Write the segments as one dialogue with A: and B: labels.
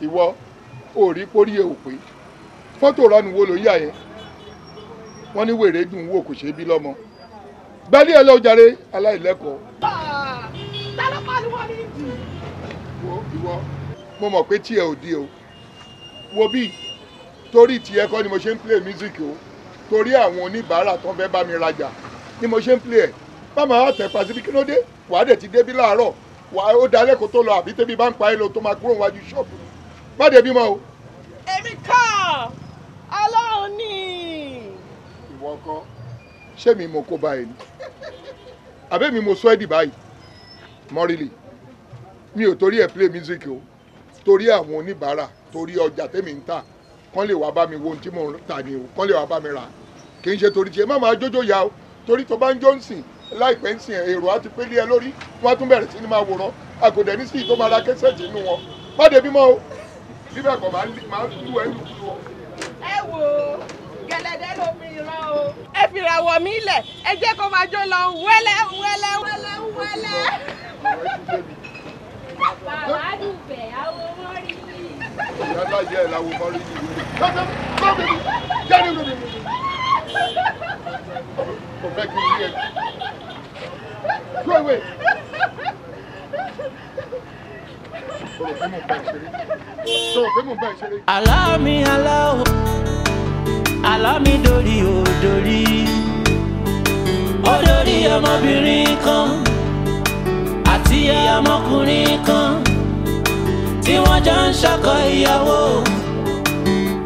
A: Ìwọ ò rí pórí ẹ ò pé fọ́tò ranu wo ló yà yẹn wọ́n ní wèrè dùn wò kò ṣe bí lọ́mọ gbálí ẹ lọ jàre aláìlẹ́kọ̀ọ́. Ìwọ mo mọ̀ pé tí ẹ ò di o wo bí torí tiẹ̀ kọ́ ni mo ṣe ń play music o torí àwọn oníbàárà tó fẹ́ bá mi rajà ni mo ṣe ń play ẹ̀ báma wá tẹ̀ pàṣípì kí ló dé wàá dẹ̀ ti débí láàárọ̀ wàá ó dalẹ̀ kó tó lọ àbí tẹ́bí bá ń pa ẹ́ lọ tó máa kúrò wájú ṣọ́ọ̀bù má débí mọ́ o.
B: èmi kọ́ Ọlọ́run ni.
A: Ìwọ kọ́ ṣé mi mo kó báyìí ni àbẹ́ mi mo sọ ẹ́ dì báyìí mọ́rìlì mi ò torí ẹ̀ play music o torí àwọn oníbàárà torí ọjà tẹ́mi ń tà kán lè wá bá mi wo ohun tí mò ń tà ní o kán lè wá bá mi rà kì í ṣe torí tiẹ̀ má máa jójó ya o torí tó bá ń jó ń sìn láìpẹ́ ń sìn èrò á ti pélé ẹ lórí wọ́n á tún bẹ̀rẹ̀ sí ni máa wòran àgòdẹ̀ ní sí tó máa ra kẹ́sẹ̀tì inú wọn má débi mọ́ o bíbẹ̀ kọ̀ máa lù ẹ́ lù ú o.
B: ẹ wo gẹ̀lẹ́dẹ́ ló fi ràn o. ẹ fìrà wọ̀ mí lẹ̀ ẹ jẹ́ kó máa jó lọ wẹ́lẹ́ wẹ́lẹ́ wẹ́lẹ́ wẹ́lẹ́.
C: bàbá dùbẹ̀ àwọn mọ́rí yìí.
A: ìyá ńlá jẹ́ ẹ̀ láwo mọ́rí yìí. jáde lóde mi. kò fẹ́ kí n rí ẹ. go away.
D: Allow me, allow me dori o dori. Ó dori ọmọbìnrin kan àti ọmọkùnrin kan tí wọ́n jọ ń ṣọkọ ìyàwó.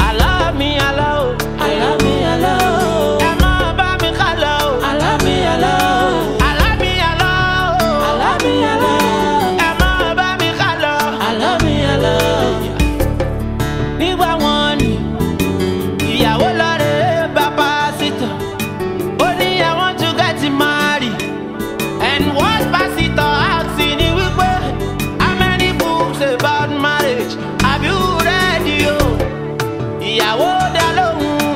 D: Allow me, allow me, ẹ má bá mi ká lọ. Allow me, allow me, allow me, ẹ má bá mi ká lọ. Allow me, nígbà wọn ni ìyàwó lọ́rẹ̀ bá pásítọ̀ ó ní I want to get married and what pásítọ̀ ask ni wípé how many books about marriage have you read o ìyàwó dá lóhùn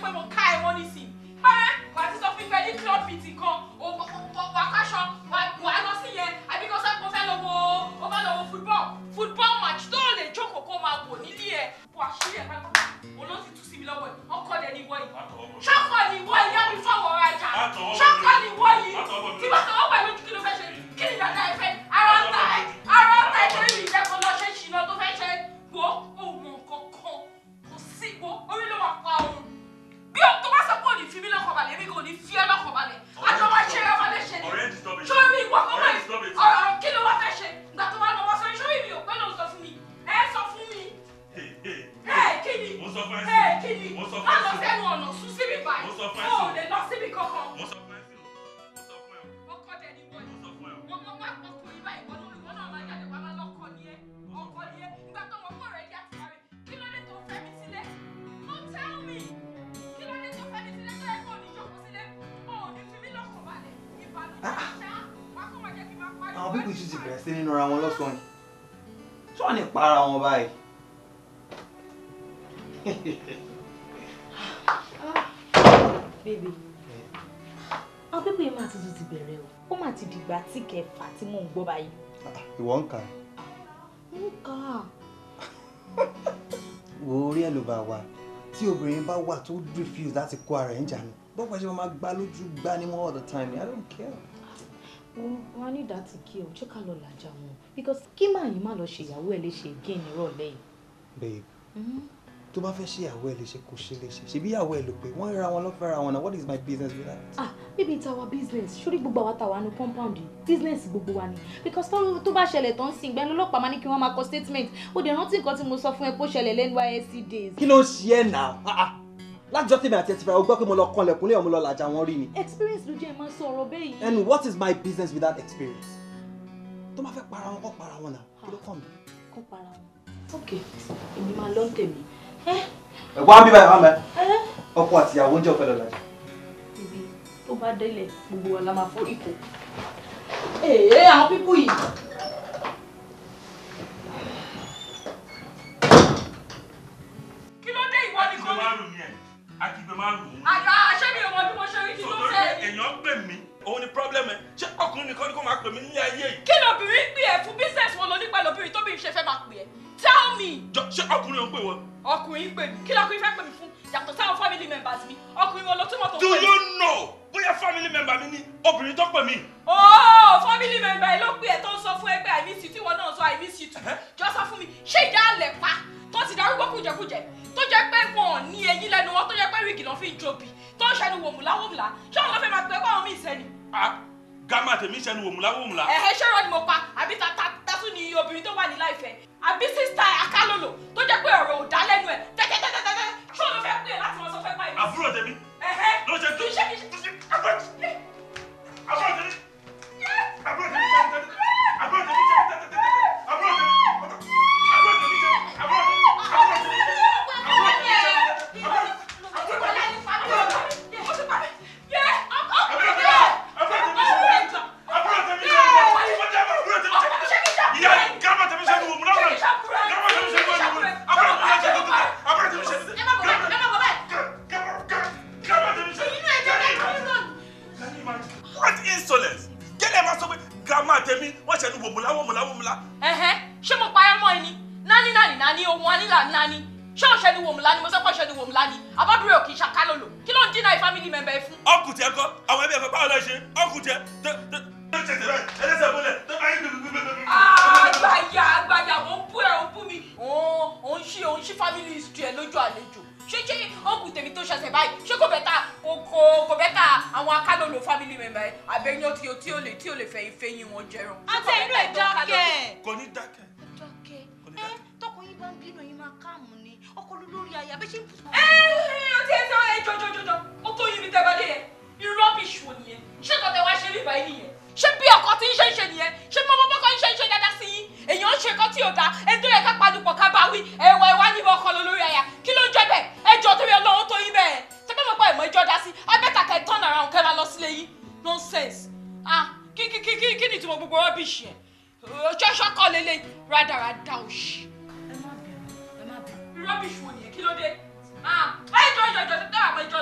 B: pé mo ká ẹ wọ́n nísìnyí. Báyẹ̀ wà á ti sọ fún ìfẹ́ ní club meeting kan wà á káṣọ wà á lọ sí yẹn àbí kó sẹ́kọ̀ọ́ fẹ́ lọ wo football match tó lè jókòó kó máa wò nílé ẹ̀ bó àṣírí ẹ̀ pápá òun ló ti tú sí mi lọ́wọ́ ẹ̀ ọkọ dẹ̀ ní ìwọ yìí ṣọ́kọ̀ ní ìwọ yìí yábí fáwọn ọ̀rọ̀ ajá ṣọ́kọ̀ ní ìwọ yìí tí bá tọwọ́ pẹ̀lú kí ló fẹ́ ṣe kí ni dada ẹ fẹ́ ara ọ̀tá ẹ̀ torí mi ìjẹ́kọ̀ọ́ lọ ṣe ṣìnà tó fẹ́ ṣe wo òun nǹkan kan kò sí wo orí ló máa pa òun bí o tó bá sọ pé ò ní fi mí lọ́kàn balẹ̀ èmi kò ní fi ẹ́ lọ́kàn balẹ̀ àjọ máa ṣe é wọlé ṣe ni sórí ìwọ kọ́ mọ̀ ọ̀rọ̀ kí ló wá fẹ́ ṣe ìgbà tó bá lọ wá sọ sórí mi ò pẹ́ ló sọ fún mi ẹ sọ fún mi kí ni kí ni má lọ sẹ́nu ọ̀nà sún síbi báyìí ó lè lọ síbi kankan ọkọ dẹ̀ ni wọ́n wọ́n má ọkùnrin báyìí wọ́n náà máa jáde wá máa lọ́kọ ni ẹ́ ọkọ ni ẹ́ ìgbà tó wọ́n kọ̀ rẹ̀ yá ti rẹ̀ kí ló dé tó fẹ́ mi sílẹ̀ no tell me kí ló dé tó fẹ́ mi sílẹ̀ tó yẹ kó ní jókòó sílẹ̀ ó ní fi mí lọ́kàn balẹ̀ ìbànújẹ́ ṣá wá kó máa jẹ́ kí n máa pariwo.
E: àwọn pípì sì ti bẹ̀rẹ̀ sí nínú ara wọn lọ́sàn-án tí wọ́n ní para wọn báyìí.
F: Baby, àwọn pípì yìí máa tuntun ti bẹ̀rẹ̀ o ó máa ti dìgbà tí kẹfà tí mò ń gbọ́ báyìí.
E: ìwọ ń kà á.
F: ń kà á.
E: wo orí ẹ̀ ló bá wà tí obìnrin bá wà tó refuse láti kó ara ẹ̀ ń jànú bọ́pọ̀ ṣe máa gbá lójú gbá ní mọ́ all the time I don't care.
F: wọ́n ní ìdá ti kí o ṣé ká lọ làjà wọn because kí màá yín má lọ ṣèyàwó ẹ̀ léṣe again nírọ̀lẹ́ yìí.
E: babe tó bá fẹ́ ṣèyàwó ẹ̀ léṣe kò ṣe léṣe ṣebí ìyàwó ẹ̀ ló pé wọ́n ríra wọn lọ́fẹ́ra wọn náà what is my business with that.
F: baby it's our business ṣórí gbogbo àwa tàwa ní compound yìí business gbogbo wa ni because tó bá ṣẹlẹ̀ tó ń sìn gbẹ́ni ọlọ́pàá máa ní kí wọ́n máa kọ statement ó dẹ̀ rántí nǹkan tí mo sọ fún ẹ pé ó ṣẹlẹ̀ lẹ́nu NYSC days.
E: kí ló ń ṣe ẹ́ náà lájọ́ tèmi àti ẹtì fẹ́ o gbọ́ pé mo lọ kanlẹ̀kùn lé ọmọ lọ làjà wọn rí ni.
F: experience ló jẹ́ ẹ máa sọ̀rọ̀ bẹ́ẹ̀ yìí.
E: and what is my business with that experience. tó máa fẹ́ para wọn kọ́ para wọn náà kí ló kàn mí.
F: kọ́ para wọn. ok èmi máa lọ tèmi.
E: ẹ̀gbọ́n mi báyìí hàn mẹ́ ọkọ àti ìyàwó oúnjẹ ọ̀fẹ́ lọ làjà.
F: ibi tó bá délẹ̀ gbogbo wa la máa forí kò. àwọn pípù yìí.
B: kí ló dé ìwọ ni kò ní.
G: akígbe máa rù ú.
B: ṣé mi ò mọ bí mo ṣe rí kí ló fẹ́.
G: èèyàn pè mí òun ni problem ẹ ṣé ọkùnrin nìkan ni kò máa pè mí nílé ayé yìí.
B: kí lóbìnrin pè ẹ́ fún business wọn lọ nípa lóbìnrin tóbi ṣe fẹ́ máa pè ẹ́ tell me.
G: jọ ṣé ọkùnrin ò ń pè wọ.
B: ọkùnrin pè mí kí lọkùnrin fẹ́ pè mí fún yàtọ̀ sáwọn family members mi ọkùnrin wọn lọ túmọ̀ tó ń pè mí.
G: do you know bóyá family member mi ni obìnrin tó pè mí.
B: family member ẹ ló pè ẹ́ tó ń sọ fún ẹgbẹ́ I miss you tí wọn náà sọ I miss you too jọ sọ fún mi ṣé ìyá àlẹ̀ pa tó ti darúgbó kùjẹkùjẹ tó jẹ́ pé wọn ò ní eyín lẹ́nu wọn tó jẹ́ pé rígì lọ́n fi ń jobi tó ń ṣẹnu wòmùláwòmùlá ṣé wọn lọ fẹ́ máa pẹ́ kó àwọn míì sẹ́ni.
G: gàmà tèmi ṣẹnu wòmùláwòmùlá.
B: ṣé rọ ni mo pa àbí tatú ni obìnrin tó wà ní láìfẹ́ àbí sísá akálòlò tó jẹ́ pé ọ̀rọ̀ ò dá lẹ́nu ẹ̀ tẹ́tẹ́tẹ́tẹ́tẹ́ ṣé wọn lọ fẹ́ pè é láti wọn sọ fẹ́ báyìí.
G: àbúrò tèmi. ló ṣe tó.
B: kì í ṣe
G: àbúrò tèmi. àbúrò tèmi. àbúrò tèmi. What insolence! Gẹ́lẹ́ máa sọ pé grandma tèmi wọ́n ṣẹ̀nu wòmùlá.
B: ṣé mo pa ẹ́ mọ́ ẹni nání ohun anílà nání ṣé ò ṣẹ̀nu wòmùlá ni mo sọ pé ṣẹ̀nu wòmùlá ni àbábúrò ò kì í ṣàkálòlò kí ló ń dínà family member ẹ fún.
G: ọkùn tiẹ̀ kọ́ àwọn ẹbí ẹ̀kọ́ báwo lọ ṣe ọkùn tiẹ̀ tó ẹlẹ́sẹ̀ bọ́lẹ̀ tó bá yín gbẹgbẹgbẹgbẹ.
B: àgbàyà mo ń bú ẹ ò bú mi òun ṣí family history ẹ lójú àlejò ṣé ọkùn tèmi tó ṣẹ̀ṣẹ̀ báyìí ṣé kò bẹ́tà àwọn akálòlò family member ẹ àbẹ̀yàn tí ó lè fẹ̀yìn wọn jẹran.
F: àti inú ẹ̀ dákẹ́.
G: kò ní dákẹ́.
F: tọkùnrin bá ń bínú yín máa káàmù ni ọkọ lórí aya bẹ́ẹ̀ ṣe ń bù.
B: ọtí ẹ sọ ẹ jọjọjọjọ ó tó yín mi tẹ́ bá dé yẹn rubbish wo nìyẹn ṣé kò tẹ wá ṣe rí báyìí nìyẹn ṣé bí ọkọ tí ń ṣe nìyẹn ṣé bí ọmọ bọ́kọ ń ṣe dáadáa sí yín èèyàn ń ṣe nǹkan tí ò dáa ẹni tó yẹ ká padùpọ̀ ká bá wí ẹ̀wà níbi ọkọ lórí aya kí ló ń jẹ́ bẹ́ẹ̀ ẹjọ́ torí Ọlọ́run tó yín bẹ́ẹ̀ tẹ́gbẹ́ mọ̀ pé ìmọ̀ ìjọ dá sí abẹ́ta kẹ́ turn around kẹ́ máa lọ sílé yín nonsense kí ni ìtumọ̀ gbogbo rubbish yẹn ṣọ́ṣọ́ kọ́ lélẹ̀ rádaràda òṣì ẹ má bẹ̀rù rubbish wo nìyẹn kí ló dé ẹjọ́ tẹ́tẹ́ àwọn ẹjọ́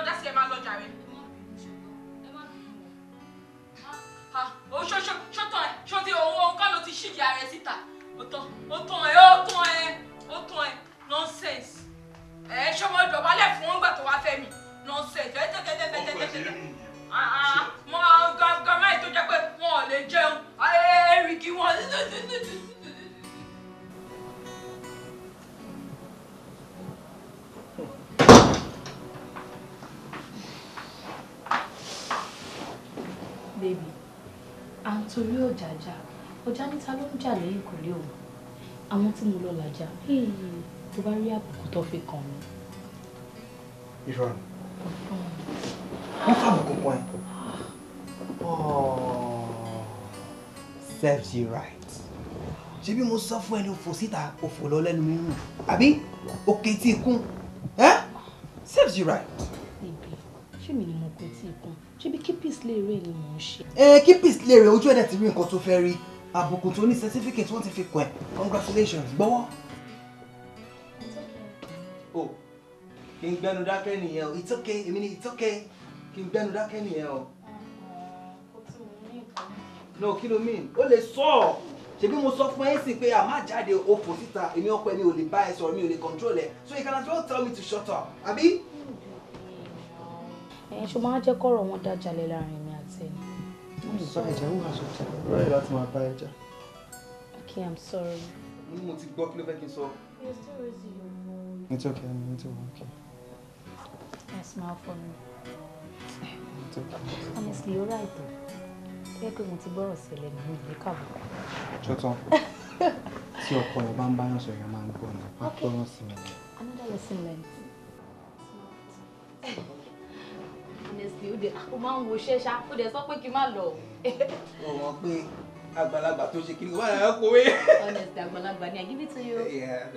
F: Baby, à ń torí ọjà jà. Ọjà níta ló ń jà lẹ́yìn kò lé òun. Àwọn tí mo lọ làjà. Tó bá rí àbùkù tó fi kàn mí.
E: Ìfọ̀n. Wọ́n fàbùkù pọ̀ ẹ́. Serves you right. Ṣé bí mo sọ fún ẹni òfò síta òfò lọ lẹ́nu mímú? Àbí òkè tí ikún? Serves you right.
F: Baby, ṣé mi ni mo kò tí ikún? Ṣé bí kípìs lè rè ni mò ń ṣe?
E: Kípìs lè rè ojú ẹ̀dẹ̀ ti rí nǹkan tó fẹ́ rí. Àbùkù tó ní certificate wọ́n ti fi kàn ẹ́. Congratulations, gbọ́wọ́. Oh, kí n gbẹ́nu dákẹ́ nìyẹn o. It's okay, èmi ni it's okay. Kí n gbẹ́nu dákẹ́ nìyẹn o. No, kí ló mean? O lè sọ. Ṣebí mo sọ fún ẹ sì pé a má jáde òfò síta. Èmi ọkọ ẹ mi ò lè bá ẹ sọ̀rọ̀, mi ò lè control ẹ. So you can as well tell me to shut up. Àbí?
F: Ṣo máa jẹ́ kọ́rọ̀ wọn dájalẹ̀ láàrin mi àti ẹni.
E: I'm sorry, ẹja who has your time? Right, láti máa bá ẹja.
F: Okay, I'm sorry.
E: Mo ti gbọ́ kí ló fẹ́ kí n sọ.
F: You're still raising your voice.
E: It's okay, it's okay.
F: Smile for me.
E: It's okay.
F: Honestly, you're right though. Fẹ́ pé mo ti gbọ́rọ̀ sílẹ̀ ní ìlú kàbọ̀.
E: Ṣọ́tàn. Tí ọkọ ẹ̀ bá ń báyọ̀ sọ̀rọ̀ yẹn máa ń gbọ́ ni. Má gbọ́rọ̀ sí mi.
F: Another lesson learned. Honestly, ó máa ń wo ṣẹ́ṣá, ó dẹ̀ sọ pé kí n má lọ.
E: Ó mọ̀ pé àgbàlagbà tó ṣe kí ni wà láyọ̀ kówé.
F: Honestly, àgbàlagbà ni I give it to you.
E: Yeah,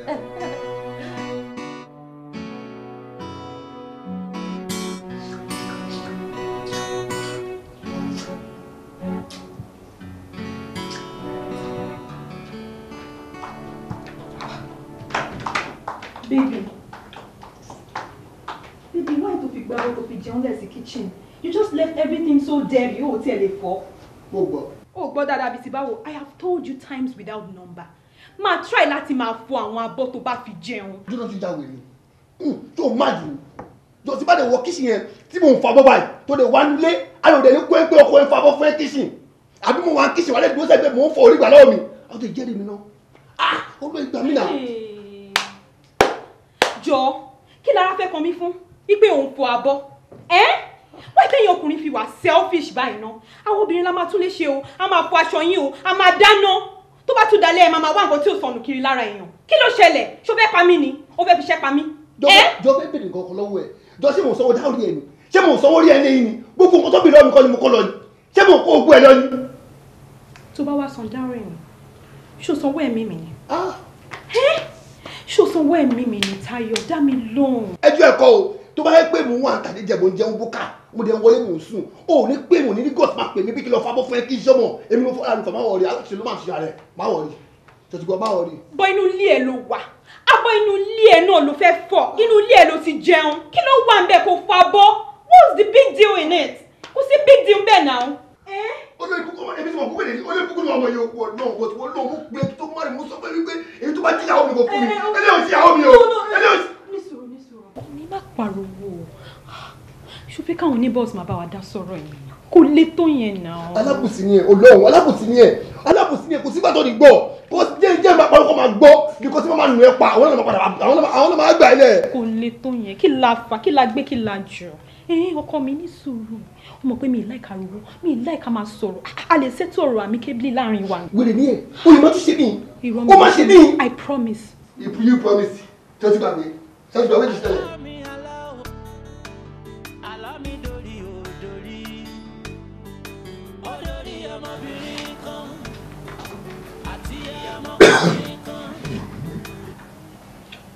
B: Baby, why to pick Baba to pick John in the kitchen? You just left everything so dirty. You tell it for. Oh, but that Abisi Bawo, I have told you times without number. Ma try láti máa fọ àwọn abọ́ tó bá fi jẹun.
A: You don't já wèrè. Tó mad you. Jọ ti bá dé wọ kitchen yẹn tí mo ń fa bọ́ báyìí tó dé wá nílé ayò dé ní kó pé ọkọ ẹ̀ fa bọ́ fún kitchen. Àbí mo wá kitchen wà lè dúró sẹ́gbẹ́ mo ń fọ orí gbà lọ́wọ́ mi. Àwọn tó jẹ́rìí mi náà. Ó lọ ìgbà mi náà.
B: Jọ, kí lára fẹ́ kan mi fún? Ipe òun fọ abọ́. Why tẹ́yìn ọkùnrin fi wà selfish báyìí ná? Àwọn obìnrin la máa tún lè ṣe o, a máa fọ aṣọ yín o, a máa dáná. Tó bá tún dalẹ̀ ẹ máa wá nǹkan tí ò sọnù kiri lára èèyàn. Kí ló ṣẹlẹ̀? Ṣó fẹ́ pa mí ni? Ó fẹ́ fi ṣẹ́ pa mí?
A: Jọ fẹ́ bèrè nǹkan kan lọ́wọ́ ẹ̀. Jọ ṣé mo sanwó dáhùn rí ẹ ni? Ṣé mo sanwó rí ẹ ní ni? Gbogbo nǹkan tó bì lọ́nu kan ni mo kọ́ lọ ni? Ṣé mo kó ogun ẹ lọ ni?
B: Tó bá wá san dáhùn ẹ̀yìn, ṣó sanwó ẹ̀mí mi ni? Ṣó sanwó ẹ̀mí mi ni Táyọ̀? Dá mi lóhùn.
A: Ẹjọ́ ẹ̀kọ́ o, tó bá yẹ pé mo wà tàbí jẹ̀bọ̀ ń jẹun búkà, mo dẹ̀ wọlé mò ń sùn. O ní pé mo ní gọ́ọ̀sì máa pè mí bí kí lọ fábọ́ fún ẹ kí iṣẹ́ mọ̀. Èmi ló fọ́ra nìkan máa wọ̀ rí, aláṣẹ ló máa ṣe ààrẹ, máa wọ̀ rí. Tẹ̀sígbọ́ máa wọ̀ rí.
B: Bọ́ inú ilé ẹ ló wà. Abọ́ inú ilé ẹ náà ló fẹ́ fọ̀. Inú ilé ẹ ló ti jẹun. Kí ló wà ń bẹ̀ kó fọ abọ́? What's the big deal in it? Kò sí big deal bẹ́ẹ̀ náà.
A: Olórí kúkú ọmọ ẹbí tí wọn kú wẹ̀lẹ̀ ní olórí kúkú ní ọmọ yẹn òkú ọ̀nà òkú tí wọ́n lọ́wọ́ mú pé tó má rí mú sọ pé wípé èyí tó bá jí ìyàwó mi kò fún mi ẹlẹ́ ò sí ìyàwó mi o ẹlẹ́ ò sí.
B: Nísòro. Ní má pariwo. Ṣó fẹ́ káwọn neighbors máa bá wa dá sọ̀rọ̀ yẹn? Kò lè tó yẹn náà.
A: Alábùsí ni ẹ Ọlọ́run alábùsí ni ẹ kò sígbà tó ní gbọ́ kó jẹ́ máa parọ́ kó máa gbọ́ bí kò sí máa nù ẹ pa àwọn náà máa gbà ẹ lẹ̀.
B: Kò lè tó yẹn kí la fà kí la gbé kí la jọ. Ọkọ mi ní sùúrù ó mọ̀ pé mi ì láìka ariwo mi ì láìka máa sọ̀rọ̀ a lè ṣètò ọ̀rọ̀ amicably láàrin wa.
A: wèrè ní ẹ o yìí máa tún ṣe ní o máa ṣe ní.
B: I promise.
A: You promise tọ́jú gbàgbé tọ́jú gbàgbé ti ṣẹlẹ̀.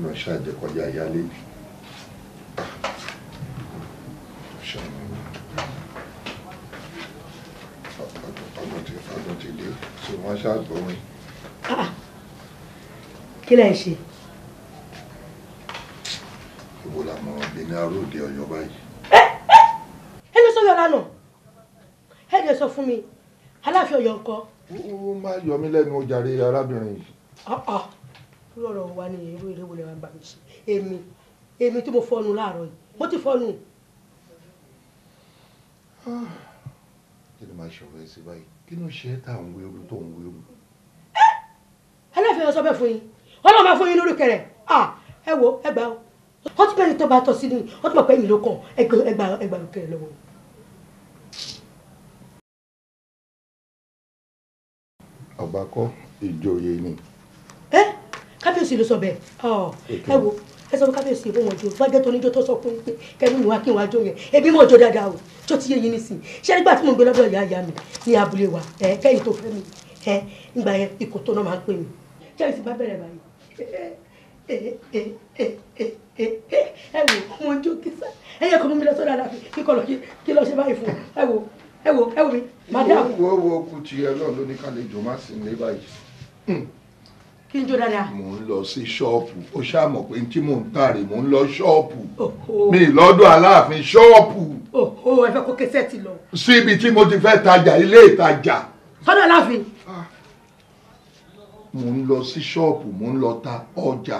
H: lọ ṣáàjẹ kọjá ìyálé ọdún ti dé tí wọ́n ṣàgbọ́n.
I: kí lẹ ń ṣe.
H: ìwò làmọ́ benin aróde Ọ̀yọ́ báyìí.
I: ẹ lọ sọ yọlá náà ẹ lè sọ fún mi Aláàfin Ọ̀yọ́ ńkọ́.
H: ó máa yọ mí lẹ́nu ó jàre arábìnrin yìí.
I: lọ́rọ̀ wa ni irú eré wo lè wá bá mi ṣe èmi tí mo fọ́nu láàárọ̀ yìí mo ti fọ́nu.
H: kí ni máa ṣọ̀rọ̀ ẹ sí báyìí kí ló ṣe é tá à ń wéru tó ń wéru.
I: Aláàfin Ọ̀yọ́ sọ bẹ́ẹ̀ fún yín ọlọ́run máa fún yín lórí kẹrẹ̀ ẹ wo ẹ gbà ó ti bẹ́ẹ̀ ni tó bá tọ́ sí ni ó ti mọ̀ pé èmi ló kàn ẹgbàá lókè lọ́wọ́.
H: ọba kọ́ ìjòyè ni.
I: Kábíyèsí ló sọ bẹ́ẹ̀ ẹ wo ẹ sọ fún kábíyèsí ìbọn wọn jó fájẹ́ tó níjó tó sọ fún pé kẹ́mi ìwà kí n wá jó yẹn ebi mọ̀ jó dáadáa o tó ti yé yín nísìn ṣé nígbà tí mo gbé lọ́dọ̀ ìyá mi ní abúlé wa kẹ́yìn tó fẹ́ mi nígbà yẹn ikò tó náà máa ń pè mí kẹ́yìn ti bá bẹ̀rẹ̀ báyìí ẹ wo mo jó kísà ẹ yẹ kó mú mi lọ sọ́dọ̀ àdàfi kí lọ ṣe báyìí fún ẹ wo mi madam.
H: wo kù tiẹ̀ náà ló ní kálejò má sí ní báyìí.
I: Kí n jó dáadáa.
H: Mo ń lọ sí ṣọ́ọ̀pù ó ṣàmọ̀ pé tí mò ń tààrí mò ń lọ ṣọ́ọ̀pù mi lọ́dọ̀ Aláàfin ṣọ́ọ̀pù.
I: Ẹ fẹ́ kó kẹsẹ̀ ti lọ.
H: Síbi tí mo ti fẹ́ tajà ilé ìtajà.
I: Sọ́dọ̀ Aláàfin.
H: Mo ń lọ sí ṣọ́ọ̀pù mo ń lọ ta ọjà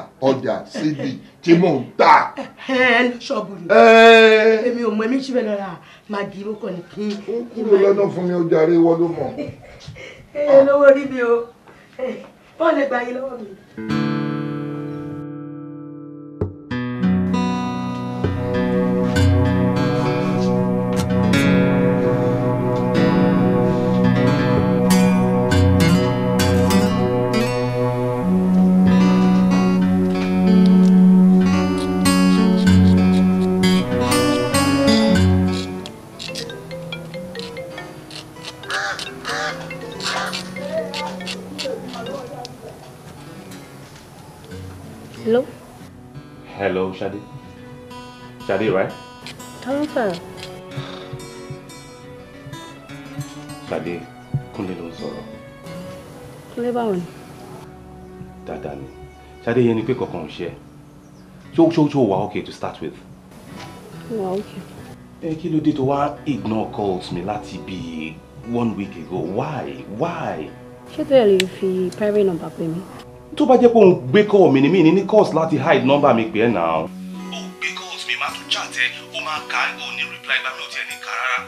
H: síbi tí mò ń tà.
I: Ṣọ́ọ̀bù ni. Èmi ò mọ èmi ṣíbẹ̀ lọ́la màgì ó kàn ní kí.
H: Kúrò lọ́nà fún mi ó jàre wọ́n ló mọ̀.
I: Lówó rí mi o. Wọ́n lè gba yín lọ́wọ́ mi.
F: Hello?
G: Hello, Shadi. Shadi, right?
F: Hello, sir.
G: Shadi, Kúnlé ló ń sọ̀rọ̀.
F: Kúnlé báwo ni?
G: Dáadáa ni. Shadi yẹn ni pé kankan ò ṣe. Ṣó wà okay to start with?
F: Wà okay.
G: Kí ló dé tó wá ignore calls mi láti bí 1 week ago? Why?
F: Ṣé tó yẹ lè fi private number pè mí?
G: Tó bá jẹ́ pé òun gbé call mi ni mí ní calls láti hide number mi pè é náà. Ó gbé calls mi máa tún chat ẹ, ó máa kà á, ó ní reply bá mi ò tiẹ̀ ní kà rárá.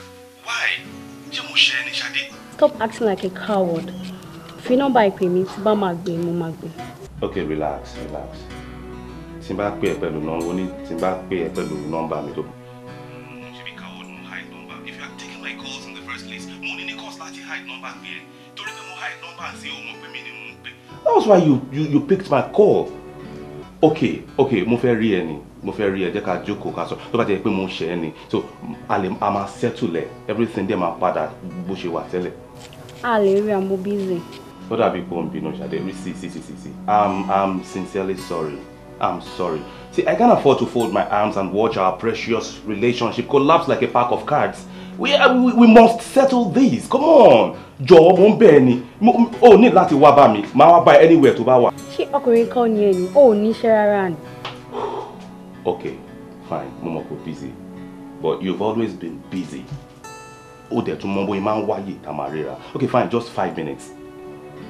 G: Why? Ṣé mo ṣe ẹ ní Ṣadé?
F: Stop acting like a coward. Fi nọ́mbà ìpè mi tí bá máa gbé mo máa gbé.
G: Okay, relax. Tí n bá pè ẹ́ pẹ̀lú nọ́mbà ní tí n bá pè ẹ́ pẹ̀lú nọ́mbà mi tó. Ṣé bí coward mo hide number? If you are taking my calls in the first place, mo ní calls láti hide number pè é. Torí pé mo hide number sí o mọ̀ pé mi ni mo ń pè. That was why you picked my call. Okay, mo fẹ́ rí ẹ ni. Mo fẹ́ rí ẹ jẹ́ ká jókòó ká sọ. Tó bá jẹ́ pé mo ṣe ẹ ni. So, a máa settle ẹ. Everything dẹ̀ máa padà bó ṣe wà tẹ́lẹ̀.
F: A lè rí àmọ́ busy.
G: Ó dàbí pé ó ń bínú Ṣadé. See. I'm sincerely sorry. I'm sorry. See, I can't afford to fold my arms and watch our precious relationship collapse like a pack of cards. We must settle this. Come on. Jọ̀ọ́ mo ń bẹ̀ ẹ́ ni. O ní láti wá bá mi. Máa wá bá ẹ anywhere tó bá wà.
F: Ṣé ọkùnrin kan ni ẹni? O ò níṣẹ́ rárá ni.
G: Okay, fine. Mo mọ̀ pé busy. But you've always been busy. Ó dẹ̀ tún mọ bóyá máa ń wáyé tá máa ríra. Okay, fine. Just 5 minutes.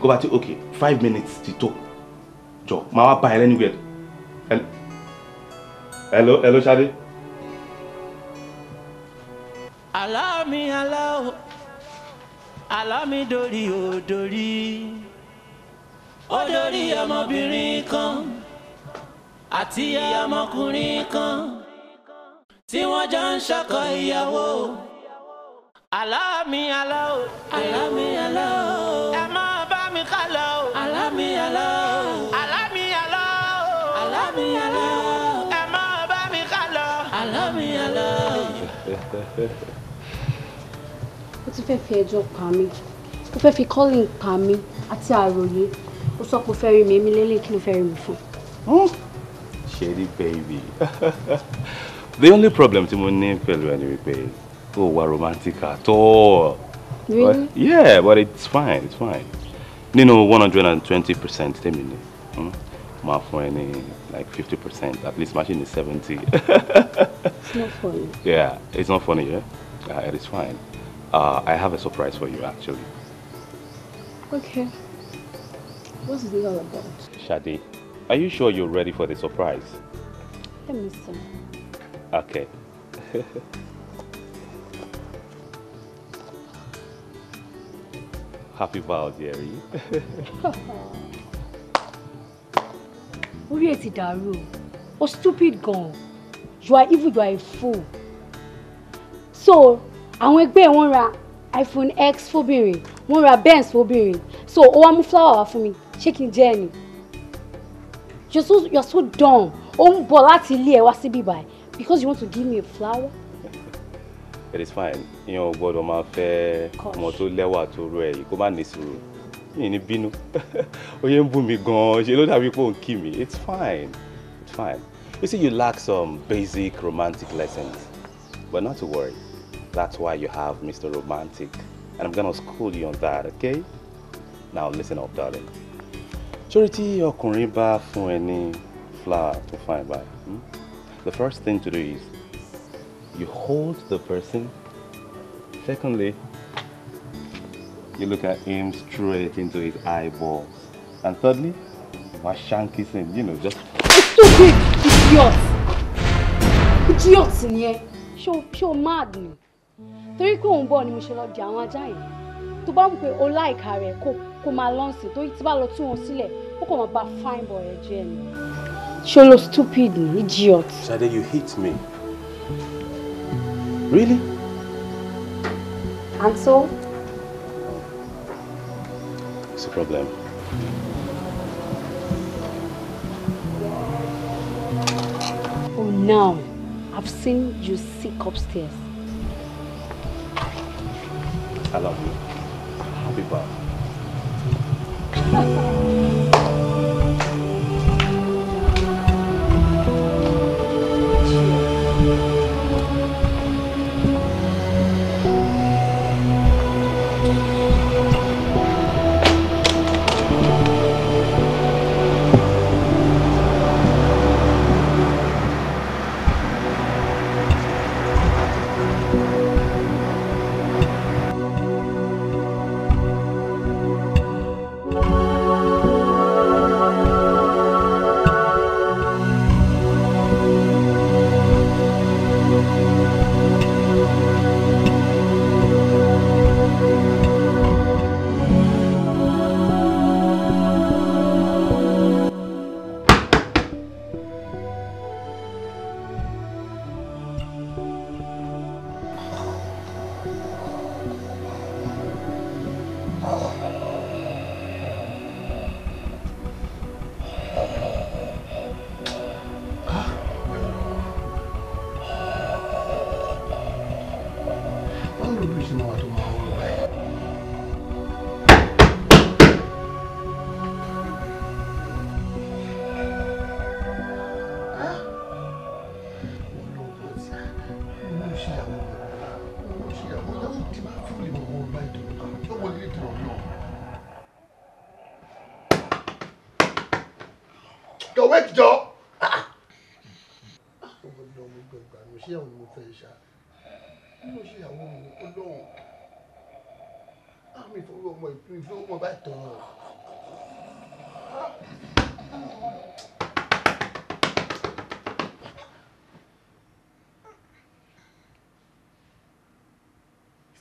G: Go back to okay. 5 minutes ti tó. Jọ̀ọ́ máa wá bá ẹ anywhere. Hello, Ṣadé.
D: Àlá mi dórí ó dórí ọmọbìnrin kan àti ọmọkùnrin kan tí wọ́n jọ ń ṣọkọ ìyàwó. Àlá mi àlá o, ẹ má bá mi ká lọ o. Àlá mi àlá o, ẹ má bá mi ká lọ. Àlá mi àlá o.
F: Ó ti fẹ́ fi ẹjọ́ pa mí. Ó fẹ́ fi calling pa mí àti àròyé. Ó sọ pé ó fẹ́ rí mi, èmi lélẹ̀ kí ló fẹ́ rí mi fún.
G: Shady baby. The only problem tí mo ní pẹ̀lú ẹni wípé ó wà romantic at all.
F: Really?
G: But, yeah, but it's fine. Nínú 120% tèmi ni. Máa fún ẹ ní like 50%, at least machine is 70.
F: It's not funny.
G: Yeah, it's not funny, yeah? It is fine. I have a surprise for you, actually.
F: Okay. What's it all about?
G: Shadi, are you sure you're ready for the surprise?
F: Let me see.
G: Okay. Happy vows, Jerry.
F: Orí ẹ ti dàrú. O stupid gan. You are evil, you are a fool. So, àwọn ẹgbẹ́ wọn ra iPhone X fóbìnrin, wọ́n ra Benz fóbìnrin.
J: So ó wá mú flower wá fún mi. Ṣé kí n jẹ ni? You're so dumb. Ó ń bọ̀ láti ilé ẹ wá síbí báyìí because you want to give me a flower.
G: It is fine. Ìyẹn ò gbọ́dọ̀ máa fẹ́ ọmọ tó lẹ́wà tó rọ ẹ̀ yìí kó má ní sùúrù. Mi ní bínú. Ó yẹ ń bú mi gan-an. Ṣé ló dàbí pé ó ń kí mi? It's fine. It's fine. You see, you lack some basic romantic lessons. But not to worry. That's why you have Mr. Romantic. And I'm gonna school you on that, okay? Now listen up, darling. Ṣórí tí ọkùnrin bá fún ẹ ní flower to fine by, the first thing to do is you hold the person. Secondly, you look at him straight into his eyeballs. And thirdly, my shanky thing, you know, just...
J: Stupid! Idiot! Idiot ni ẹ! Ṣé o mad ni? Torí pé òun bọ̀ ni mo ṣe lọ di àwọn ajá yẹn. Tó bá mú pé o láìka rẹ̀ kó máa lọ́nsìn torí tí bá lọ tún wọn sílẹ̀ ó kàn máa bà fine boy ẹ jẹ́ ni. Ṣé o lo stupid ni? Idiot!
G: Shade, you hit me. Really?
J: And so?
G: What's the problem?
J: Oh, now I've seen you sick upstairs.
G: I love you. Happy birthday.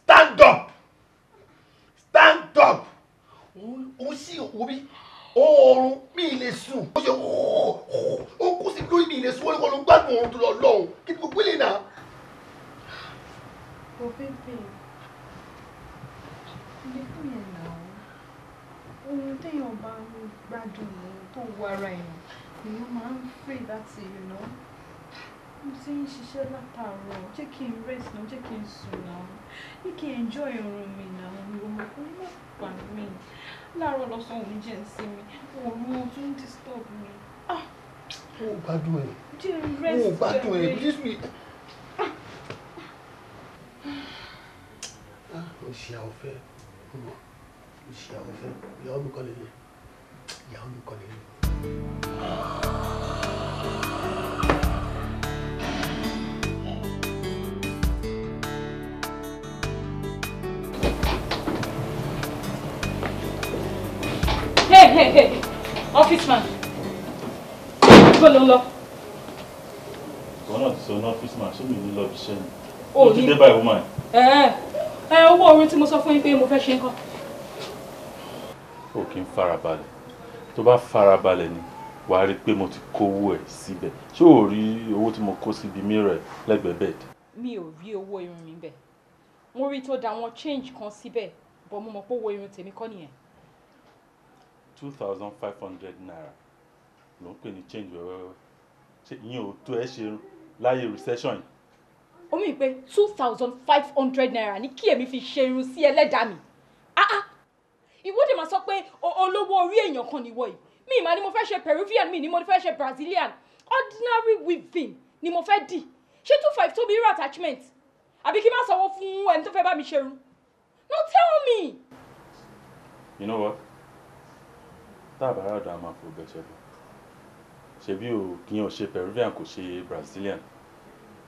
H: Stand up! Stand up! O sí òbí oorun mi lè sùn. O ṣe o kú sí lórí mi lè sùn wọ́n ní wọ́n ló gbádùn oorun tó lọ lọ́hùn kí ni mo gbélé náà.
F: Bọ̀ bébè, ilé fún yẹn náà, ohun téèyàn bá ń gbádùn tó wọ ara èèyàn, èèyàn máa ń free láti, you know. Mo ti ń ṣiṣẹ́ látàárọ̀, jẹ́ kí n rest náà, jẹ́ kí n sùn náà, jẹ́ kí n enjoy oorun mi náà, mi ò mọ̀ pé má pa mí. Láàárọ̀ lọ́sàn-án òun jẹ́ ń sinmi, òun tún disturb mi.
H: O gbádùn ẹ̀.
F: Jẹ́ n rest.
H: O gbádùn ẹ̀ bí jésù mi. O ṣe àwọn fẹ́, o ṣe àwọn fẹ́, ìyàwó mi kọ́ lélẹ̀, ìyàwó mi kọ́ lélẹ̀.
B: Hey, office man. Go lọ.
K: One of the office man, ṣé mi ní lọ bí iṣẹ́ ni?
B: Oh,
K: ti dé báyìí woman.
B: Owó orin tí mo sọ fún yín pé mo fẹ́ ṣe nǹkan.
K: O kì í farabalẹ̀. Tó bá farabalẹ̀ ni, wàá rí pé mo ti kówó ẹ̀ síbẹ̀. Ṣé o rí owó tí mo kó síbi mirror lẹ́gbẹ̀ẹ́ bẹ́ẹ̀dì?
B: Mi ò rí owó irun mi bẹ́ẹ̀. Mo rí tó da wọn change kan síbẹ̀, but mo mọ̀ pé owó irun tèmi kọ́ nìyẹn.
K: 2,500 naira ló ń pè ní change wẹ́wẹ́wẹ́ ṣé ìyẹn ò tó ẹ ṣe láyé recession yìí.
B: ó mì pé 2,500 naira ní kí èmi fi ṣe irun sí ẹlẹ́dàá mi. ìwọ́de máa sọ pé olówó orí èèyàn kan nìwọ yìí mi ìmọ̀ ni mo fẹ́ ṣe Peruvian mi ni mo fẹ́ ṣe Brazilian ordinary weaving ni mo fẹ́ dì ṣé 2,500 tó bí irú attachment àbí kí n má sanwó fún ẹni tó fẹ́ bá mi ṣe irun no tell me.
K: You know what? Tá a bá rà dá máa fò bẹ́sẹ̀ bọ̀ ṣebí o kì í ṣe Peruvian kò ṣe Brazilian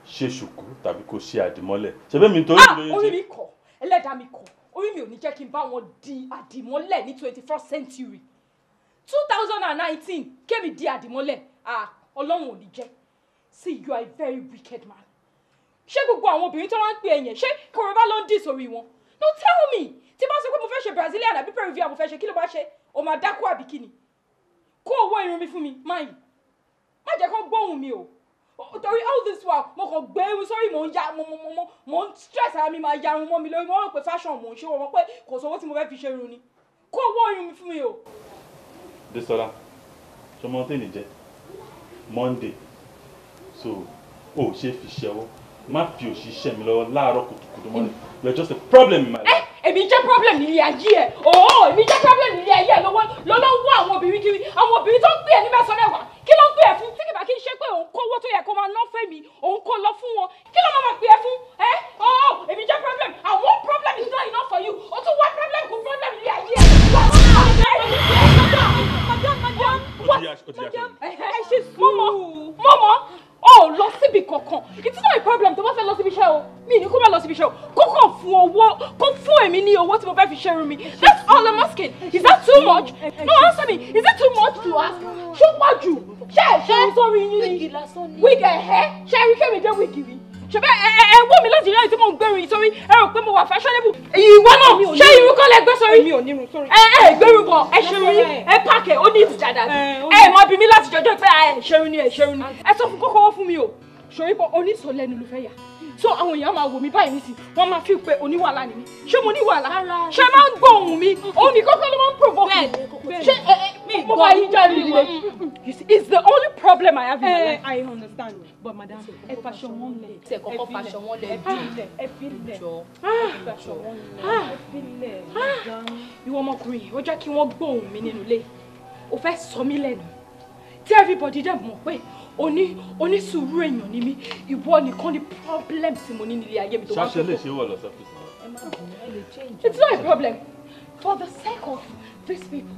K: ṣe ṣùkú tàbí kò ṣe àdìmọ́lẹ̀ ṣebí mi torí mi lóye
B: orí mi kọ ẹlẹ́dàá mi kọ orí mi ò ní jẹ́ kí n bá wọn di àdìmọ́lẹ̀ ní 21st century 2019 kémi di àdìmọ́lẹ̀ ọlọ́run ò ní jẹ́. See, you are a very wicked man. ṣé gbogbo àwọn obìnrin tó wá ń pè é yẹn ṣé kòròbá ló ń dì sórí wọn? No tell me tí bá sọ pé mo fẹ́ ṣe Brazilian àbí Peruvian mo fẹ́ ṣe kí ló bá ṣe o máa dákú àbí kí ni kó owó irun mi fún mi máyì má jẹ́ kó gbóhùn mi o torí all this while mo kàn gbé irun sórí mo ń ya mo ń stress ara mi máa ya irun mọ́ mi lórí mo rò pé fashion mo ń ṣe wọ́n mọ̀ pé kò sówó tí mo fẹ́ fi ṣe irun ni kó owó irun mi fún mi o.
K: Desola ṣọmọ tẹ́lẹ̀ jẹ́ Monday so o ṣe fi ṣẹ́wọ́ má fi òṣìṣẹ́ mi lọ́wọ́ láàárọ̀ kùtùkùtù mọ́ni you are just a problem in my life.
B: èmi jẹ́ problem nílé ayé ẹ̀ èmi jẹ́ problem nílé ayé ẹ̀ lọ́wọ́ àwọn obìnrin kiri àwọn obìnrin tó ń gbé ẹ̀ ní mẹ́sàn-án mẹ́wàá kí ló ń gbé ẹ̀ fún tí kìbá kí n ṣe pé òun kówó tó yẹ kó máa ná fẹ́ mi òun kó lọ fún wọn kí ló máa pè é fún èmi jẹ́ problem àwọn problem is not enough for you o tún wá problem kún problem nílé ayé ẹ̀. mọ́mọ́ o lọ síbi kankan it's not a problem tó bá fẹ́ lọ síbi iṣẹ́ o mi ní kó má lọ síbi iṣẹ́ o kókò fún owó kó fún èmi ní owó tí mo fẹ́ fi ṣe irun mi that's all I'm asking is that too much no answer me is it too much to ask ṣó pọ̀ jù ṣe sórí yín ni wig ẹ̀hẹ́ ṣe rí kémi dé wig rí ṣebí ẹ wọ́ mi láti rí tí mo ń gbẹrun sórí ẹ rò pé mo wà fashionable ìwọ náà ṣé irun kọ́ lẹ gbé sórí mi ò ní irun sórí ẹ gbẹrun bọ̀ ẹ ṣerun yín ẹ pààkẹ́ ó ní ìtìjàdà ẹ mọ bí mi láti jọjọ́ pé ẹ ṣerun ni ẹ sọ fún kókó fún mi o ṣòrí pé oníṣòlẹ́nu ló fẹ́ yà so àwọn èèyàn máa wò mí báyìí nísìnyí wọ́n máa fi pé oníwàhálà ni mí ṣé mo ní wàhálà ṣé máa ń gbọ́ ohùn mi òun ní kọ́kọ́ ló máa ń provoke me ṣé mo bá yín jáde nílé it's the only problem I have in my life.
F: I understand but madam ẹ fashion wọn lẹ
B: ṣe kọ́kọ́ fashion wọn lẹ
F: ẹ fi lẹ fashion wọn lẹ ẹ fi lẹ madam.
B: ìwọ ọmọkùnrin ó jẹ́ kí wọ́n gbọ́ ohùn mi nínú ilé ó fẹ́ sọ mí lẹ́nu tí everybody dẹ̀ mọ̀ pé onísùúrù èèyàn ni mí ìwọ nìkan ni problem tí mo ní nílé ayé mi tó wá.
K: ṣáṣẹ lè ṣe wọ lọ sọfíìsì.
B: It's not a problem for the sake of these people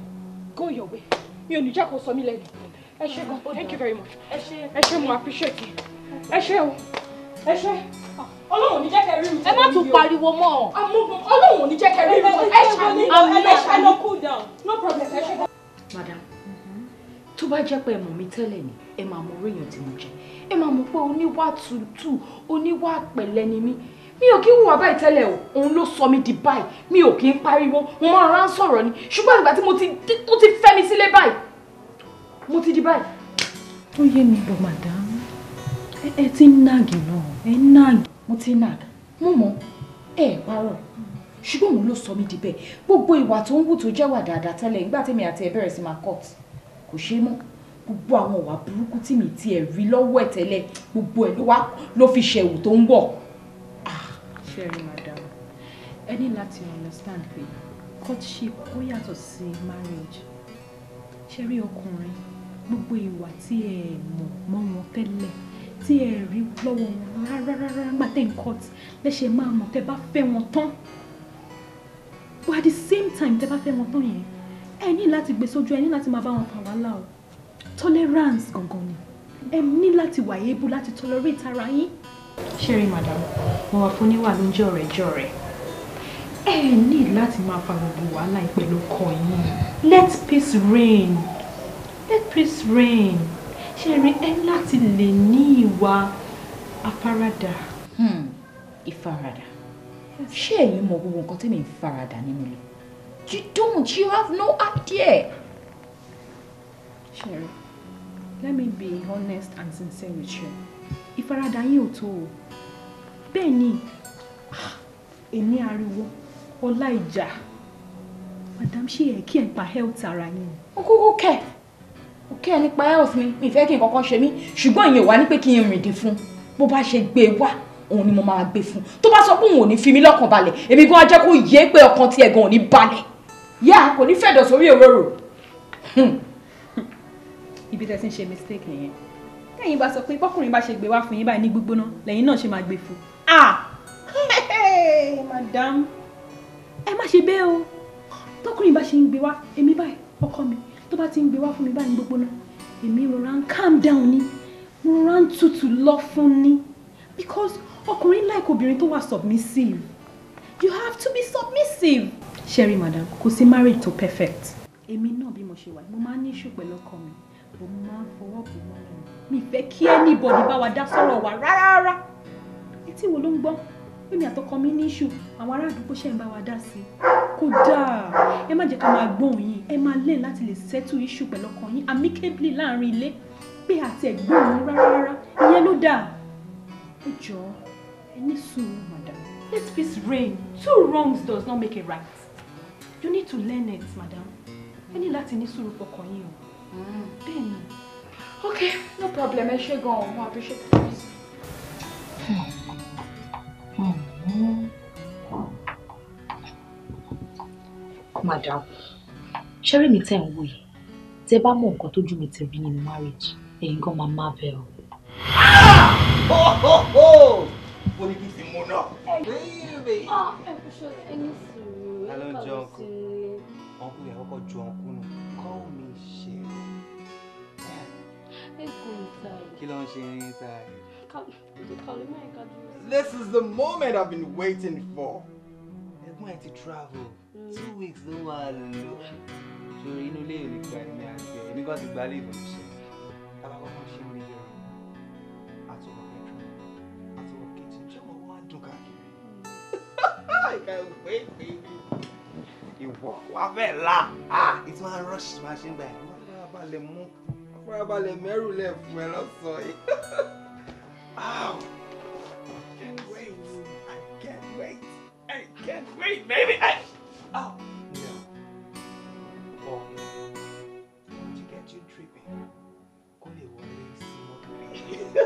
B: go your way mi ò ní jẹ́ kó sọ mí lẹ́nu ẹ ṣé gan thank you very much ẹ ṣé mo appreciate you ẹ ṣé o ẹ ṣé ọlọ́run ò ní jẹ́ kẹ́ rí mi.
J: ẹ má tún pariwo mọ́.
B: ọlọ́run ò ní jẹ́ kẹ́ rí mi ẹ ṣàní
F: no cool down
B: no problem ẹ ṣé gan.
L: Madam, tó bá jẹ́ pé ẹ mọ̀ mí tẹ́lẹ̀ ni ẹ máa mọ orí èèyàn tí mo jẹ́ ẹ máa mọ̀ pé oníwà tútù oníwà pẹ̀lẹ́ ni mí mi ò kí ń hùwà báyìí tẹ́lẹ̀ o òun ló sọ mí di báyìí mi ò kí ń pariwo mo máa rán sọ̀rọ̀ ni ṣùgbọ́n ìgbà tí tó ti fẹ́ mi sílé báyìí mo ti di báyìí.
F: ó yé mi bọ̀ madam ẹ ti ń nàgì náà ẹ ń nàgì.
L: mo ti nàgì mo mọ̀ ẹ parọ́ ṣùgbọ́n òun ló sọ mí di bẹ́ẹ̀ gbogbo ìwà tó ń wù tó jẹ́ wà dáadáa tẹ́lẹ̀ nígbà tèmi àti ẹ bẹ̀rẹ̀ sí máa cut kò ṣe é mọ́ gbogbo àwọn ìwà burúkú tí mi ti ẹ̀ rí lọ́wọ́ ẹ̀ tẹ́lẹ̀ gbogbo ẹ̀ ló fi ṣẹ̀wù tó ń wọ̀.
F: Sherry madam ẹ ní láti understand pé courtship ó yàtọ̀ sí marriage Sherry ọkùnrin gbogbo ìwà tí ẹ mọ̀ mọ́ wọn tẹ́lẹ̀ tí ẹ rí lọ́wọ́ wọn rárá nígbà tẹ́ ń cut lẹ́sẹ̀ máa mọ̀ tẹ́ bá fẹ́ wọn tán but at the same time tẹ́ bá fẹ́ wọn tán yẹn ẹ ní láti gbé sójú ẹ ní láti máa bá wọn fà wàhálà o tolerance gangan ni ẹ ní láti wà able láti tolerate ara yín. Sherry madam mo wà fún níwà ló ń jẹ́ ọ̀rẹ́ jọ̀rẹ́ ẹ ní láti máa fa gbogbo wàhálà yìí pẹ̀lú ọkọ yín let peace reign Sherry ẹ láti lè ní ìwà afárádà.
L: Ìfaradà ṣé ẹ̀yin mọ gbogbo nǹkan tí mi ń faradà nínú ilé you have no idea.
F: Sherry let me be honest and sincere with you ìfaradà yín ò tó o bẹ́ẹ̀ ni èmi ariwo ọlá ìjà Madam, ṣé ẹ kí ẹ pa health ara yín?
L: Okay. Okay, nípa health mi fẹ́ kí n kankan ṣe mí, ṣùgbọ́n ìyẹn wà ní pé kí n rìn dín fún. Bó bá ṣe gbé wá, òun ni mo máa gbé fún. Tó bá sọ pé òun ò ní fi mí lọ́kàn balẹ̀, èmi gan á jẹ́ kó yé pé ọkàn tí ẹ̀gan ò ní balẹ̀. Yá, kò ní fẹ̀dọ̀ sórí òróró.
F: Ibi tẹ́ ti ń ṣe mistake nìyẹn. Tẹ́yìn bá sọ pé bọ́kùnrin bá ṣe gbé wá fún yín báyìí ní gbígbóná, lẹ́yìn náà ṣe máa gbé fún. Madam, ẹ má ṣe bẹ́ẹ̀ o. Tọ́kùnrin bá ṣe ń gbé wá, èmi báyìí, ọkọ mi, tó bá ti ń gbé wá fún mi báyìí ní gbígbóná, èmi rọra ń calm down ni, mo rọra ń tutù lọ fún ni. Because ọkùnrin like obìnrin tó wà submissive. You have to be submissive. Sherry, madam, kò sí marriage tó perfect. Èmi náà bí mo ṣe wà, mo máa ń ní issue pẹ̀lú ọkọ mi, mo máa ń fọwọ́ bò mọ́lẹ̀. Mi fẹ́ kí anybody bá wa dá sọ̀rọ̀ wa rárá. Etí wo ló ń gbọ́? Èmi àtọkọ mi ní issue, àwọn ará àdúgbò ṣe ń bá wa dá sí. Kódà, ẹ má jẹ́ ká máa gbóhùn yín, ẹ máa lè láti lè settle issue pẹ̀lú ọkọ yín amicably láàrin ilé. Pé àti ẹ̀gbọ́n yín rárá, ìyẹn ló dáa. Ẹ jọ̀ọ́, ẹ ní sùúrù, madam. Let peace reign. 2 wrongs does not make a right. You need to learn it, madam. Ẹ ní láti ní sùúrù fọkàn yín o. Bẹ́ẹ̀ni.
L: Okay, no problem. Ẹ ṣé gan-an, mo appreciate it.
M: Madam, ṣẹ́rí mi tẹ́ ń wò yìí, tẹ́ bá mọ̀ nǹkan tójú mi ti rí nínú marriage, ẹ̀yin gan máa marvel.
E: Mo ní kí n ti mú náà. Baby. Hello, Jonko. Uncle yẹn kọ́kọ́ ju uncle nù. Call me Sherry. Kí ló ń ṣe inside? This is the moment I've been waiting for. Ẹ̀gbọ́n ẹ̀ ti travel. 2 weeks ló wà lò. Ṣòro inú ilé ìlú gba ẹ̀mí àti ẹ̀ nígbà tí gba ilé ìbọn ṣe. Tábà kọ́kọ́ ṣe ń rí àtọwọ́ bedroom, àtọwọ́ kitchen. Ṣé ọmọ wa dùn káàkiri? I can't wait, baby. Ìwọ wá fẹ́ la. It's my rush máa ṣe ń gbà ẹ̀. Wọ́n fẹ́ balẹ̀ mú. Wọ́n fẹ́ balẹ̀ mẹ́rù lẹ̀ fún ẹ lọ́sàn-án yìí. Ow! Can't wait. I can't wait. I can't wait, baby. Oh! No. Oh. To get you tripping. Only one is smoking.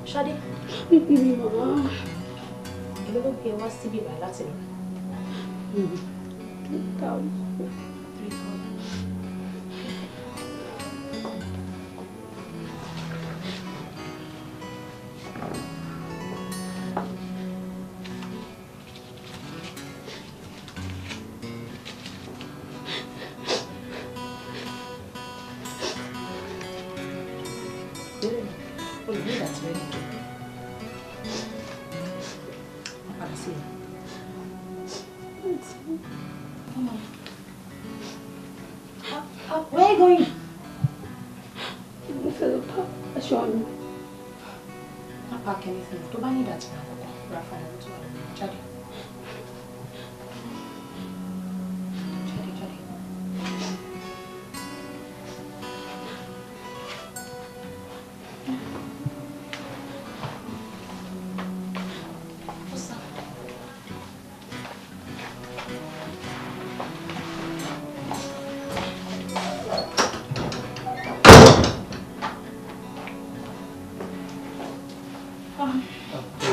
M: Ṣadé. Èló ló gbé wá síbí báyìí láti lọ?
F: 3,000.
M: That's ready. I'll see you. Come on. Where are you going?
F: I'm fed up. I show you.
M: Not pack anything. Don't buy me that now. Rafa, Jadi.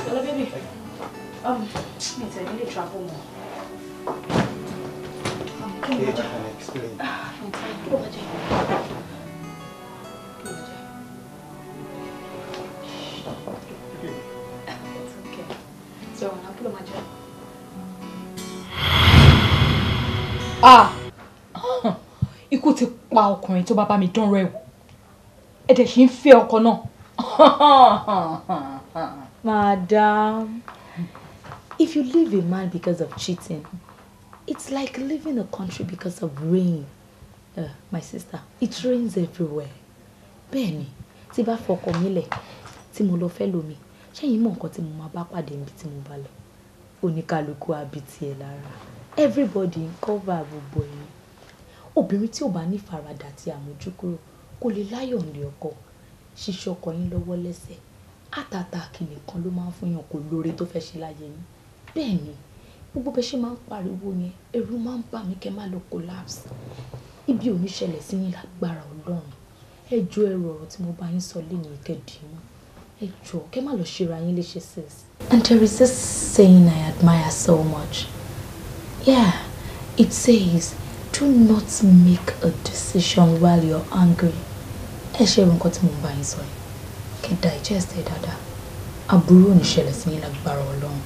F: Hello, baby.
M: Mate, I need to travel more.
E: Okay, I can explain.
M: It's okay. So, I'll put on my job.
L: Ikú ti pa ọkùnrin tó bá bá mi dán rẹ̀ wò. Ẹ dẹ̀ ṣì ń fẹ́ ọkọ náà.
M: Madam, if you leave a man because of cheating, it's like leaving a country because of rain. My sister, it rains everywhere. Bẹ́ẹ̀ni, tí bá fọkọ mi lẹ̀ tí mo lọ fẹ́ lómi ṣẹ́yìn mọ̀ nǹkan tí mo máa bá pàdé níbi tí mo bá lọ oníkálukú àbí tiẹ̀ lára everybody ń cover gbogbo ẹ̀yìn obìnrin tí ò bá ní faradà àti àmójúkúrò kò lè láyọ̀ ní ọkọ ṣíṣe ọkọ yín lọ́wọ́ lẹ́sẹ̀ àtàtàkì nìkan ló máa ń fún yàn kó lóore tó fẹ́ ṣe láyé yín bẹ́ẹ̀ ni gbogbo bẹ́ẹ̀ ṣe máa ń pariwo yẹn ẹ̀rù máa ń bà mí kẹ́ má lọ collapse ibi ò ní ṣẹlẹ̀ sí yín lágbára Ọlọ́run ẹ jọ̀ọ́ ẹrù ọ̀rọ̀ tí mo bá yín sọ lẹ́yìn ìkẹ́dìmọ́ ẹ jọ̀ọ́ kẹ́ má lọ ṣera yín léṣe sis. And there is this saying I admire so much. Yeah, it says, do not make a decision while you're angry. Ẹ ṣe nǹkan tí mo bá yín sọ yìí kẹ́ digest ẹ dáadáa aburú ò ní ṣẹlẹ̀ sí yín lágbára Ọlọ́run.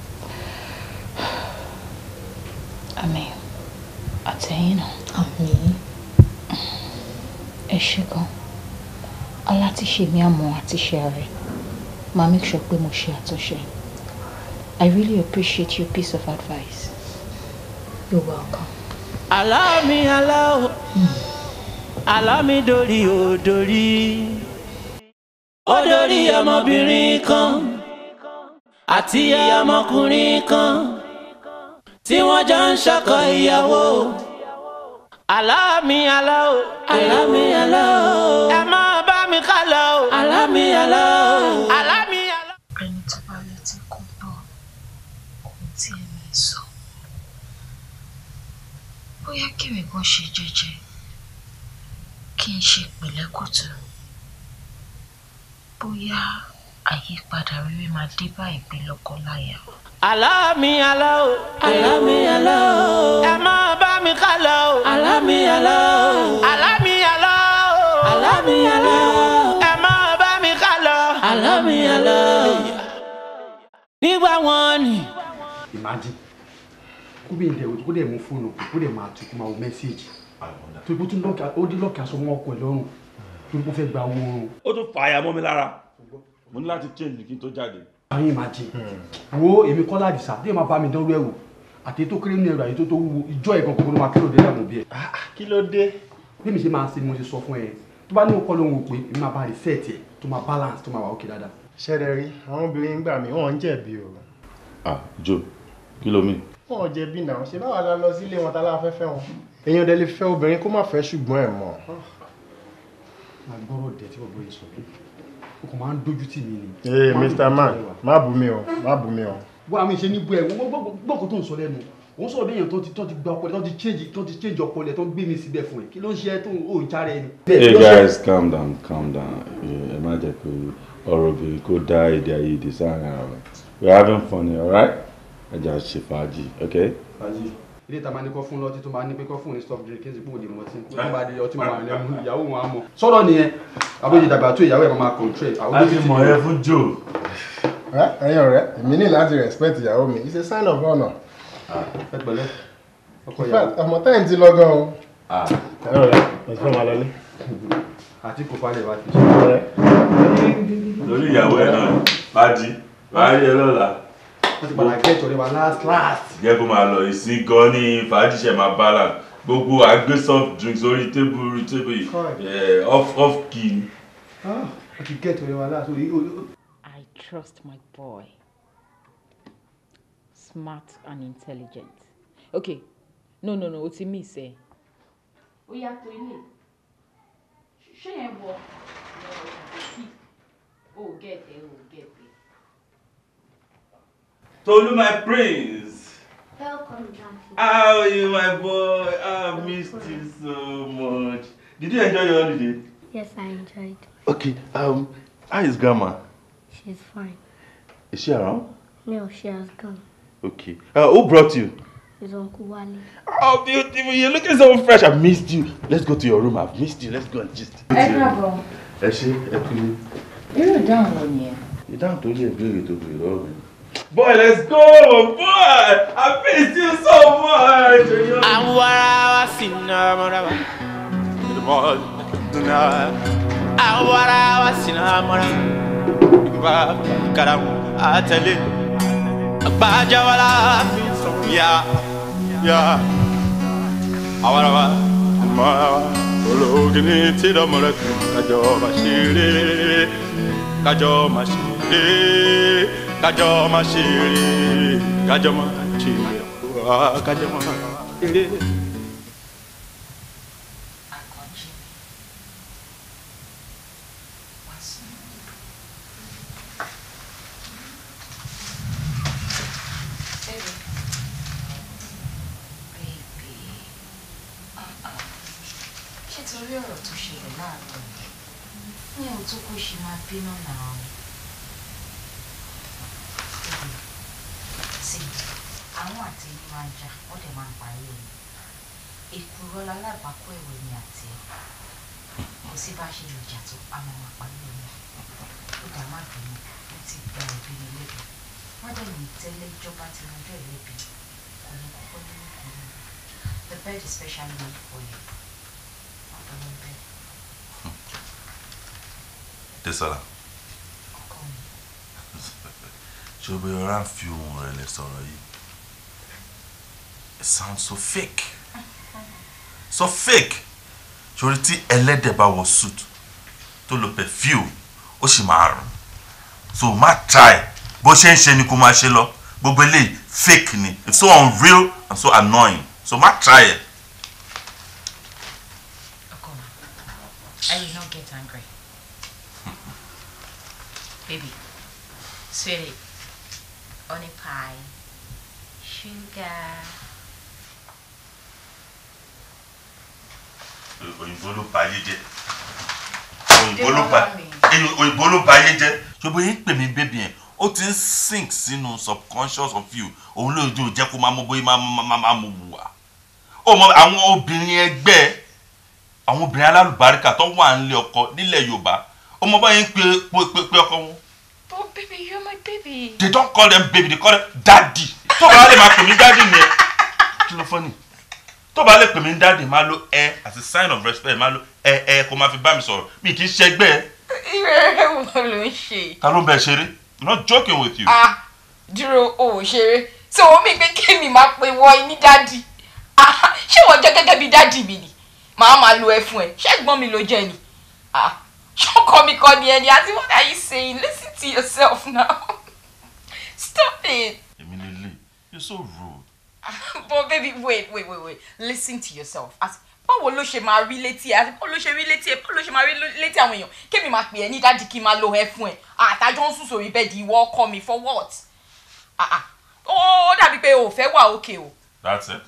M: Àmín. Àtẹ̀yìn náà. Àmín. Ẹ ṣé gan. Aláti ṣe mí àmọ́ àti ṣe ààrẹ. Máa make sure pé mo ṣe àtúnṣe. I really appreciate your piece of advice. You're welcome.
D: Allow me, allow me dori o dori. Ó dórí ọmọbìnrin kan àti ọmọkùnrin kan tí wọ́n jọ ń ṣọkọ ìyàwó. Allow me, allow me, ẹ má bá mi ká lọ. Allow me, allow me.
M: Ẹni tó bá létí kò gbọ́ ohun tí èmi ń sọ. Bóyá kèmí kan ṣe jẹ́jẹ́ kí n ṣe pẹ̀lẹ́kùtù. Bóyá àyípadà rere máa dé bá ìgbé lọ́kọláya.
D: Allow me, ẹ má bá mi ká lọ. Allow me, ẹ má bá mi ká lọ. Allow me. Nígbà wọn ni.
H: Imagine kó bí ǹdẹ̀ kó dẹ̀ mú fóònù kó dẹ̀ máa tún kó máa wo mẹ́sáàgì tó ikú tún ó dín lọ́ọ̀kì aṣọ mọ́ ọkọ̀ ẹ̀ lọ́rùn tó ikú fẹ́ gba owó oorun.
K: Ó tún fàyà mọ́ mi lára mo ní láti change kí n tó jáde.
H: Àwọn imagine wo èmi kọ́ láti sá díẹ̀ máa bá mi dánwó ẹ̀wò àti tó kéré ní ẹ̀rọ àyè tó wúwo ìjọ ẹ̀gàn kòkòrò máa kérò dé láwọn òbí ẹ̀.
N: Kí ló dé?
H: Bí mi ṣe máa ń ṣe ni mo ṣe sọ fún ẹ tó bá ní òkọ́ lóhun ò pé èmi máa bá reset ẹ̀ tó máa balance tó máa wà ókè dáadáa.
N: Ṣẹ́rẹ̀ rí àwọn obìnrin gbà mí wọ́n ń jẹ̀bi o.
K: Joe kí ló mean?
N: Wọ́n ò jẹ̀bi náà ṣe báwa la lọ sílé wọn tá la fẹ́ fẹ́ wọn. Èèyàn dẹ̀ lè fẹ́ obìnrin kó má fẹ́ ṣùgbọ́n ẹ̀ mọ̀.
H: Màá gbọ́rọ̀ dẹ̀ tí bọ̀bọ̀ yìí sọ pé o kò máa ń dójú tì mí ni.
N: Ee Mr. Man má bú mi o má bú mi o.
H: Wọ́n àmì ìṣe ní bú ẹ̀ gbọ́kọ̀ tó ń sọ lẹ́nu òun sọ̀rọ̀ bí èèyàn tó ti gba ọpọlọ tó ti change ọpọlọ tó ń gbé mi síbẹ̀ fún ẹ kí ló ń ṣe ẹ tó ń járe ẹni.
K: Hey guys, calm down. Ẹ má jẹ́ pé ọ̀rọ̀ obìnrin kó dá èdè àìyedè sáàrin ara wa. We're having fun here, alright? Ẹ jà ṣe fàájì, okay?
H: Fàájì. Ilé ìta máa ní kọ́ fún lọ́tí tó máa ní pé kọ́ fún ní soft drink kí n sì pò lè mọtí kó tó bá dé ọtí máa rìn lẹ́nu ìyàwó wọn á mọ̀. Sọ̀rọ̀ nìyẹn àbójú ìdàgbà tó ìyàwó ẹ̀ máa control.
K: A ti mọ̀ ẹ́ fún Joe.
N: Ẹ̀yin ọ̀rẹ́ èmi ní láti respect ìyàwó mi it's a sign of honour.
H: Ẹ pẹ̀lẹ́.
N: In fact ọmọ táyìn ti lọ gan o. Ẹ̀yin ọ̀rẹ́ mo ti fẹ́ máa lọ ní.
H: Àti kò falẹ̀ bá ti ṣe.
K: Lórí ìyàwó ẹ̀ náà bá jí wàá rí ẹ lọ́la.
H: Wọ́n ti padà gẹ́ẹ̀tì ọ̀rẹ́ wa last.
K: Jẹ́ kó máa lọ ìsìn gan ní fàájì ṣe máa balance gbogbo àgbé soft drinks orí tébù yìí off key.
H: Wọ́n ti gẹ́ẹ̀tì ọ̀rẹ́ wa last.
L: I trust my boy. Smart and intelligent. Okay. No, o ti miss ẹ.
B: Ó yàtọ̀ ilé. Ṣé yẹn wọ o get it.
K: Tolu, my prince.
C: Welcome, Daddy.
K: How are you, my boy? I've missed you so much. Did you enjoy your holiday?
C: Yes, I enjoyed.
K: Okay. How is Grandma?
C: She's fine.
K: Is she around?
C: No, she has gone.
K: Okay. Who brought you?
C: It's Uncle Wale.
K: Oh, beautiful. You're looking so fresh. I've missed you. Let's go to your room. I've missed you. Let's go and gist.
L: Káàbọ̀.
K: Ẹ ṣé, ẹ kú.
L: Irú ìdáhùn wo ni ẹ?
K: Ìdáhùn tó lè béèrè tó béèrè lọ́wọ́ mi. Boy, let's go! Boy! I missed you so much!
D: Awara sinamara. Awara sinamara. Ba karam atele. Bajawala ya. Awara ma.
K: ológìní tí lọ́mọ rẹ̀ kù kájọ máa ṣeré kájọ máa ṣeré kájọ máa ṣeré kájọ máa ṣeré kájọ máa ṣeré.
O: The bed is specially made for you.
P: Desola. Ṣé o bẹ ọ̀rá ń fi ohun rẹ̀ lẹ sọ̀rọ̀ yìí? It sounds so fake. So fake. Ṣorí tí ẹlẹ́dẹ̀ bá wọ suit tó lo perfume ó sì máa rùn. So má try bó ṣe ń ṣe ni kó máa ṣe lọ. Gbogbo eléyìí fake ni. It's so unreal and so annoying. So má try it.
O: I will not get angry. Baby, sweetie, honey pie, sugar.
P: Òyìnbó ló bà ayé jẹ́. Òyìnbó ló bà ayé jẹ́. Ṣùgbọ́n yín pè mí baby yẹn. Ó ti ń sink sínú subconscious of you. Òun ló jẹ́ jẹ́ kó máa mọ bóyá máa mú wùwà. Ó mọ àwọn obìnrin ẹgbẹ́ àwọn obìnrin alálùbáríkà tó wà nílé ọkọ nílẹ̀ Yorùbá. Ó mọ báyìí ń pe ọkọ wọn.
O: Oh baby, you're my baby.
P: They don't call them baby, they call them daddy. Tó bá lè máa pè mí daddy ni ẹ. Kí ló funny? Tó bá lè pè mí daddy máa lo ẹ as a sign of respect máa lo ẹ kó máa fi bá mi sọ̀rọ̀. Mi kì í ṣẹgbẹ́ ẹ.
O: Ìrẹ̀rẹ̀ wo ló ń ṣe?
P: Ta ló ń bẹ ṣeré? I'm not joking with you.
O: Dúró o ṣeré. So o mi pé kémi máa pe wọ ní daddy. Ṣé wọ́n jẹ́ gẹ́gẹ́ bí daddy mi ni? Màá máa lo ẹ fún ẹ. Ṣé ẹ̀gbọ́n mi ló jẹ́ ni? Ṣọ́kọ mi kọ́ ni ẹni àti what are you saying? Listen to yourself now. Stop it.
P: Emily, you're so rude.
O: But baby, wait. Listen to yourself. Báwo ló ṣe máa rí létí ẹ? Àti báwo ló ṣe rí létí ẹ? Báwo ló ṣe máa rí létí àwọn èèyàn? Kémi máa pè ẹ́ ní dáàdì kí n máa lo ẹ fún ẹ. Àtàjọ ń sùn sórí bẹ́ẹ̀dì ìwọ ọkọ mi for what? Ó dàbí pé o ò fẹ́ wà okay o.
P: That's it.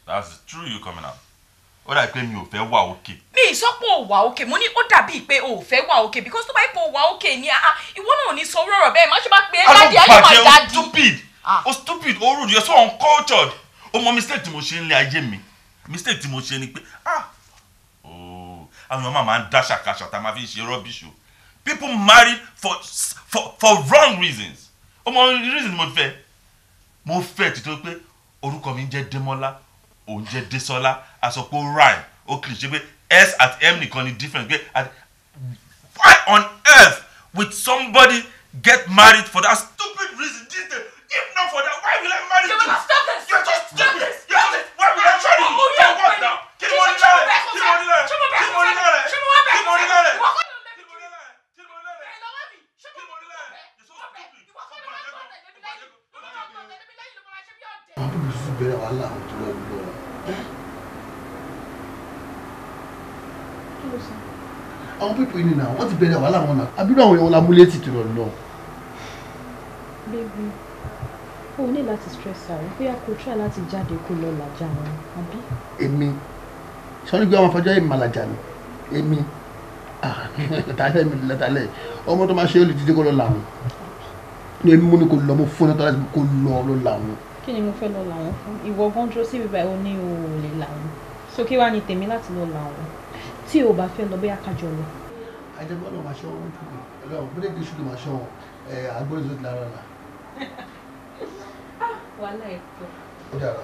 P: That's true you coming out. Ó dàbí pé mi ò fẹ́ wà okay.
O: Mi sọ pé o wà okay. Mo ní ó dàbí pé o ò fẹ́ wà okay because tó bá yẹ pé o wà okay ni ìwọ náà ò ní sọ ọ̀rọ̀ bẹ́ẹ̀ má ṣe máa pè é dáàdì ayé máa dáàdì.
P: O stupid, o rude, you're so uncultured. O mọ mistake tí mo ṣe nílé ayé mi. Mistake tí mo ṣe ni pé àwọn ọmọ máa ń dá ṣàkàṣà tá a máa fi ṣe rubbish o. People marry for wrong reasons. O mọ reason mo fẹ́ títọ́ pé orúkọ mi ń jẹ́ Démọ́lá òun jẹ́ Désọ́lá àsọpọ̀ rhyme ó kìí ṣe pé S at M nìkan ni different pé why on earth would somebody get married for that stupid reason? If not for that, why will I marry you?
O: Stop this!
P: You're just stupid! Why will I marry you? For what now? Kí ni mo ní lára? Kí ni mo ní lára? Kí ni mo ní lára? Kí ni mo ní lára?
H: Àwọn bíbí sùn bẹ̀rẹ̀ wàhálà àwọn tó lọ lọ. Àwọn pípọ̀ yìí nìyà wọ́n ti bẹ̀rẹ̀ wàhálà wọn náà. Àbúrò àwọn èèyàn lámúlétì tó lọ lọ.
M: Baby, o ní láti stress out. Bóyá kò try láti jáde kó lọ làjà wọn, àbí?
H: Èmi sọ́ni gbé àwọn afọjọ́ èmi màlàjà ni. Èmi tàlẹ́ mi lẹ́tàlẹ́ ọmọ tó máa ṣe é lè dídé kó lọ làwọn. Ní èmi mú ni kò lọ mo fún ẹ tọ́lá kó lọ làwọn.
M: Kí ni mo fẹ́ lọ làwọn fún? Ìwọ gan dúró sí bíbá ò ní o lè làwọn. So kí wàá ní tèmi láti lọ làwọn? Tí o bá fẹ́ lọ bóyá kájọ lọ.
H: Àjẹgbọ́n náà máa ṣọ́ wọn ṣùgbọ́n ọlọ́run bí lèkì ṣùgbọ́n máa ṣọ́ wọn agbóhùn ìṣòtì lára rà.
M: Wàhálà ẹ̀ pọ̀.
H: Ó dára.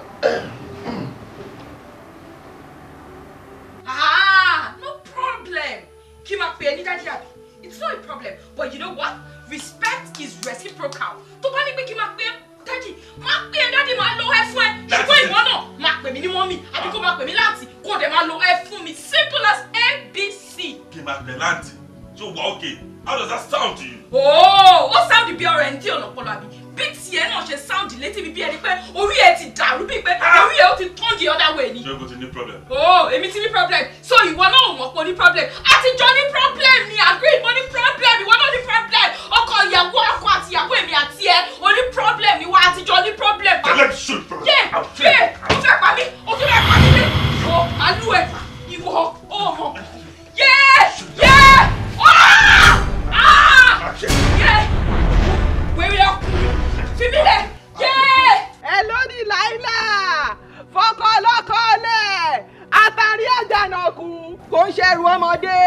O: No problem. Kí máa pè é ní dájú àbí? It's not a problem. But you know what? Respect is reciprocal. Tó bá ní pé kí máa pè é dájú, máa pè é dájú máa lọ ẹ fún ẹ. Ṣùgbọ́n ìwọ náà máa pè mí ní mọ́mì àbí kó máa pè mí láǹtì. Kò
B: kò dẹ̀ máa lo ẹ fún mi simple as ABC.
P: kí n máa bẹ̀ láǹtì ṣé o wà okay? How does that sound to you?
B: ó sound bí ọ̀rẹ́ ń dí ọ̀nà ọpọlọ àbí bí tiẹ̀ náà ṣe sound létí mi bí ẹni pé orí ẹ ti dàrú bíi pé orí ẹ ó ti turn the other way ni.
P: ṣé o ti ní problem?
B: èmi ti ní problem so ìwọ náà ò mọ̀ pé o ní problem àtijọ́ ní problem ni agree mo ní problem ìwọ náà ní problem ọkọ ìyàwó ọkọ àti ìyàwó èmi àti ẹ o ní problem ni wọ́n àtijọ́ ní problem.
P: tẹ́lẹ̀ ṣe problem.
B: yé o fẹ́ pa mí o tún fẹ́ pa mí lé o àlù ẹ ìwọ ó mọ̀ yé wèrè ọkùnrin fi mí lẹ̀
Q: ẹ lórí láìlà fọkọ lọkọ lẹ àtàrí àjànàkú kò ń ṣẹrù ọmọdé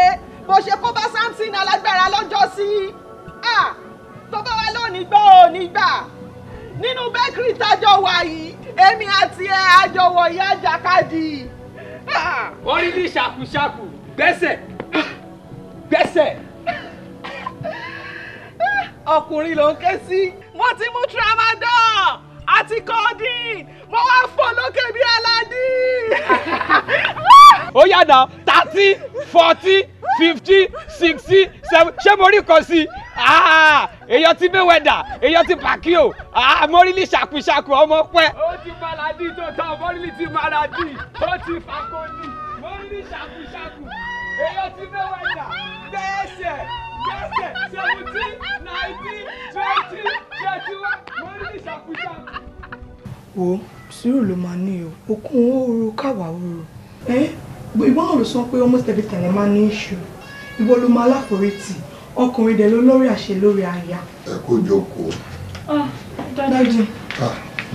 Q: bó ṣe kó bá Samson alágbára lọ́jọ́ sí tó bá wà lónìí gbọ́ òní gbà nínú bẹ́kìrì tájọ wà yìí èmi àti ẹ àjọwọ̀ ìyá jàkadì.
R: orí ní ṣàkúṣàkú gbẹ́sẹ̀ gbẹ́sẹ̀.
Q: ọkùnrin ló ń ké sí. mo ti mú tramadol àti codeine mo wá fò lókè bí aládì.
R: ó yàdá 30 40 50 60 70 ṣé mo rí kan sí èèyàn ti Mayweather èèyàn ti Pacquiao mọ́rílì ṣàkúṣàkú ọmọ pẹ́. ó ti maladí tó tán mọ́rílì ti maladí ó ti fakọ́ni mọ́rílì ṣàkúṣàkú èèyàn ti Mayweather gbẹ́sẹ̀ gbẹ́sẹ̀ 17 19 20 21 mọ́rílì ṣàkúṣàkú.
F: wo sùúrù ló máa ní o okun ooru káwá ooru ìwọ náà ló sọ pé almost every time ẹ máa ní ìṣù ìwọ ló máa láforítì ọkùnrin dẹ̀ ló lórí àṣẹ lórí aya.
A: ẹ kó jókòó.
F: dájú.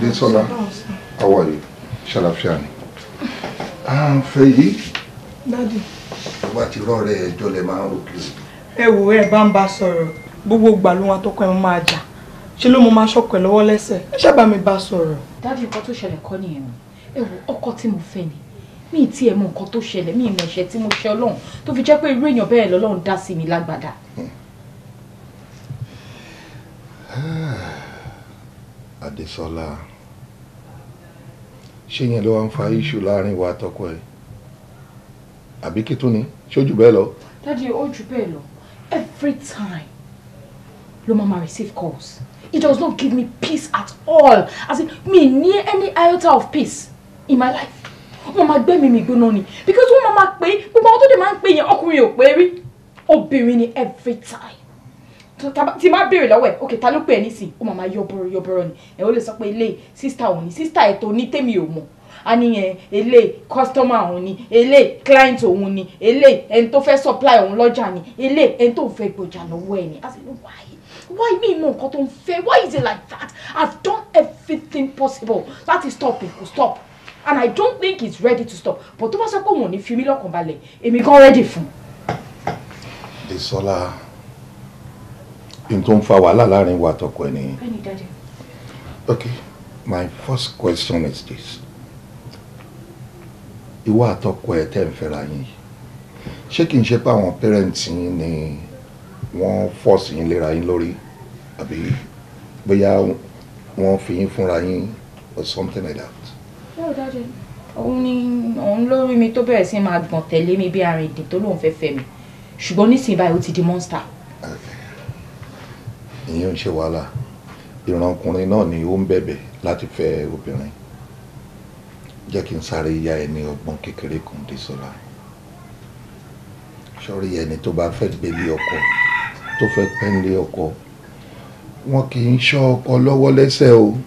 A: Désọlá, how are you? ṣàlàfíà ni. fẹ́ yìí.
F: dájú.
A: tó bá ti rọrẹ ẹjọ́ lẹ máa ń rò kiri.
F: ẹ wò ẹ bá ń bá sọ̀rọ̀ gbogbo ìgbà ló wọn tọkọ ẹ máa jà ṣe ló mo máa ṣọkọ ẹ lọ́wọ́ lẹ́sẹ̀ ẹ ṣábà mi bá sọ̀rọ̀.
L: dájú nǹkan tó ṣẹlẹ̀ kọ́ nìyẹn o ẹ wo ọkọ tí mo fẹ́ ni mi tí ẹ mọ nǹkan tó ṣẹlẹ̀ mi ìmọ̀ ẹ̀ṣẹ̀ tí mo ṣe Ọlọ́run tó fi jẹ́ pé irú èèyàn bẹ́ẹ̀ lọ́lọ́run dá sí mi lágbàdá.
A: Adésọlá ṣé yẹn ló wá ń fa iṣu láàrin wa àtọkọ ẹ àbí kí tún ni ṣojú bẹ́ẹ̀ lọ.
L: dájú ó jù bẹ́ẹ̀ lọ every time ló máa receive calls it does not give me peace at all as in me ní any iota of peace in my life. Wọ́n máa gbé mi gbóná ni because wọ́n máa pè gbogbo àwọn tó dé máa ń pè yẹn ọkùnrin ò pé rí obìnrin ni every time tí máa béèrè lọ́wọ́ ẹ̀ ok ta ló pè ẹ́ nísìn ó máa yọbọrọ ni ẹ̀ ó lè sọ pé ilé sísítà òun ni sísítà ẹ̀ tó ní tèmi ò mọ̀ a ní yẹn ilé kọ́sítọ́mà òun ni ilé client òun ni ilé ẹni tó fẹ́ supply òun lọ́jà ni ilé ẹni tó fẹ́ gbọjà lọ́wọ́ ẹ̀ ni a sì ní why me mọ nǹkan tó ń fẹ́ why is it like that I've done everything possible láti stop it kò stop. And I don't think he's ready to stop. But tó bá sọ pé òun ò ní fi mí lọ́kàn balẹ̀, èmi gan ready fún.
A: Désọlá, n tó ń fa wàhálà láàrin wa àtọkọ ẹ nìyẹn.
L: Bẹ́ẹ̀ni dájú.
A: Okay, my first question is this. Ìwọ àtọkọ ẹ tẹ́ ń fẹ́ra yín. Ṣé kìí ṣe pé àwọn parents yín ni wọ́n force yín léra yín lórí? Àbí bóyá wọ́n fi yín fúnra yín or something like that?
L: Bẹ́ẹ̀ dájú. Òun lórí mi tó bẹ̀rẹ̀ sí máa gbọ̀n tẹ̀lé mi bí arìndìn tó lóun fẹ́ fẹ́ mi. Ṣùgbọ́n nísìnyí báyìí ó ti di monster.
A: Ìyẹn ń ṣe wàhálà. Ìran ọkùnrin náà ni ó ń bẹ̀bẹ̀ láti fẹ́ obìnrin. Jẹ́ kí n sáré ya ẹni ọgbọ́n kékeré kan Désọlá. Sọ́rí ẹni tó bá fẹ́ gbélé ọkọ tó fẹ́ pẹ́ńlé ọkọ wọn kì í ṣọ́ ọkọ lọ́wọ́ lẹ́sẹ̀ o.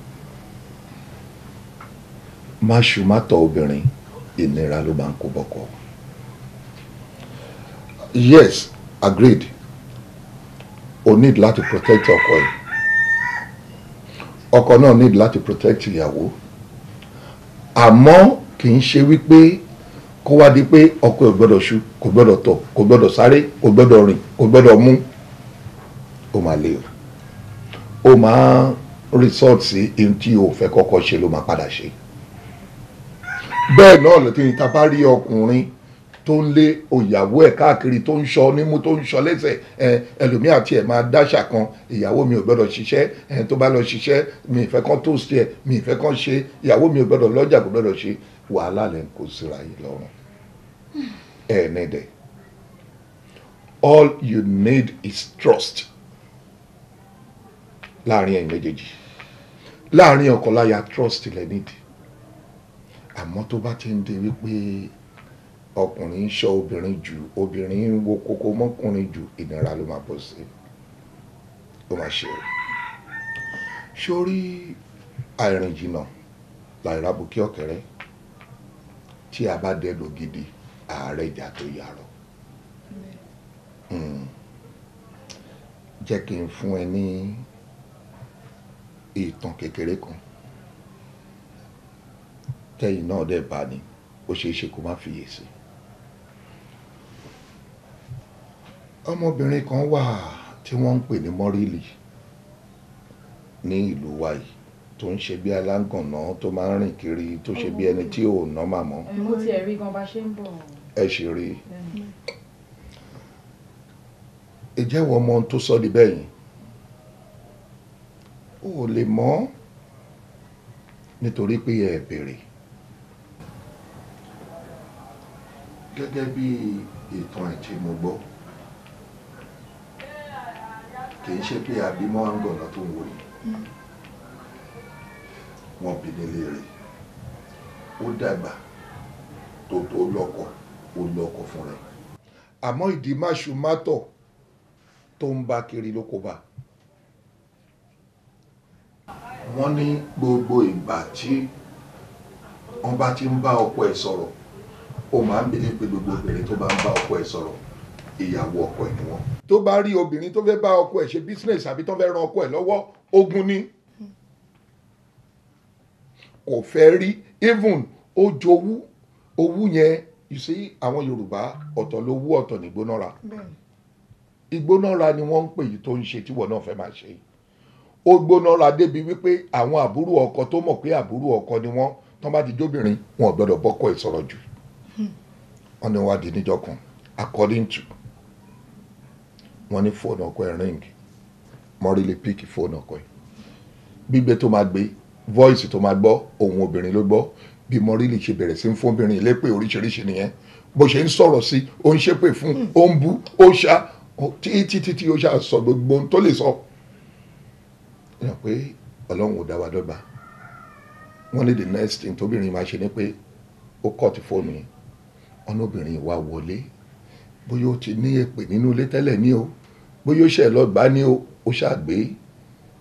A: Máṣu má tọ́ obìnrin ìnira ló máa ń kó bọ́kọ. Yes, agreed. O need láti protect ọkọ ẹ̀. Ọkọ náà need láti protect ìyàwó. Àmọ́ kì í ṣe wípé kó wá di pé ọkọ ẹ̀ gbọ́dọ̀ ṣu, kò gbọ́dọ̀ tọ̀, kò gbọ́dọ̀ sáré, kò gbọ́dọ̀ rìn, kò gbọ́dọ̀ mú. Ó máa le o. Ó máa resort sí ohun tí o fẹ́ kọ́kọ́ ṣe ló máa padà ṣe. Bẹ́ẹ̀ náà lọ́tí ní ta bá rí ọkùnrin tó ń lé òyàwó ẹ̀ káàkiri tó ń ṣọ́ nímú tó ń ṣọ́ lẹ́sẹ̀ ẹlòmíì àti ẹ̀ máa dáṣà kan ìyàwó mi ò gbọ́dọ̀ ṣiṣẹ́ tó bá lọ ṣiṣẹ́ mi ìfẹ́ kan tó ṣe mi ìfẹ́ kan ṣe ìyàwó mi ò gbọ́dọ̀ lọ́jà kò gbọ́dọ̀ ṣe wàhálà lẹ́ kó síra yìí lọ́rùn. need it. All you need is trust. Láàrin ẹ̀yin méjèèjì. Láàrin ọkọ láya trust lẹ need. Àmọ́ tó bá ti ń di wípé ọkùnrin ń ṣọ́ obìnrin jù, obìnrin ń wo kókó mọ́kùnrin jù, ìnira ló máa bọ́ sí. Ó máa ṣe o. Sórí àìrìn jìnnà láìrábùkí ọ̀kẹ́rẹ́. Tí a bá dẹ́lò gidi, ààrẹ ìjà tó yàrá. Jẹ́ kí n fún ẹ ní ìtàn kékeré kan. Tẹ́yìn náà dẹ̀ bá ní, ó ṣeé ṣe kó má fiyèsí. Ọmọbìnrin kan wà tí wọ́n ń pè ní Mọ́rílì ní ìlú wa yìí tó ń ṣe bí aláǹgànná tó máa ń rìn kiri tó ṣe bí ẹni tí ò ná màmọ́.
L: mo ti rí gan bá ṣe ń bọ̀.
A: Ẹ ṣe rí. Ìjẹ́wọ́ ọmọ tó sọ di bẹ́ẹ̀ yìí ó lè mọ̀ nítorí pé ẹ béèrè. Gẹ́gẹ́ bí ìtàn ẹ̀ tí mo gbọ́, kì í ṣe pé àbímọ àǹgànná tó ń wò yìí. Wọ́n bí nílé rẹ̀, ó dàgbà tó lọ́kọ, ó lọ́kọ fún rẹ̀. Àmọ́ ìdí máṣu-mátọ̀ tó ń bá kiri ló kó bá. Wọ́n ní gbogbo ìgbà tí wọ́n bá ti ń bá ọkọ ẹ̀ sọ̀rọ̀, ó máa ń bèèrè pé gbogbo obìnrin tó bá ń bá ọkọ ẹ̀ sọ̀rọ̀ ìyàwó ọkọ ẹ̀ ni wọ́n. Tó bá rí obìnrin tó fẹ́ bá ọkọ ẹ̀ ṣe business àbí tó fẹ́ ran ọkọ ẹ̀ lọ́wọ́, ogun ni. Kò fẹ́ rí even ó jowú owú yẹn. You see, àwọn Yorùbá ọ̀tọ̀ lówú ọ̀tọ̀ ní ìgbónára. Ìgbónára ni wọ́n ń pè yìí tó ń ṣe tíwọ náà fẹ́ máa ṣe. Ó gbónára débi wípé àwọn àbúrò ọkọ tó mọ̀ pé àbúrò ọkọ ni wọ́n tán bá ti jóbìnrin wọn ò gbọ́dọ̀ bọ́kọ ẹ̀ sọ̀rọ̀ jù. Wọ́n ní wá di níjọ́ kan according to wọ́n ní fóònù ọkọ ẹ̀ ring. Mọ́rílì píkì fóònù ọkọ ẹ̀. Gbígbé tó máa gbé voice tó máa gbọ́ ohùn obìnrin ló gbọ́. Bí Mọ́rílì ṣe bẹ̀rẹ̀ sí ń fún obìnrin lépè oríṣiríṣi nìyẹn. Bó ṣe ń sọ̀rọ̀ sí, ó ń ṣépè fún, ó ń bú, ó ṣá títí ó ṣá sọ gbogbo ohun tó lè sọ. Ó yàn pé Ọlọ́run ò dá wa dọ́gba. Wọ́n ní the next thing tóbìnrin máa ṣe ni pé ó kọ́ọ̀tì fóònù yẹn. Ọ̀nà obìnrin wá wọlé. Bóyá ó ti ní èpè nínú ilé tẹ́lẹ̀ ní o. Bóyá ó ṣẹ̀ lọ́gbàá ní o. Ó ṣàgbé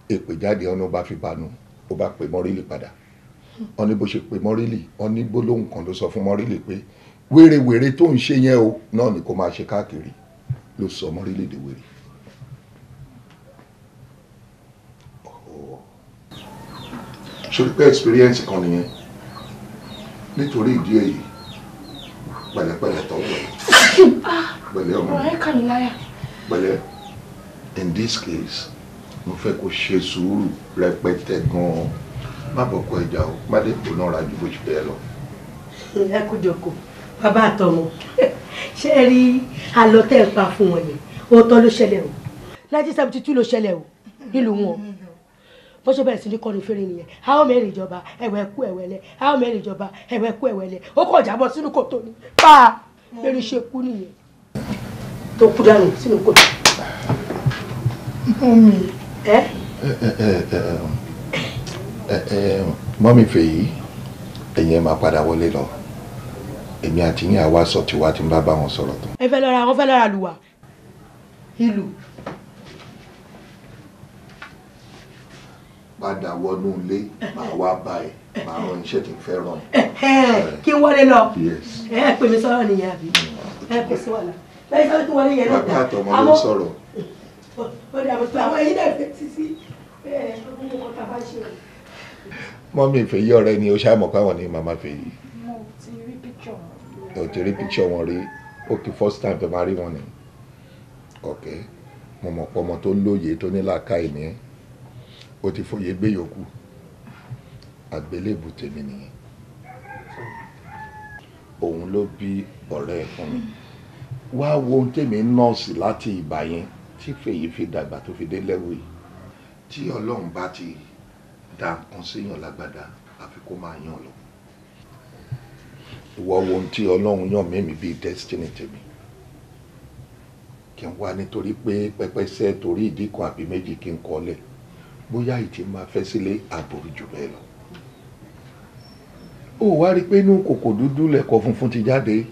A: èpè jáde ọ̀nà bá fi banu. Ó bá pe Mọ́rílì padà. Wọ́n ní bó ṣe pe Mọ́rílì, wọ́n ní gbólóhùn kan ló sọ fún Mọ́rílì pé wèrèwèrè tó ń ṣe yẹn o náà ni kó máa ṣe káàkiri. Ló sọ Mọ́rílì di wèrè. Ṣé pé experience kan nìyẹn? Nítorí ìdí èyí pẹ̀lẹ́pẹ̀lẹ́ tọ́wọ́ pẹ̀lẹ́ ọmọ pẹ̀lẹ́. In this case mo fẹ́ kó ṣe sùúrù rẹpẹtẹ gan-an. Má bọ̀kọ ẹja o, má dé gbóná ra ju bó ṣe bẹ́ẹ̀ lọ.
I: Ẹ kú jókòó bàbá àtọmọ ṣé ẹ rí àlọ́ tẹ́ ẹ pa fún wọn yẹn òótọ́ ló ṣẹlẹ̀ o 1972 ló ṣẹlẹ̀ o nílùú wọn bó ṣe bẹ̀rẹ̀ sí ní kọrin fèrè nìyẹn àwọn mẹ́rin ìjọba ẹ̀wẹ̀ kú ẹ̀wẹ̀lẹ̀ àwọn mẹ́rin ìjọba ẹ̀wẹ̀ kú ẹ̀wẹ̀lẹ̀ ó kọ̀ jábọ̀ sínú kòtò ni pa lórí ṣe kú nìyẹn tó kú dànù sínú kòtò.
A: Mọ́mí Fèyí ẹ̀yin ẹ̀ máa padà wọlé lọ. Èmi àti yín àwa sọ tiwa tí ń bá wọn sọ̀rọ̀ tán.
I: ẹ fẹ́ lọ́ra lùwà ìlú.
A: Padà wọnú ilé máa wá bá ẹ máa rán iṣẹ́ tí ń fẹ́ rán.
I: Kí n wọlé lọ
A: Yes.
I: ẹ pè mí sọ̀rọ̀ nìyẹn àbí ẹ kò sí wàhálà lẹ́yìn sọ́dún tó wọlé yẹn náà.
A: Bàbá àtọmọ ló sọ̀rọ̀.
I: Ó dà bọ̀ pé àwọn ẹ̀yin náà fẹ́ ti sí ọdún kọ̀ọ̀kan tá a bá ṣe.
A: Mọ́mí Fèyí ọ̀rẹ́ ni ó ṣàmọ̀ káwọn ní màmá Fèyí.
L: mo ti rí picture wọn.
A: O ti rí picture wọn rí. Okay, first time tó máa rí wọn ni. Okay, mo mọ̀ pé ọmọ tó lóye tó ní làákàyè ni ẹ́. O ti fòye gbé yòókù. Àgbélébù tèmi nìyẹn. Òun ló bí ọ̀rẹ́ ẹ̀ fún mi. Wá wo ohun tèmi nọ́ọ̀sì láti ìgbà yẹn tí Fèyí fi dàgbà tó fi dé lẹ́wọ̀ yìí. Tí Ọlọ́run bá ti dá nǹkan séèyàn lágbádá àfi kó máa yàn lọ. ìwọ wo ohun tí Ọlọ́run yàn mí bíi destiny tèmi kí n wá nítorí pé pẹ́pẹ́sẹ́ torí ìdí kan àbí méjì kí n kọ́lẹ̀ bóyá ìtì máa fẹ́ sílé àbòrí jù bẹ́ẹ̀ lọ. ó wá rí i pé inú kòkò dúdú lẹ̀kọ́ funfun ti jáde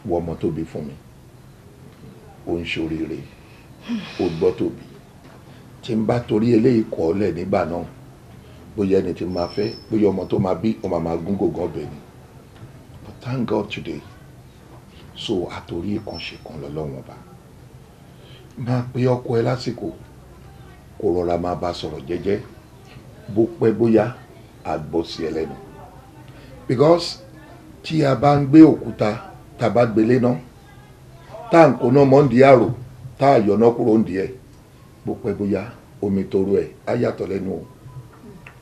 A: wọ ọmọ tóbi fún mi ó ń ṣoríire ó gbọ́ tóbi tí n bá torí eléyìí kọ́lẹ̀ nígbà náà bóyá ẹni tí máa fẹ́ bóyá ọmọ tó máa bí ọmọ máa gún gògán ọbẹ̀ ni but thank God today so àtòrí ìkànṣe kan lọ́lọ́wọ́n bá máa pe ọkọ ẹ lásìkò kó rọra máa bá sọ̀rọ̀ jẹ́jẹ́ bó pẹ́ bóyá àgbọ̀ sí ẹ lẹ́nu because tí a bá ń gbé òkúta tá a bá gbélé náà tá à ń kó náà mọ́ ń di àrò tá a yọ̀ náà kúrò ń di ẹ̀ bó pẹ́ bóyá omi toró ẹ̀ á yàtọ̀ lẹ́nu o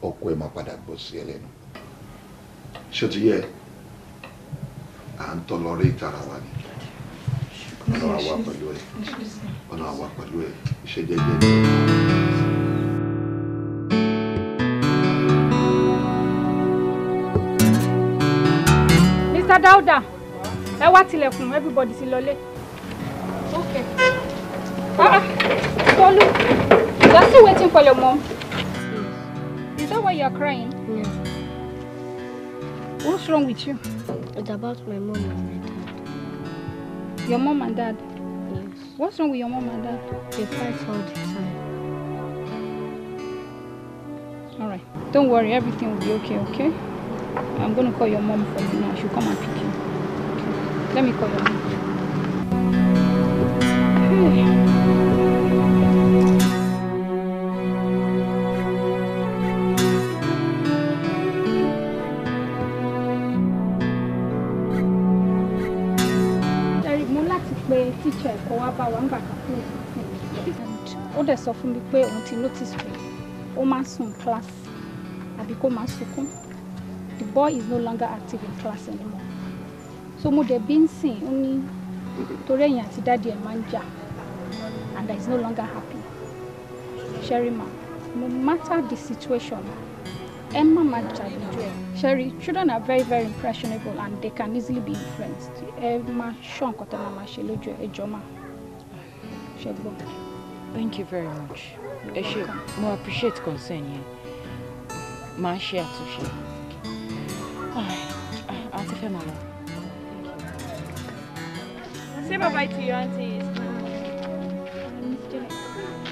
A: ọkọ ẹ máa padà gbọ́ sí ẹ lẹ́nu ṣé ti yẹ à ń tọ́ lọ rí ìtara wa ni ọ̀nà àwa pẹ̀lú ẹ ọ̀nà àwa pẹ̀lú ẹ ṣe jẹ́jẹ́ ní
S: Mr. Dauda, ẹ wá tilẹ̀kùn everybody ti lọlé. Okay. Tolu, you are still waiting for your mom. Is that why you are crying?
C: Yeah.
S: What's wrong with you?
C: It's about my mom and my dad.
S: Your mom and dad?
C: Yes.
S: What's wrong with your mom and dad?
C: They fight all the time.
S: Alright. Don't worry, everything will be okay, okay? I'm going to call your mom for you now. She'll come and pick you. Okay. Let me call your mom. Teacher ẹ̀kọ́ wá bá wa ń gbà kan fún òfin ó dẹ̀ sọ fún mi pé òun ti notice pé ó máa ń sùn class àbí kó máa sunkún. The boy is no longer active in class anymore. So mo dẹ̀ bí ń sìn ó ní torí ẹ̀yìn àti dáàdi ẹ̀ máa ń jà and is no longer happy. Sherry ma, no matter the situation, ẹ má máa jà lójú ẹ̀. Sherry, children are very, very impressionable and they can easily be influenced.
L: Thank you very much. I should more appreciate concern here. Ma share to share. Auntie Femala.
S: Say bye-bye to your aunties.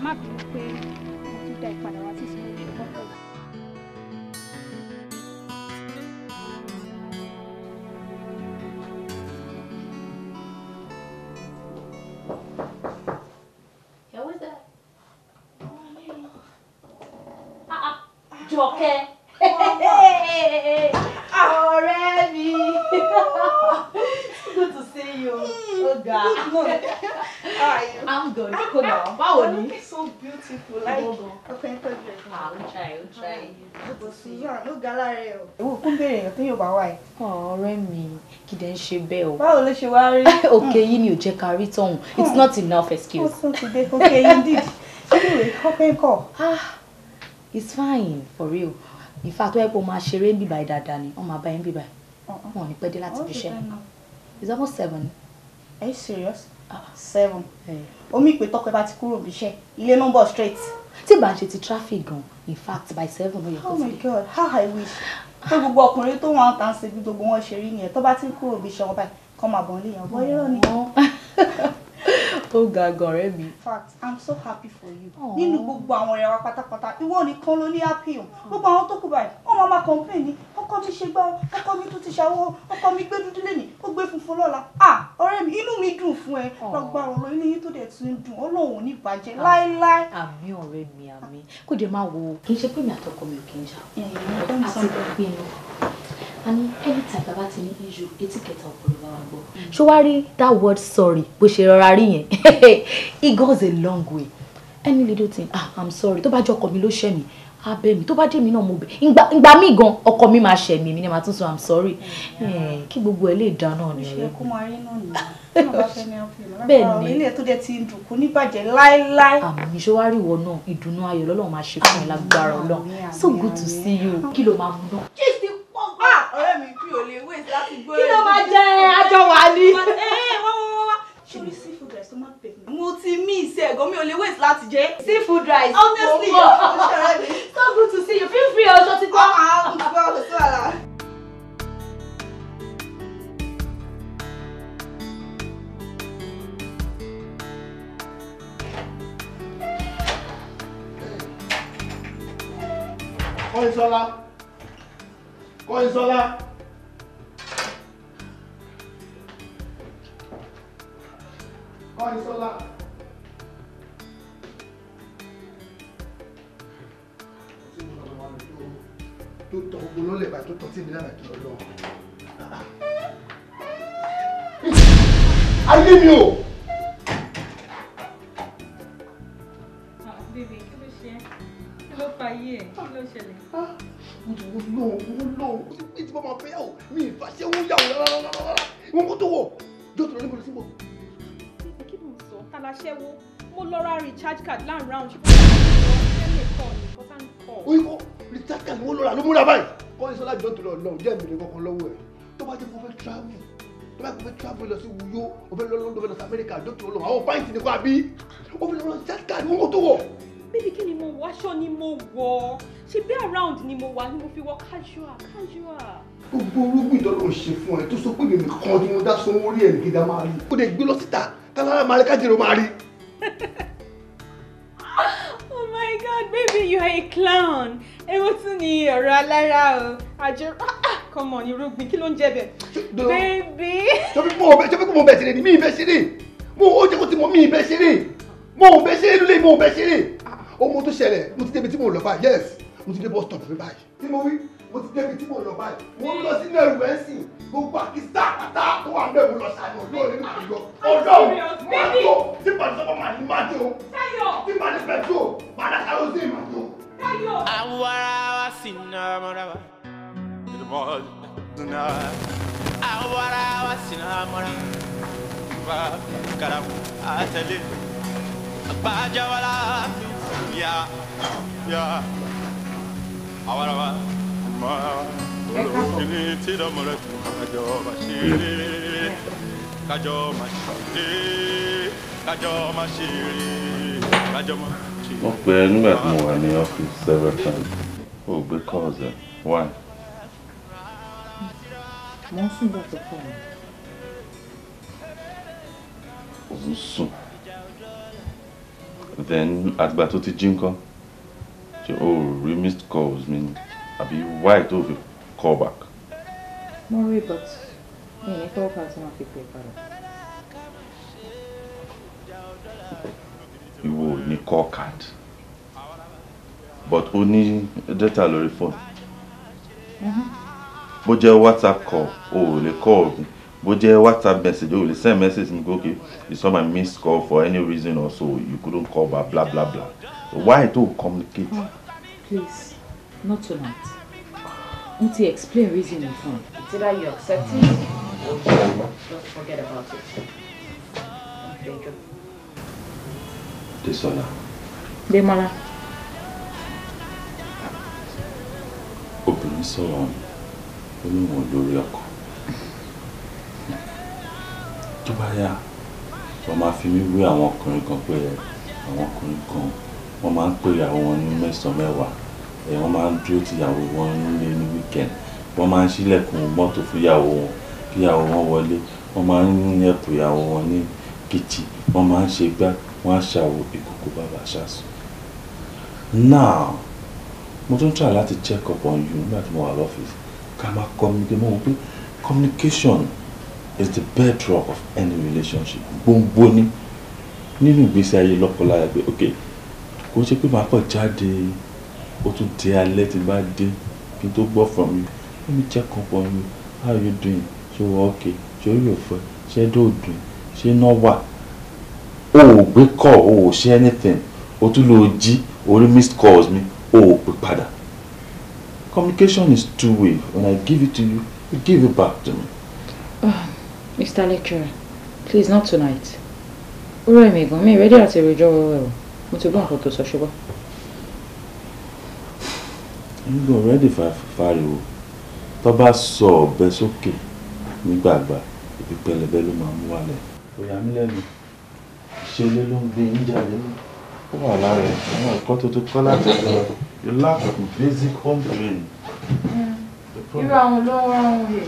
S: Ma pe mo dá ìpadà wá sí school.
M: Jọkẹ́. Ọ̀rẹ́ mi. Good to see you. Oga.
F: How are you?
M: I'm good. Kódà, báwo ni?
F: So beautiful. Like, okay,
M: I'll try.
F: Good to see you. No galare o. Ewo kun bere èyàn tí yóò bá wá ẹ.
M: Ọ̀rẹ́ mi, kí dẹ̀ ń ṣe bẹ́ẹ̀ o.
F: Báwo ló ṣe wá rí?
M: Okay, yìí ni ò jẹ́ ká rí tọ̀hún. It's not enough excuse.
F: Okay, indeed. Anyway, okay, call.
M: It's fine, for real. In fact, where people máa ṣeré ń bíbá dáadáa ni, wọ́n máa bá yín bíbá. Wọ́n ní pẹ́ dé láti fi ṣe. It's almost 7.
F: Are you serious? 7. Omi pé tọ́kọ bá ti kúrò bí iṣẹ́, ilé number straight.
M: Tí bá ń ṣe ti traffic gan, in fact by 7 ó yẹ kó
F: ti. Oh my God, how I wish. Tó gbogbo ọkùnrin tó wọ́n tàn sí bí gbogbo wọn ṣe rí nìyẹn, tó bá ti kúrò bí iṣẹ́ wọn báyìí, kọ́ máa bọ̀ nílé yẹn. Bọ́ irọ́ ni.
M: Ó ga gan ọ̀rẹ́ mi.
F: In fact, I'm so happy for you. Nínú gbogbo àwọn ọ̀rẹ́ wa pátápátá, ìwọ nìkan ló ní happy o. Gbogbo àwọn tó kù báyìí, wọ́n máa complain ní, ọkọ mi ṣe gbá, ọkọ mi tún ti ṣàwọ́, ọkọ mi gbé dúdú lẹ́nìí, ó gbé funfun lọ́la. Ọ̀rẹ́ mi, inú mi dùn fún ẹ. Lágbára Ọlọ́run, inú yín tó dẹ̀ tún dùn, Ọlọ́run ò ní bàjẹ́ láéláé.
M: Àmín ọ̀rẹ́ mi, àmín. Kó dẹ̀ máa wo, kì í ṣe pé mi àtọkọ mi ò kì í jà. Àti pinnu. And anytime baba ti ní issue, etiquette ọ̀pọ̀lọpọ̀ wa gbọ́. Ṣó wá rí that word sorry bó ṣe rọra rí yẹn. It goes a long way. Any little thing, I'm sorry. Tó bá jẹ́ ọkọ mi ló ṣẹ̀ mí, á bẹ̀ mí. Tó bá jẹ́ mi náà mo bẹ̀. Ìgbà mi gan ọkọ mi máa ṣẹ̀ mí, èmi ni màá tún sọ I'm sorry. Kí gbogbo ẹ lè dá náà ni.
F: Ṣé kó máa rí náà nìyẹn? Bẹ́ẹ̀ ni. Ilé tó dẹ̀ ti ń dùn kò ní bàjẹ́ láéláé.
M: Àmì ṣó wá rí ìwọ náà, ìdùnnú ayọ̀ l'Ọlọ́run máa ṣe fún ẹ lágbára Ọlọ́run. So good to see you. Kí ló máa mú náà?
F: Ọ̀rẹ́ Kí ló máa jẹ àjọ wà ní? Wá. Ṣorí seafood rice tó máa pè mí. Mo ti miss ẹ̀ gan mi ò lè wait láti jẹ. Seafood rice. Honestly, so good to see you. Feel free ọjọ́ ti gbọ́. Mo ti gbọ́ ọ̀dọ̀ sí wàhálà.
H: Kọ́yìnsọ́lá. Kọ́yìnsọ́lá. Kọ́yìnsọ́lá. Tó tọ̀ gbogbo ló lè bá tó tọ̀ tí mi náà kí lọ lọ. Ayé mi o!
F: Bébè, kí ló ṣe? Kí ló fa ayé ẹ̀? Kí ló ṣẹlẹ̀?
H: Wọ́n ti tí wọ́n máa fẹ́ yàwó mi ìfàṣẹ́ wọ́n yàwó rárá. Wọ́n kó tó wọ̀ jọ́ tó lọ níbo lọ sí wọ̀.
F: Kí ló ń sọ? Tàlàṣẹ́wó, mo lọ ra recharge card láàrin round ṣùgbọ́n ṣé lè kọ́ ni? Kọ́tà ń kọ́.
H: Oyinbo recharge card wọ́n lọ́ra ló múra báyìí. Kọ́yìnsọ́lá jọ́ tó lọ lọ jẹ́ ìmìlẹ̀ kankan lọ́wọ́ ẹ̀. Tó bá jẹ́ kó fẹ́ travel. Tó bá jẹ́ kó fẹ́ travel lọ sí Uyo, ó fẹ́ lọ London, ó fẹ́ lọ sí America, jọ́ tó lọ. Àwọn fáìntì ni kò àbí. Ó fẹ́ lọ recharge card wọ́n kó tó wọ̀.
F: Bébí kí ni mo wọ? Aṣọ ni mo wọ. Ṣé bí around ni mo wà ni mo fi wọ casual.
H: Gbogbo orúkú ìtọ́lọ́ ṣe fún ẹ tó sọ pé èmi kan tí mo dá sanwó orí ẹ̀ nìkejì máa rí. Ó lè gbé lọ síta tálára máa rí kájèrò máa rí.
F: Oh my God, baby, you are a clown. Ewo tún ni ọ̀rọ̀ alára o. Àjọ come on, irúgbìn kí ló ń jẹ bẹ̀? Baby.
H: Ṣé fẹ́ kó mo bẹ̀ ṣeré ni? Mi ì bẹ̀ ṣeré. Ó jẹ́ kó ti mọ mi ì bẹ̀ ṣeré. Mo ò bẹ̀ ṣeré lulẹ̀, mo ò bẹ̀ ṣeré. Ọmọ tó ṣẹlẹ̀, mo ti débi tí mo lọ báyìí, yes, mo ti dé bus stop mi báyìí. Tí mo wí, mo ti débi tí mo lọ báyìí. Mo ń lọ sínú ẹrù ẹ̀ sìn, gbogbo àkísà pátá tó wà ń bẹ̀ mo lọ ṣàánú lóòrè ní àdúgbò. Ọ̀dọ́ máa tó, tí pàṣípàṣípà máa ní máa tó. Tí màá ní pẹ̀tró, máa dá kerosene máa tó.
D: Awara wa sinamara wa, ìdúbọ̀ dùnà. Awara wa sinamara wa, karamu àtẹlẹ. Bajawala, ya, awarawa, ma, kini ti do mole, kajo mashiri, kajo mashiri,
K: Wọ́n pè é nígbà tí mo wà ní ọ́fíìsì several times. Ó gbé calls ẹ̀. Why?
M: Mo ń sùn bọ̀ tó fún mi.
K: Ó ń sùn. Then àgbà tó ti jí ńkọ́, ṣe o rí missed calls mi àbí why tó fi call back?
M: Mo rí but mi ní fọwọ́ kan tí wọ́n fi pè padà.
K: Ìwọ ò ní call card but o ní data lórí phone. Bó jẹ́ WhatsApp call o ò lè call mi. Bó jẹ́ WhatsApp message, you send message me go, okay, you saw my missed call for any reason or so, you couldn't call back, blah blah blah. Why to communicate?
M: Oh, please, not tonight. I want to explain reason in front. It's either you accept it or just forget about it. Thank you.
K: Desola.
M: Demola.
K: Obìnrin sọ̀rọ̀ oníwọ̀n lórí ọkọ. Tó bá yá, wọ́n máa fi mí wé àwọn ọkùnrin kan pé àwọn ọkùnrin kan wọ́n máa ń pè ìyàwó wọn ní mẹ́sàn-án mẹ́wàá. Wọ́n máa ń dúró ti ìyàwó wọn nílé ní weekend. Wọ́n máa ń ṣílẹ̀kùn mọ́tò fún ìyàwó wọn kí ìyàwó wọn wọlé. Wọ́n máa ń yẹ̀pù ìyàwó wọn ní kitchen. Wọ́n máa ń ṣe gbá, wọ́n á ṣàwò ìkòkò bàbá ṣàṣù. Now, mo tún try láti check up on you nígbà tí mo wà lọ́fíìsì. Ká máa communicate mọ́ wọn pé communication is the bedrock of any relationship. Gbogbo ní nínú ìgbésí ayé lọ́kọláya pé okay, kò ṣe pé màá kàn jáde ó tún di alẹ́ tí bá dé kí n tó gbọ́ from you. Let me check up on you. How are you doing? Ṣé o okay? Ṣé o yóò fẹ́? Ṣé ẹ̀dọ̀ òdùn? Ṣé iná wà? O ò gbé call, o ò ṣe anything. O tún lọ jí orí missed calls mi, o ò pè padà. Communication is two-way. When I give it to you, you give it back to me.
M: Mr. Lecturer, please not tonight. Uri mi gan, mi ready àti rojọ́ wẹ́wẹ́ o. Mo ti gbọ́ nǹkan tó sọ ṣùgbọ́n.
K: You go ready for fariwo. Tó bá sọ ọ̀bẹ sókè, nígbàgbà ibi pẹlẹbẹ ló máa mú wálẹ̀. Ó yà mí lẹ́nu ìṣẹ̀lẹ̀ ló ń gbé yín jáde ní ó wà lára ẹ̀ àwọn ẹ̀kọ́ tó kọ́ láti lọ you lack basic home training.
L: Irú àwọn olówó ọ̀hún yìí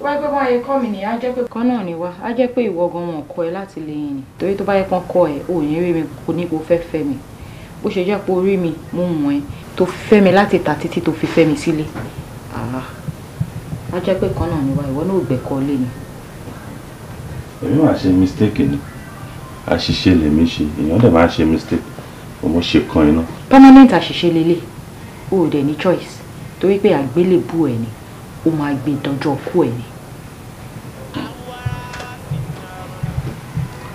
L: wá pé wọ́n yẹ kọ́ mi nìyá jẹ́ pé kan náà ni wá á jẹ́ pé ìwọ gan wọn kọ́ ẹ láti lè yìn ni torí tó bá yẹ kán kọ́ ẹ ò ní rí mi kò ní kó fẹ́ fẹ́ mi bó ṣe jẹ́ pé orí mi mo mọ̀ ẹ́ tó fẹ́ mi láti ta títí tó fi fẹ́ mi sílé á jẹ́ pé kan náà ni wá ìwọ náà ò gbẹ̀kọ́ lé ni.
K: Èmi máa ṣe mistake ni àṣìṣe lèmi ṣe èèyàn dẹ̀ máa ṣe mistake mo ṣe kan iná.
L: Permanent àṣìṣe lélẹ̀ o ò dẹ̀ ní choice torí pé àgbélébù ẹ̀ ni ó máa gbé dọjọ́ kú ẹ̀ ni.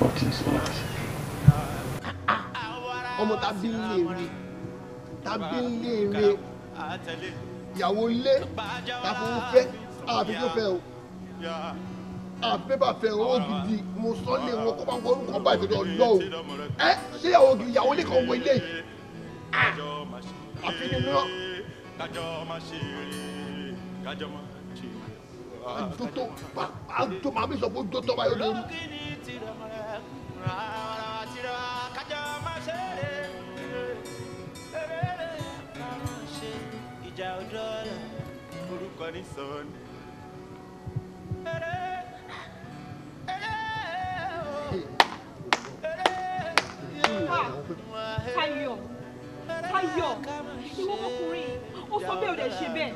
K: What is that?
H: Ọmọ tàbí léèrè ìyàwó ilé tàbí fẹ́ àbí tó fẹ́ o àbẹ́bà fẹ́ o gidi mo sọ lé wọn kó bá ń orúkọ bá ìtọ́jú ọlọ́ o ẹ ṣé ìyàwó ilé kan wọ ilé àfi nínú àjọ màmí sọ pé ó tó báyọ̀ lórí.
F: Táyọ̀ Táyọ̀ ìwọ ọmọkùnrin ó sọ bẹ́ẹ̀ ò dẹ̀ ṣe bẹ́ẹ̀.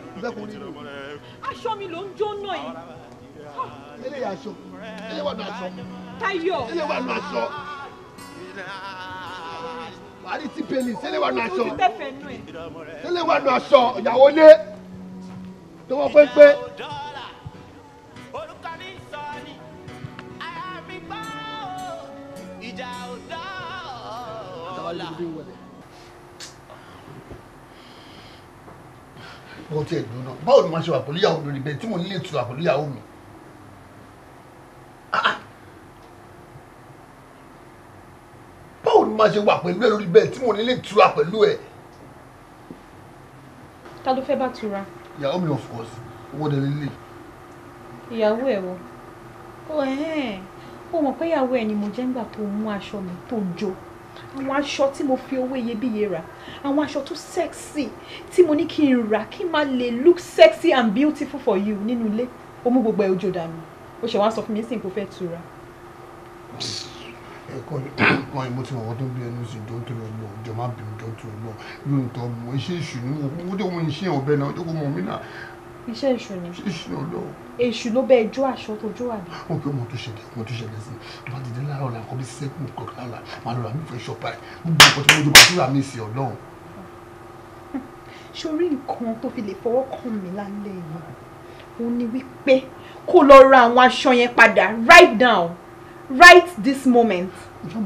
F: Aṣọ mi ló ń jóná yìí.
H: Eléyà aṣọ eléwà nù aṣọ.
F: Táyọ̀
H: eléwà nù aṣọ. Wàhálì tí pèlì eléwà nù aṣọ. Eléwà nù aṣọ ìyàwó lé tó wọ́n pépé. Wọ́n ti ẹ̀dùn náà báwo ni wọ́n ṣe wà pẹ̀lú ìyàwó lórí bẹ́ẹ̀ tí mo nílé tura pẹ̀lú ìyàwó mi. Báwo ni wọ́n ṣe wà pẹ̀lú ẹ̀ lórí bẹ́ẹ̀ tí mo nílé tura pẹ̀lú ẹ̀.
F: Ta ló fẹ́ bá tura?
H: Ìyàwó mi of course owó dẹ̀ lílé.
F: Ìyàwó ẹ̀ wo? Ó mọ̀ pé ìyàwó ẹ̀ ni mo jẹ́ ńgbà tó mú aṣọ mi tó jó. Àwọn aṣọ tí mo fi owó iyebíye rà, àwọn aṣọ tó sexy tí mo ní kí n rà kí n máa lè look sexy and beautiful for you nínú ilé. Ó mú gbogbo ẹ̀ ojú dànù. Ó ṣe wá sọ fún mi sí kó fẹ́ tura.
H: Ẹ̀kọ́ ìmọ̀ tí wọ́n tó bí ẹnu sí jọ tó lọ lọ jọ má bínú jọ tó lọ lóyún tó mọ iṣẹ́ ìṣù ní owó tó wọ́n iṣẹ́ ọ̀bẹ náà tó kó mọ̀ mí náà.
F: Iṣẹ́ èṣù ni.
H: Èṣù náà lọ.
F: Èṣù ló bẹ́ẹ̀ jó aṣọ tó jó àbí.
H: Wọ́n pe ọmọ tó ṣẹlẹ̀ sí tó bá ti dé láàárọ̀ la kọ́ bí sẹ́kùn kọ̀ọ̀kan lára máa lọ rà mí fún ẹ̀ṣọ́ pa ẹ̀ gbogbo nǹkan tí mo jọ máa tún rà mí sí ọlọ́run.
F: Sórí nǹkan tó fi lè fọwọ́ kàn mí lálẹ́ yìí òun ni wípé kó lọ ra àwọn aṣọ yẹn padà right now right this moment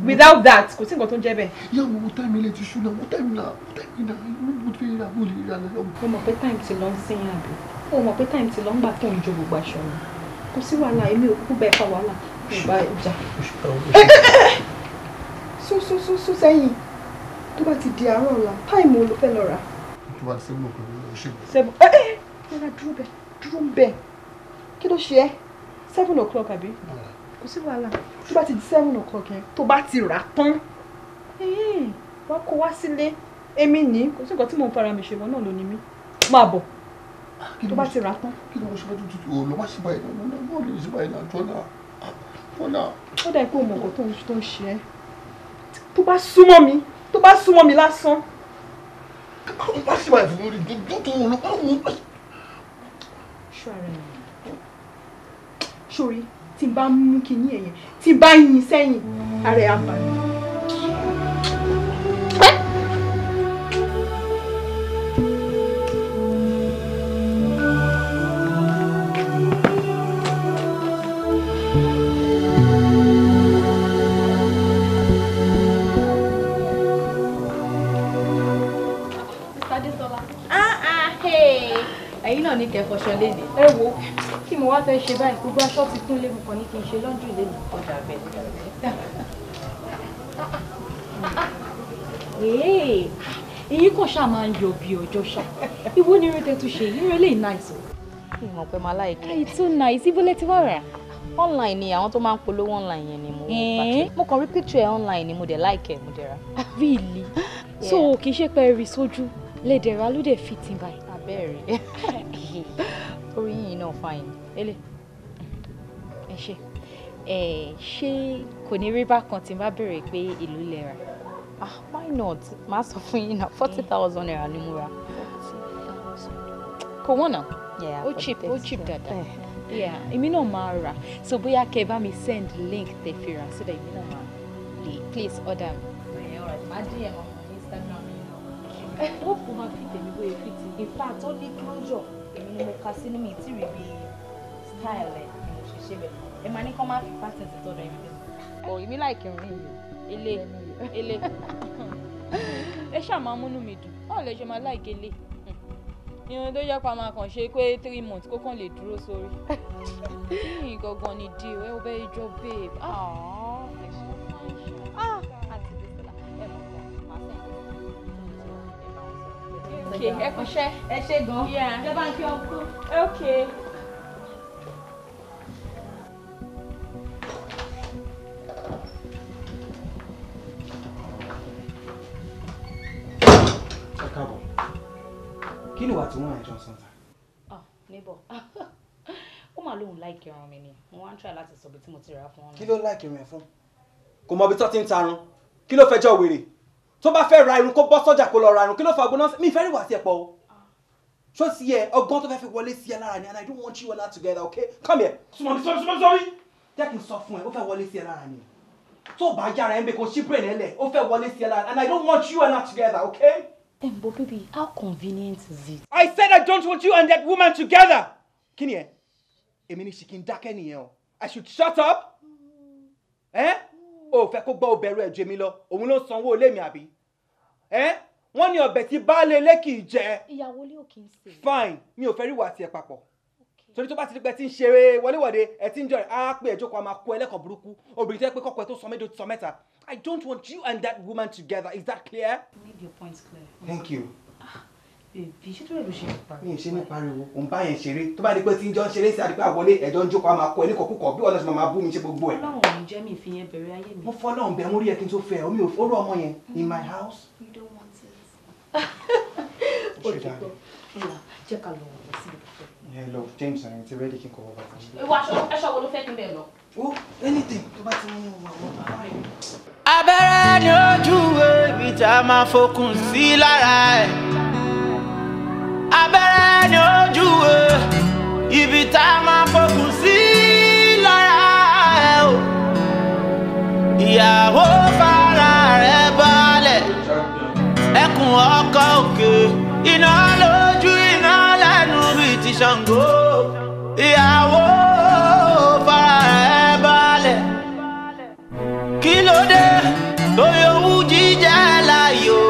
F: without that kò sí nǹkan tó ń jẹ́ bẹ́ẹ̀.
H: Ìyá mi wo táìmì ilé ti ṣú náà wo táìmì náà mo ti fi ra bó lè ra náà.
F: O mọ̀ pé táìmì ti lọ ń sìn àbí o mọ̀ pé táìmì ti lọ ń gbà tó ń jó gbogbo aṣọ mi kò sí wàhálà èmi ò kú bẹ́ẹ̀ fa wàhálà kò bá ìjà. Sún sẹ́yìn tó bá ti di àárọ̀ ọ̀la táìmì wo ló fẹ́ lọ rà.
H: Tó bá ti sẹ́gun òkè ló ṣe.
F: Seven rárá dúró bẹ́ẹ̀ kí ló ṣe ẹ́ 7 o'clock àbí kò sí wàhálà tó bá ti di 7 o'clock yẹn tó bá ti rà tán wọ́n kó wá sílé èmi ní kò sí nǹkan tí mò ń fara mi ṣe wọn náà ló ní mí máa bọ̀ tó bá ti rà tán.
H: Kí ló ń ṣe bá tutù o lọ má ṣe báyìí náà wọ́n lè ṣe báyìí náà tọ́nà.
F: Ó dà pé o mọ̀ nǹkan tó ń ṣe ẹ́ tó bá súnmọ́ mi lásán.
H: Àwọn bá ṣe báyìí fún mi tó wọn lọ bá wọn.
F: Ṣọ́ ara ẹ̀ sórí tí n bá mú kinní ẹ̀yẹn tí n bá yin sẹ́yìn ara ẹ̀ á balẹ̀.
L: Ẹ̀yin náà ní kẹfọṣọ léde. Ẹ wo kí mo wá fẹ́ ṣe báyìí gbogbo aṣọ ti kún lébùn kan ní kí n ṣe lọ́ndù léde. Ọjà bẹ́ẹ̀. Èyí kò ṣáà máa ń yọ bí ọjọ́ ṣá. Ìwọ ni irun tẹ́tù ṣe irun eléyìí náìsì.
M: Ìmọ̀ pé máa like.
L: It's so nice. Ibo lẹ ti wá rà?
M: Online ni àwọn tó máa ń polówó online yẹn ni mo kàn rí picture ẹ online ni mo dẹ̀ like ẹ mo dẹ̀ rà.
L: Really?
M: Yeah.
L: So kì í ṣe pé rí sójú lẹ́dẹ̀ ra ló dẹ̀ fit in báyìí.
M: Abẹ́rẹ́. Orí yìí náà fine.
L: Ele. Ẹ ṣe. Ṣé kò ní rí bákan tí n bá béèrè pé ìlú lẹ rà?
M: Why not? Màá sọ fún yín náà 40,000 naira ni mo rà.
L: Kò wọ́n náà?
M: Yeah.
L: Ó cheap dáadáa. Yeah, èmi náà máa rà. So bóyá kẹ́ bá mi send link tẹ́ fi rà so that èmi náà máa lè place order mi.
M: Màá dín ẹ̀mọ́ Instagram mi náà.
L: Ó kò máa fi tèmi bóyá fi tì.
M: In fact, ó ní closure. Èmi ni mo ka sínú mi tí rí bí style ẹ̀ ni mo ṣe ṣe bẹ̀. Ẹ máa ní kọ́ máa fi pattern sí tọ́dọ̀ ẹ̀mí bẹ́ẹ̀.
L: Ọ̀ èmi láìkí rìn yìí. Ele. Ẹ ṣáà máa múnú mi dùn. Báwo lẹ ṣe máa láìké lé? Irun tó yẹ pa máa kàn ṣe pé 3 months kó kàn lè dúró sórí. Yìnyín gangan ni deal ẹ ò bẹ́ ijó babe.
M: Àti Bísọ́lá ẹ mọ̀ kọ́ máa sẹ́yìn.
L: Okay, ẹ kúṣẹ́.
M: Ẹ ṣé gan.
L: Yeah.
M: Ẹ bá ń kí ọkọ.
L: Okay.
E: Káàbọ̀. Kí ni wà tí wọ́n ẹ̀jọ́ sọ́ta?
M: Neighbor. Ó máa lóun like ẹran mi ni. Mo wá ń try láti sọ bí tí mo ti rà fún wọn.
E: Kí ló like irun ẹ̀ fún? Kò mọ ibi tó ti ń tarun. Kí ló fẹjọ́ wèrè? Tó bá fẹ́ ra irun kó bọ́ sọ́jà kó lọ ra irun. Kí ló fa gbóná? Mi ìfẹ́ rí wà sí ẹ̀pọ̀ o. Ṣó sí ẹ ọgbọ́n tó fẹ́ fi wọlé sí ẹ lára ni and I don't want you and her together, okay? Come here. Súnmọ́ mi. Jẹ́ kí n sọ fún ẹ, ó fẹ́ wọlé sí ẹ lára ni. Tó bá yára ẹ ń bẹ kó ṣí brain ẹ lẹ̀, ó fẹ́ wọlé sí ẹ lára and I don't want you and her together, okay?
M: But baby, how convenient is it?
E: I said I don't want you and that woman together. Kí ni ẹ? Èmi ni ṣìkì ń dákẹ́ nìyẹn o. I should shut up? O fẹ́ kó gbọ́ obẹ̀rù ẹ̀ ju èmi lọ. Òun ló sanwó ilé mi àbí? Wọ́n ní ọbẹ̀ tí baálé ilé kì í jẹ.
M: Ìyàwó ilé ò kì í sè.
E: Fine, mi ò fẹ́ rí wà tiẹ̀ papọ̀. Torí tó bá ti di pé tí ń ṣeré wọléwọ̀de ẹ ti ń jọ rẹ̀ á pé ẹjọ́ kan máa kó ẹlẹ́kọ̀ọ́ burúkú. Obìnrin tẹ́ pé kọ́kọ́ ẹ tó sọ méjì tó sọ mẹ́ta. I don't want you and that woman together. Is that clear?
M: Make your point clear.
E: Thank you.
M: Baby, ṣé tó rẹ̀ ló ṣe pariwo?
E: Mi ò ṣe ní pariwo, òun bá yẹn ṣeré. Tó bá di pé tí ń jọ ń ṣeré sí àdìpé àwọlé ẹjọ́ ń jókòó máa kọ ẹ ní kọ̀kúkọ̀ bí ọ̀nà ṣe máa bú mi ṣe gbogbo ẹ̀.
M: Ọlọ́run ò ní jẹ́ mi fi yẹn bẹ̀rẹ̀ ayé mi.
E: Mo fọ́ Ọlọ́run bẹ̀ mo rí ẹ kí n tó fẹ́ ẹ, omi ò fọ́rọ̀ ọmọ yẹn in my house.
M: You don't want it.
E: Ó ṣe dáa.
M: Jẹ́ ká lọ wọ̀ sí ibi.
E: Yeah, look, James, I'm ready to go over there.
M: Ewu aṣọ wo ló fẹ́ kí n bẹ̀ lọ?
E: Oh, anything. Tó bá ti mú wà.
D: Abẹ́rẹ́ ni ojú ibi tá a máa fokùn sí lára ẹ̀. Abẹ́rẹ́ ni ojú ibi tá a máa fokùn sí lára ẹ̀ o. Ìyàwó fara rẹ̀ balẹ̀, ẹkùn ọkọ òkè, iná lójú iná lẹ́nu bíi ti Ṣàngó. Ìyàwó fara rẹ̀ balẹ̀, kí ló dé bóyá owó jíjẹ láyò.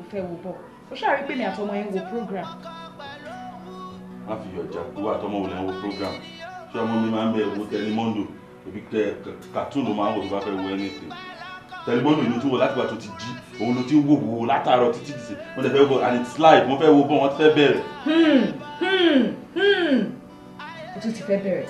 L: Ó fẹ́ wo bọ̀. Ó ṣàrí pé mi àtọmọ yẹn wo program.
K: Má fi ọjà tó wà tọmọ wò lẹ́ wo program. Ṣé ọmọ mi máa ń bẹ wo Telemundo? Èbí cartoon ló máa ń wò tó bá fẹ́ wo anything. Telemundo ló tún wò láti wà tó ti jí. Òun ló ti ń wò látàárọ̀ títí dìde. Wọ́n ti fẹ́ wo and it's live. Wọ́n fẹ́ wo bọ̀ wọ́n ti fẹ́ bẹ̀rẹ̀.
L: Ó tún ti fẹ́ bẹ̀rẹ̀.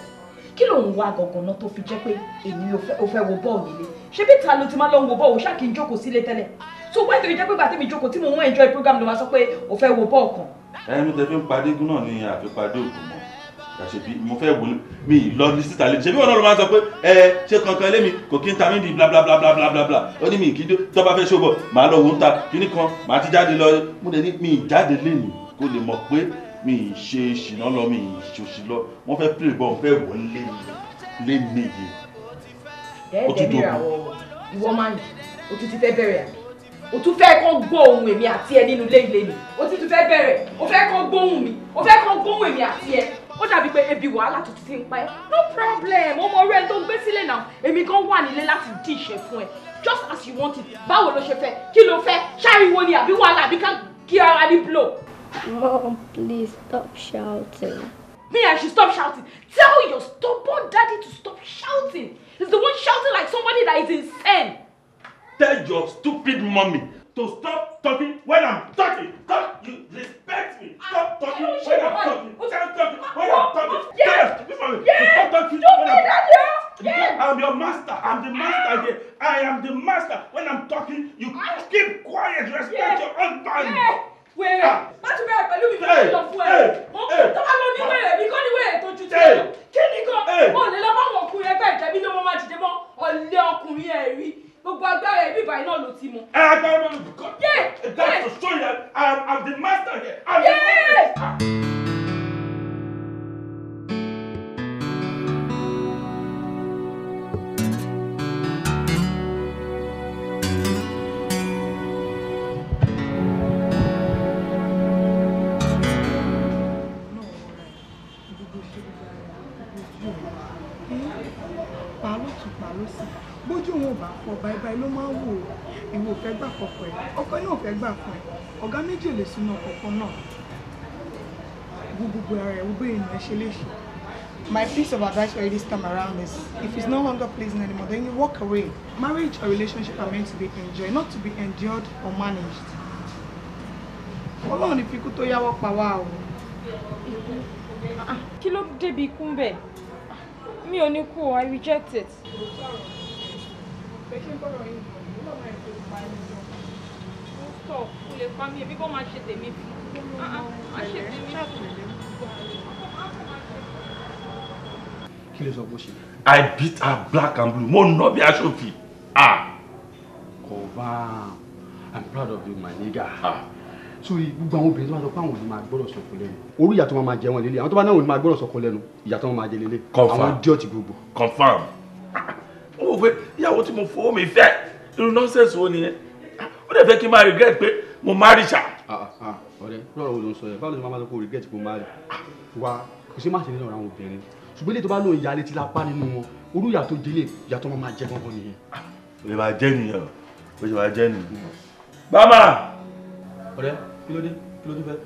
L: Kí ló ń wá gangan náà tó fi jẹ́ pé èmi ò fẹ́ wo bọ́ọ̀lù nílé? Ṣé bí ta ló ti máa lọ wo bọ́ọ̀lù ṣáà kí n jókòó sílé tẹ́lẹ̀? So why do you jẹ́ pé gbà tẹ́mi jókòó tí mo ń enjoy program ló máa sọ pé o fẹ́ wo bọ́ọ̀lù kan?
K: Ẹnu tẹ fi ń padé gún náà ní àfipádé òkú mọ́. Àṣebí mo fẹ́ wò mí lọ ní síta lé. Ṣebí wọn náà ló máa ń sọ pé ṣé kankan lémi kò kí n ta mí di bla bla bla bla bla bla bla. Ó ní mi kì í dé tó bá fẹ́ ṣòbọ̀ màá lọ wò ń ta kíní kan màá ti jáde lọ. Mo dẹ̀ ní mi jáde lénìí kó lè mọ̀ pé mi ì ṣe ṣìnà lọ mi ì ṣòṣì lọ. Wọ́n fẹ́ play ball fẹ́ wọ̀ lé mi yìí.
L: Dẹ́ẹ̀dẹ́ mi ra ìwọ máa ń yìí. O tún ti fẹ́ bẹ̀rẹ̀ àbí? O tún fẹ́ kán gbọ́ ohùn èmi àti ẹ nínú ilé ilé ni. O tún fẹ́ bẹ̀rẹ̀. O fẹ́ kán gbóhùn mi. O fẹ́ kán gbóhùn èmi àti ẹ. Ó dàbí pé ebi wàhálà tó ti ń pa ẹ́. No problem. Ọmọ rẹ̀ tó ń gbé sílẹ̀ náà. Èmi gan wà nílé láti dí ìṣe fún ẹ. Just as you want it. Báwo ló ṣe fẹ́? Kí ló fẹ́? Ṣáriwo ni àbí wàhálà àbí ká kí ara ní blow?
C: Mom, please stop shouting.
L: Me, I should stop shouting. Tell your stubborn daddy to stop shouting. He's the one shouting like somebody that is insane.
K: Tell your stupid mommy
P: to stop talking when I'm talking. Stop. You respect me. Stop talking when I'm talking. Stop talking when I'm talking. Yes. Stop talking when I'm talking. I'm your master. I'm the master here. I am the master. When I'm talking, you keep quiet. Respect your husband.
B: Wait. Láti bẹ̀rẹ̀ pẹ̀lú mi fún ìlọ fún ẹ. Tó bá lọ ní wẹ̀rẹ̀ mi kọ́ ní wẹ̀rẹ̀ tó ju ti lọ. Kí ni kan? Ó lè lọ bá àwọn ọkùnrin ẹgbẹ́ ìjẹ́bí ló máa dìde mọ́ ọ̀lẹ́ ọkùnrin ẹ̀ rí. Gbogbo agbára ẹ̀ bíbá iná ló ti mú.
P: That's to show you that I'm the master here. I'm the master.
F: Bójú wọn bá fọ báibái ló máa ń wò ó ìwò fẹ́ gbà kọ̀kọ̀ ẹ̀ ọkọ náà fẹ́ gbà fún ẹ̀ ọ̀gá méjì lè sínú ọkọ̀ náà gbogbo ara ẹ̀ gbogbo ènìyàn ṣe léṣe. My piece of advice for you this time around is if it's no longer pleasing anymore, then you walk away. Marriage or relationship are meant to be enjoyed, not to be endured or managed. Ọlọ́run ní fikú tó yáwọ́ pa wá o.
L: Kí ló débi ikú ń bẹ̀? Mi ò ní kú o, I reject it. Stop, o lè pa mí, èmi kò máa ṣe tèmi fún. Máa ṣe tèmi fún.
N: Kí ló sọ bó ṣe?
P: I beat her black and blue. Mo nọ bí aṣòfin.
N: Confirm. I'm proud of you, my nigga. So gbogbo àwọn obìnrin tó máa sọ pé àwọn ò ní máa gbọ́dọ̀ sọ̀kò lẹ́nu. Orú ìyà tó máa jẹ wọn lélẹ̀. Àwọn tó bá náà ò ní máa gbọ́dọ̀ sọ̀kò lẹ́nu. Ìyà tó máa jẹ lélẹ̀.
P: Confirm.
N: Àwọn idiot gbogbo.
P: Confirm. Mo wò pé ìyàwó tí mo fowó mi fẹ́ irú nonsense wo nìyẹn. Ó dẹ̀ fẹ́ kí n máa regret pé mo marry ṣá.
N: Ọ̀rẹ́ lọ́rọ̀ wo ló ń sọ yẹn? Báwo ló ṣe máa sọ pé o regret pé o marry? Wa kò sí má ṣe nínú ọ̀rọ̀ àwọn obìnrin. Ṣùgbọ́n ilé tó bá lóun ìyá létí lápá nínú wọn. Orú ìyà tó délé ìyà tó máa jẹ gbọ́ngàn nìyẹn.
P: Ó lè máa jẹ́ nìyẹn. Ó lè máa jẹ́ nìyẹn. Bàbá.
N: Ọ̀rẹ́ kí ló dé? Kí ló tún fẹ́?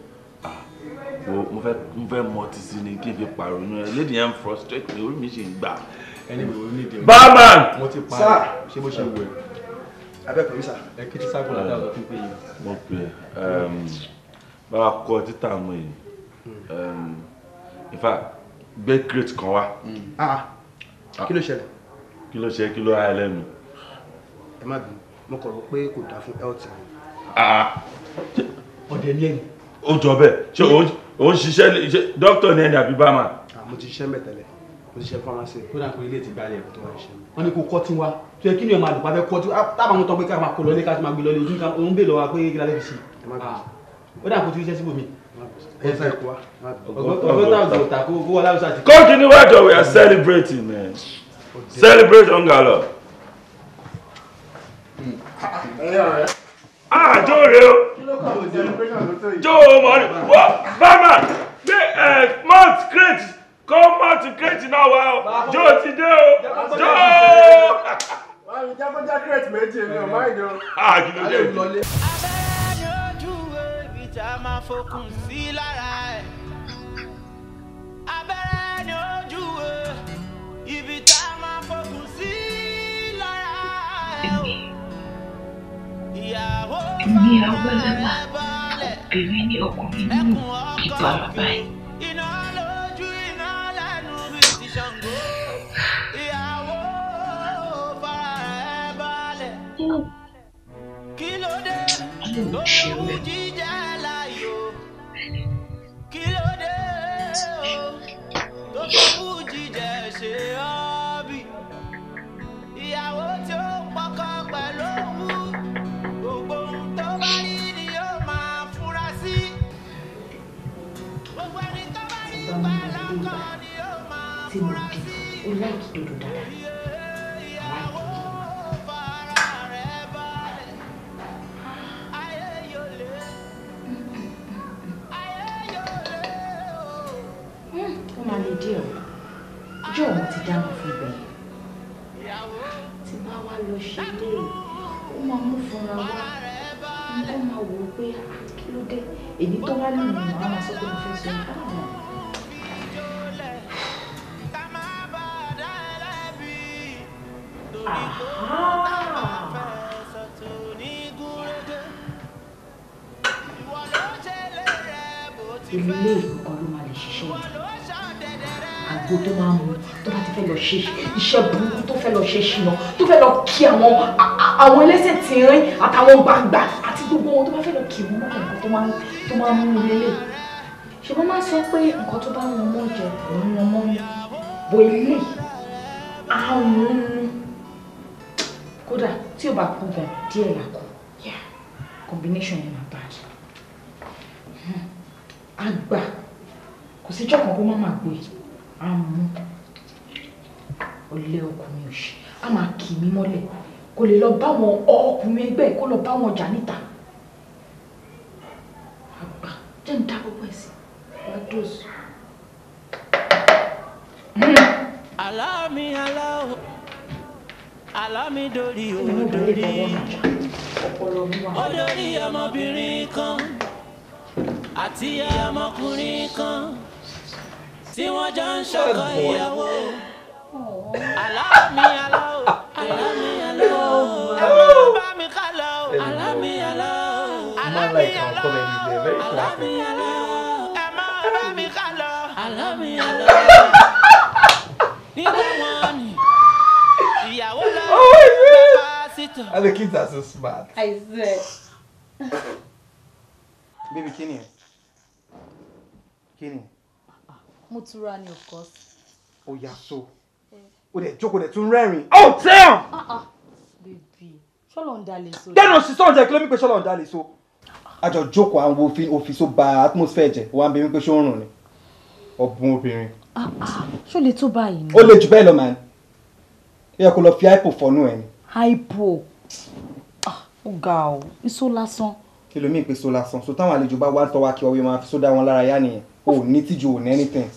P: Mo fẹ́ mọ ti sí ni kí n fi pàrọ̀nù ẹ̀. Lady yẹn frustrate mi, orí mi ṣì ń gbà.
N: Ẹni mi ò ní ìdè.
P: Barman!
N: Mo ti pa ẹ̀. Ṣé bó ṣe wù ẹ́?
H: Abẹ́kọ̀ọ́ mi sà.
N: Ẹ kí ti ságun ládàá lọ fún pé yìí.
P: Mo pè é. Báwa kọ títà mọ́ yìí. In fact, gbé crate kan wá.
H: Kí ló ṣẹlẹ̀?
P: Kí ló ṣe kí ló há ẹ lẹ́nu?
H: Ẹ má bínú, mo kọ̀ rò pé kò dáa fún health mi.
N: Ọ̀dẹ̀ ní ẹni.
P: Ó jọ bẹ́ẹ̀. Ṣé òun ṣiṣẹ́ dókítà ní ẹni àbí bámà?
H: Mo ti ṣiṣẹ́ mẹ́tẹ̀lẹ̀. Mo ti ṣe pharmacy.
N: Ó dà pé ilé ti gbálẹ̀ tó wá ṣe. Wọ́n ní kó kọ́ tí wá. Tó yẹ kí ni ẹ máa lò pàfẹ́ kọ́ tí tábà wọn tọ́ pé ká máa kó lọ ní ká ti máa gbé lọ lé ojú nǹkan òun bèèrè lọ́wọ́ pé kí lálẹ́ fi ṣe. Ó dà kó tí iṣẹ́ síbòmí. Ọgọ́ta ọ̀gọ̀ta kó wọlé àwùjọ àti.
P: Continue wájọ, we are celebrating, man. Celebrate Ongalo. Jó rè o. Jó o mọ̀ ní. Bàmà gbé malt crate kó malt crate náà wá o. Jó ti dé o. Jó.
H: Wọ́n mi jákọ́já crate méjì mi ò máa ń jọ.
P: Kí ló dé?
D: Abẹ́rẹ́ ni ojú ibi tá a máa fokùn sí lára ẹ̀. Abẹ́rẹ́ ni ojú ibi tá a máa fokùn sí lára ẹ̀. Ìyàwó
T: àgbàlagbà obìnrin ní ọkùnrin nínú ìfarapa ẹ̀.
D: iná lójú iná lẹ́nu bí ti Ṣàngó. Ìyàwó fara ẹ̀ balẹ̀. Kí ló dé tó wù jíjẹ láyò? Kí ló dé tó wù jíjẹ ṣe ọ́bì? Ìyàwó tí ó pọkọ pẹ̀lú òun. Gbogbo ohun tó bá rí ni yóò máa fura sí. Gbogbo ẹni tó bá rí pẹ̀lọ́kọ ni yóò máa fura sí.
M: Ó láìkí dòdò dáadáa.
D: Ìyàwó fara rẹ̀ balẹ̀. Ayé yóò lé. Ayé yóò lé o.
M: Ó máa lè díẹ̀ o. Ìjọ òun ti dáná fún ibẹ̀ yẹn. Tí bá wá lọ ṣe ilé ó máa mú fúnra wá. Nǹkan máa wò ó pé kí ló dé? Èmi tó wá lónìí màá máa sọ pé mo fẹ́ sọ ìfáàmù.
L: ilé ìkọ̀kọ̀ ló máa lè ṣiṣẹ́ yìí. Àgbo tó máa ń mu tó bá ti fẹ́ lọ ṣe iṣẹ́ burúkú tó fẹ́ lọ ṣe ṣìnà tó fẹ́ lọ kí àwọn ẹlẹ́sẹ̀ tìrín àtàwọn gbàgbà àti gbogbo wọn tó bá fẹ́ lọ kí wọn mọ́ nǹkan tó máa ń mú lélẹ̀. Ṣé wọ́n máa sọ pé nǹkan tó bá wọn mọ́ jẹ òun wọn mọ́ ní bo ilé àwọn kódà tí ò bá kú gan díẹ̀ là kú. Combination yẹn máa bad. Àgbà kò sí jọ̀kan kó má máa gbé àmú olè ọkùnrin òṣì a máa kì mí mọ́lẹ̀ kò lè lọ bá wọn ọkùnrin ẹgbẹ́ kó lọ bá wọn jà níta. Àgbà jẹ́ ń dá gbogbo ẹ̀ sí wá dóòsù.
D: Alámi dórí odórí odórí ọmọbìnrin kan àti ọmọkùnrin kan tí wọ́n jọ ń ṣọkọ ìyàwó. Alámi aláwọ̀ alámi aláwọ̀ ẹ má bá mi ká lọ. Alámi aláwọ̀ alámi aláwọ̀ alámi aláwọ̀ ẹ má bá mi ká lọ. Alámi aláwọ̀ nígbà wọn ni ìyàwó lọ bá sítọ̀.
E: And the kids are so smart.
F: I swear.
E: Baby, Kenny. Kenny.
M: Mo tura ni, of course.
E: Oh, yeah, so. O de jókòó de tún rẹ́rìn. Oh, damn!
M: Baby, ṣọ́lọ̀ ń dalẹ̀ so.
E: Then she saw Jack, let me pé ṣọ́lọ̀ ń dalẹ̀ so. A jọ jókòó àwọn òfin so ba atmosphere jẹ́. Wọ́n bí mi pé ṣó ń rùn ni. Ọ̀bùn obìnrin.
M: Ṣó lè tó báyìí ni?
E: Ó lè jù bẹ́ẹ̀ lọ, man. Ó yẹ kó lọ fi hypo fọ́nú ẹ̀ ni.
M: Hypo. Ó ga o, iṣó lásán.
E: Kí ló mí pé so lásán? So táwọn àlejò bá wá tọ́wá kí ọwọ́ máa fi sódà wọn lára yá nìyẹn. O ní tíjú ò ní anything.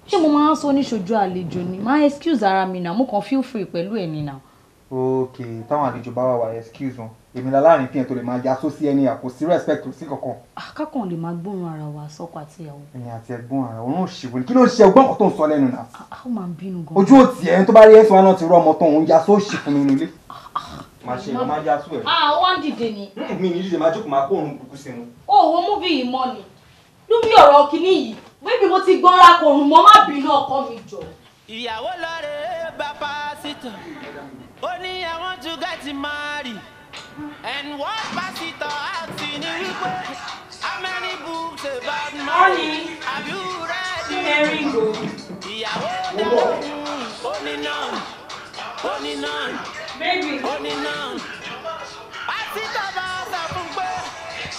M: Ṣé mo máa ń sọ níṣojú àlejò ni? Máa excuse ara mi náà, mo kàn feel free pẹ̀lú ẹ̀ ni náà.
E: Okay, táwọn àlejò bá wà excuse wọn. Èmi la láàrin pín ẹ̀ tó lè máa yasó sí ẹni àpò sí respect sí kankan.
M: Kákan lè máa gbóhùn ara wa sọ́kọ àti ìyàwó.
E: Ẹ̀yin àti ẹ̀gbọ́n ara òun ò ṣèwé ni kí ló ń ṣe ọgbọ́n kan tó ń sọ lẹ́nu náà.
M: Ó máa ń bínú gan.
E: Ojú òtí ẹ̀ tó bá rí ẹ̀sùn wa náà ti rọ ọmọ tán òun yasó ṣì fún mi nílé. Máa ṣe ìwọ máa yasó ẹ̀.
M: Wọ́n dìde ni.
E: Mi ní dídè máa jókòó máa kó òun kúkú sínú.
M: Wo múfì yìí mọ́ ni. Lórí ọ̀rọ̀ kìíní yìí, bébí mo ti gbọ́nra kò rùn mọ́ má bínú ọkọ mi jọ.
D: Ìyàwó lọ́rẹ̀ bá pásítọ̀, ó ní I want to get married. And what pastor asked ni wípé, how many books about marriage have you read? Ìyàwó dáhùn, ó ní none, ó ní none, ó ní none. Pásítọ̀ bá sọ fún pé,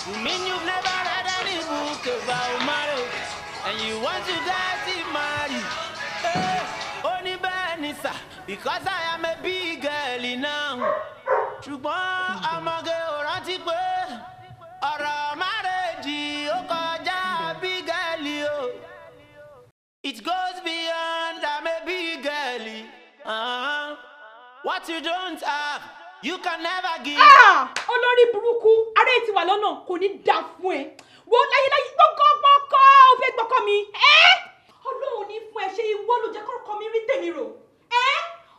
D: you mean you've never read any book about marriage and you want to get married? Ó ní bẹ́ẹ̀ ni sà, because I am a big girl now. Ṣùgbọ́n ọmọge ò rántí pé ọ̀rọ̀ márèjì ó kọjá big girl o. It goes beyond I'm a big girl. What you don't have, you can never give.
F: Olórí burúkú, aré ti wà lọ́nà kò ní dá fún ẹ. Wo láyéláyé gbọ́kọ́ ó fẹ́ gbọ́kọ́ mi. Ọlọ́run ní fún ẹ ṣe ìwọ ló jẹ́ kọ́kọ́ mi rí tèmi rò.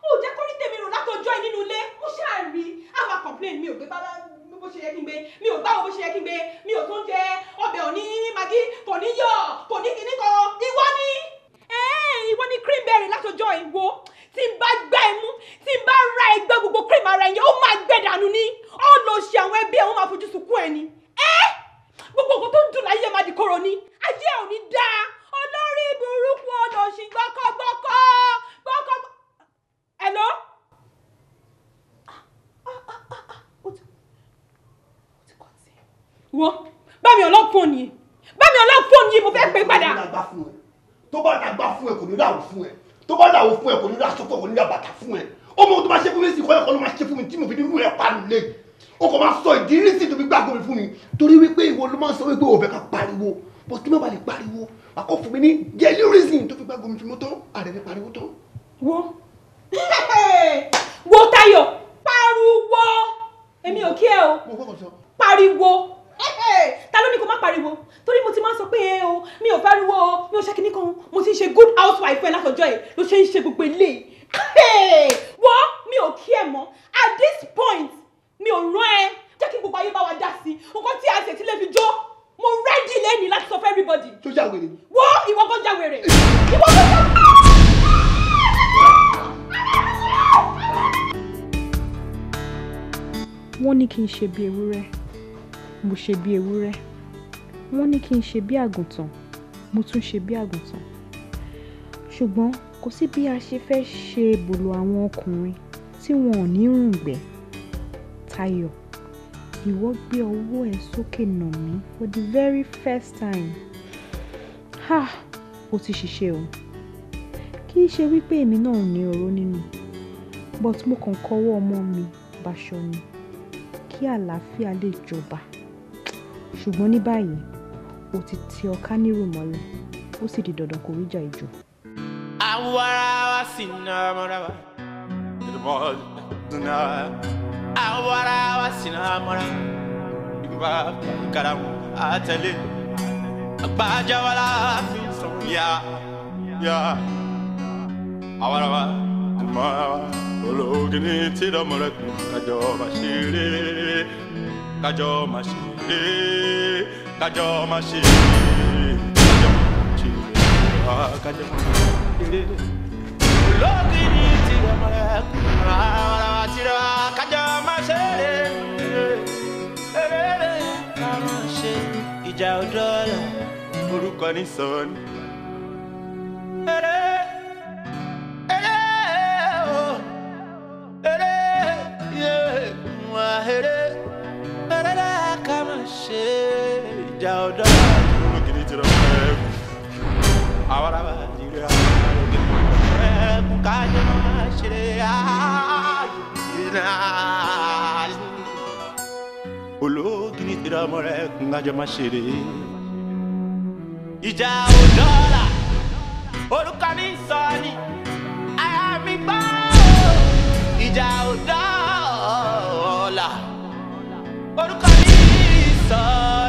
F: Ó jẹ́ kó rí tèmi rò látọjọ́ ẹ nínú ilé. Mo ṣáà rí àwọn complain mi ò gbé bábá bó ṣe yẹ kí n gbé. Mi ò gbáwo bó ṣe yẹ kí n gbé. Mi ò tún jẹ ọbẹ̀ òní magi, kò ní yọ̀, kò ní kíní kan. Ìwọ ni. Ìwọ ni creamberry látọjọ́ ìwọ. Tí n bá gbá ẹ mú, tí n bá ra ẹgbẹ́ gbogbo cream ara ẹ̀yẹ, ó máa gbẹ dànù ni. Ó lọ ṣe àwọn ẹbí ẹ̀, wọ́n máa fojú sunkún ẹ ni. Gbogbo nǹkan tó ń dùn láyé máa di kóró ni. Ayé ò ní dáa. Olórí burúkú olóṣì gbọ́kọ́. Hello? Wo, bá mi ọlọ́ fóònù yìí, mo fẹ́ pè padà.
H: Tó bá dàgbà fún ẹ kò ní dáwọ́ fún ẹ. Tó bá dáwọ́ fún ẹ kò ní dá sọ́kọ̀ kò ní dá bàtà fún ẹ. Ọmọ tó bá ṣe fún mi sí kọ́ ẹ̀kọ́ ló máa ṣe fún mi tí mo fi ní wú ẹ̀ pa nílé. O kò máa sọ ìdí sí tó fi gbàgbọ́ mi fún mi. Torí wípé ìwọ ló máa sọ wípé o fẹ́ ká pariwo. Bọ́ tí mo bá lè pariwo, àkọ́ fún mi ní jẹ́lí reason tó fi gbàgbọ́ mi fún mi tán. Àrẹ ní pariwo tán.
F: Wo Táyọ̀, pariwo. Èmi ò kí ẹ o. Pariwo. Ta ló ní kó má pariwo? Torí mo ti máa sọ pé mi ò pariwo o, mi ò ṣe kíní kan. Mo ti ń ṣe good housewife ẹ látọjọ́ ẹ̀ ló ṣe ń ṣe gbogbo ilé. Wọ́ mi ò kí ẹ mọ́. At this point, mi ò rán ẹ. Jẹ́ kí gbogbo ayé bá wa dá sí. Nǹkan tí a ṣe tí lè fi jó. Mo ready lẹ́ni láti sọ
H: tó já wèrè.
L: Wo ìwọ kò já wèrè. Ìwọ kò já.
S: Wọ́n ní kí n ṣe bí ewúrẹ́, mo ṣe bí ewúrẹ́. Wọ́n ní kí n ṣe bí àgùntàn, mo tún ṣe bí àgùntàn. Ṣùgbọ́n kò sí bí a ṣe fẹ́ ṣe bòlò àwọn ọkùnrin tí wọn ò ní rùngbẹ́. Táyọ̀, ìwọ gbé ọwọ́ ẹ sókè nà mí for the very first time. Ha! Ó ti ṣiṣẹ́ o. Kì í ṣe wípé èmi náà ò ní oró nínú, but mo kàn kọ́wọ́ ọmọ mi báṣọ ni kí àlàáfíà lè jọba. Ṣùgbọ́n ní báyìí, ó ti ti ọká nírò mọ́lẹ̀, ó sì di dandan kó ríjà ìjọ.
D: Awara wasina maraba, irmol duna. Awara wasina maraba, igba karam atele. Agbaja wala finson ya. Awara wa maraba, ologini ti da mole kajo mashire, kajo mashire, kajo mashire, kajo mashire. Logini tira mara tira kaja masere kamashe ija odola orúkọ ni son kamashe ija odola logini tira mara awara ba tira ológìní tìrọ ọmọ rẹ kún kájọ máa ṣeré ìjà òdọ́là orúkọ ní sọ ni àyà mi gbọ́ ìjà òdọ́là orúkọ ní sọ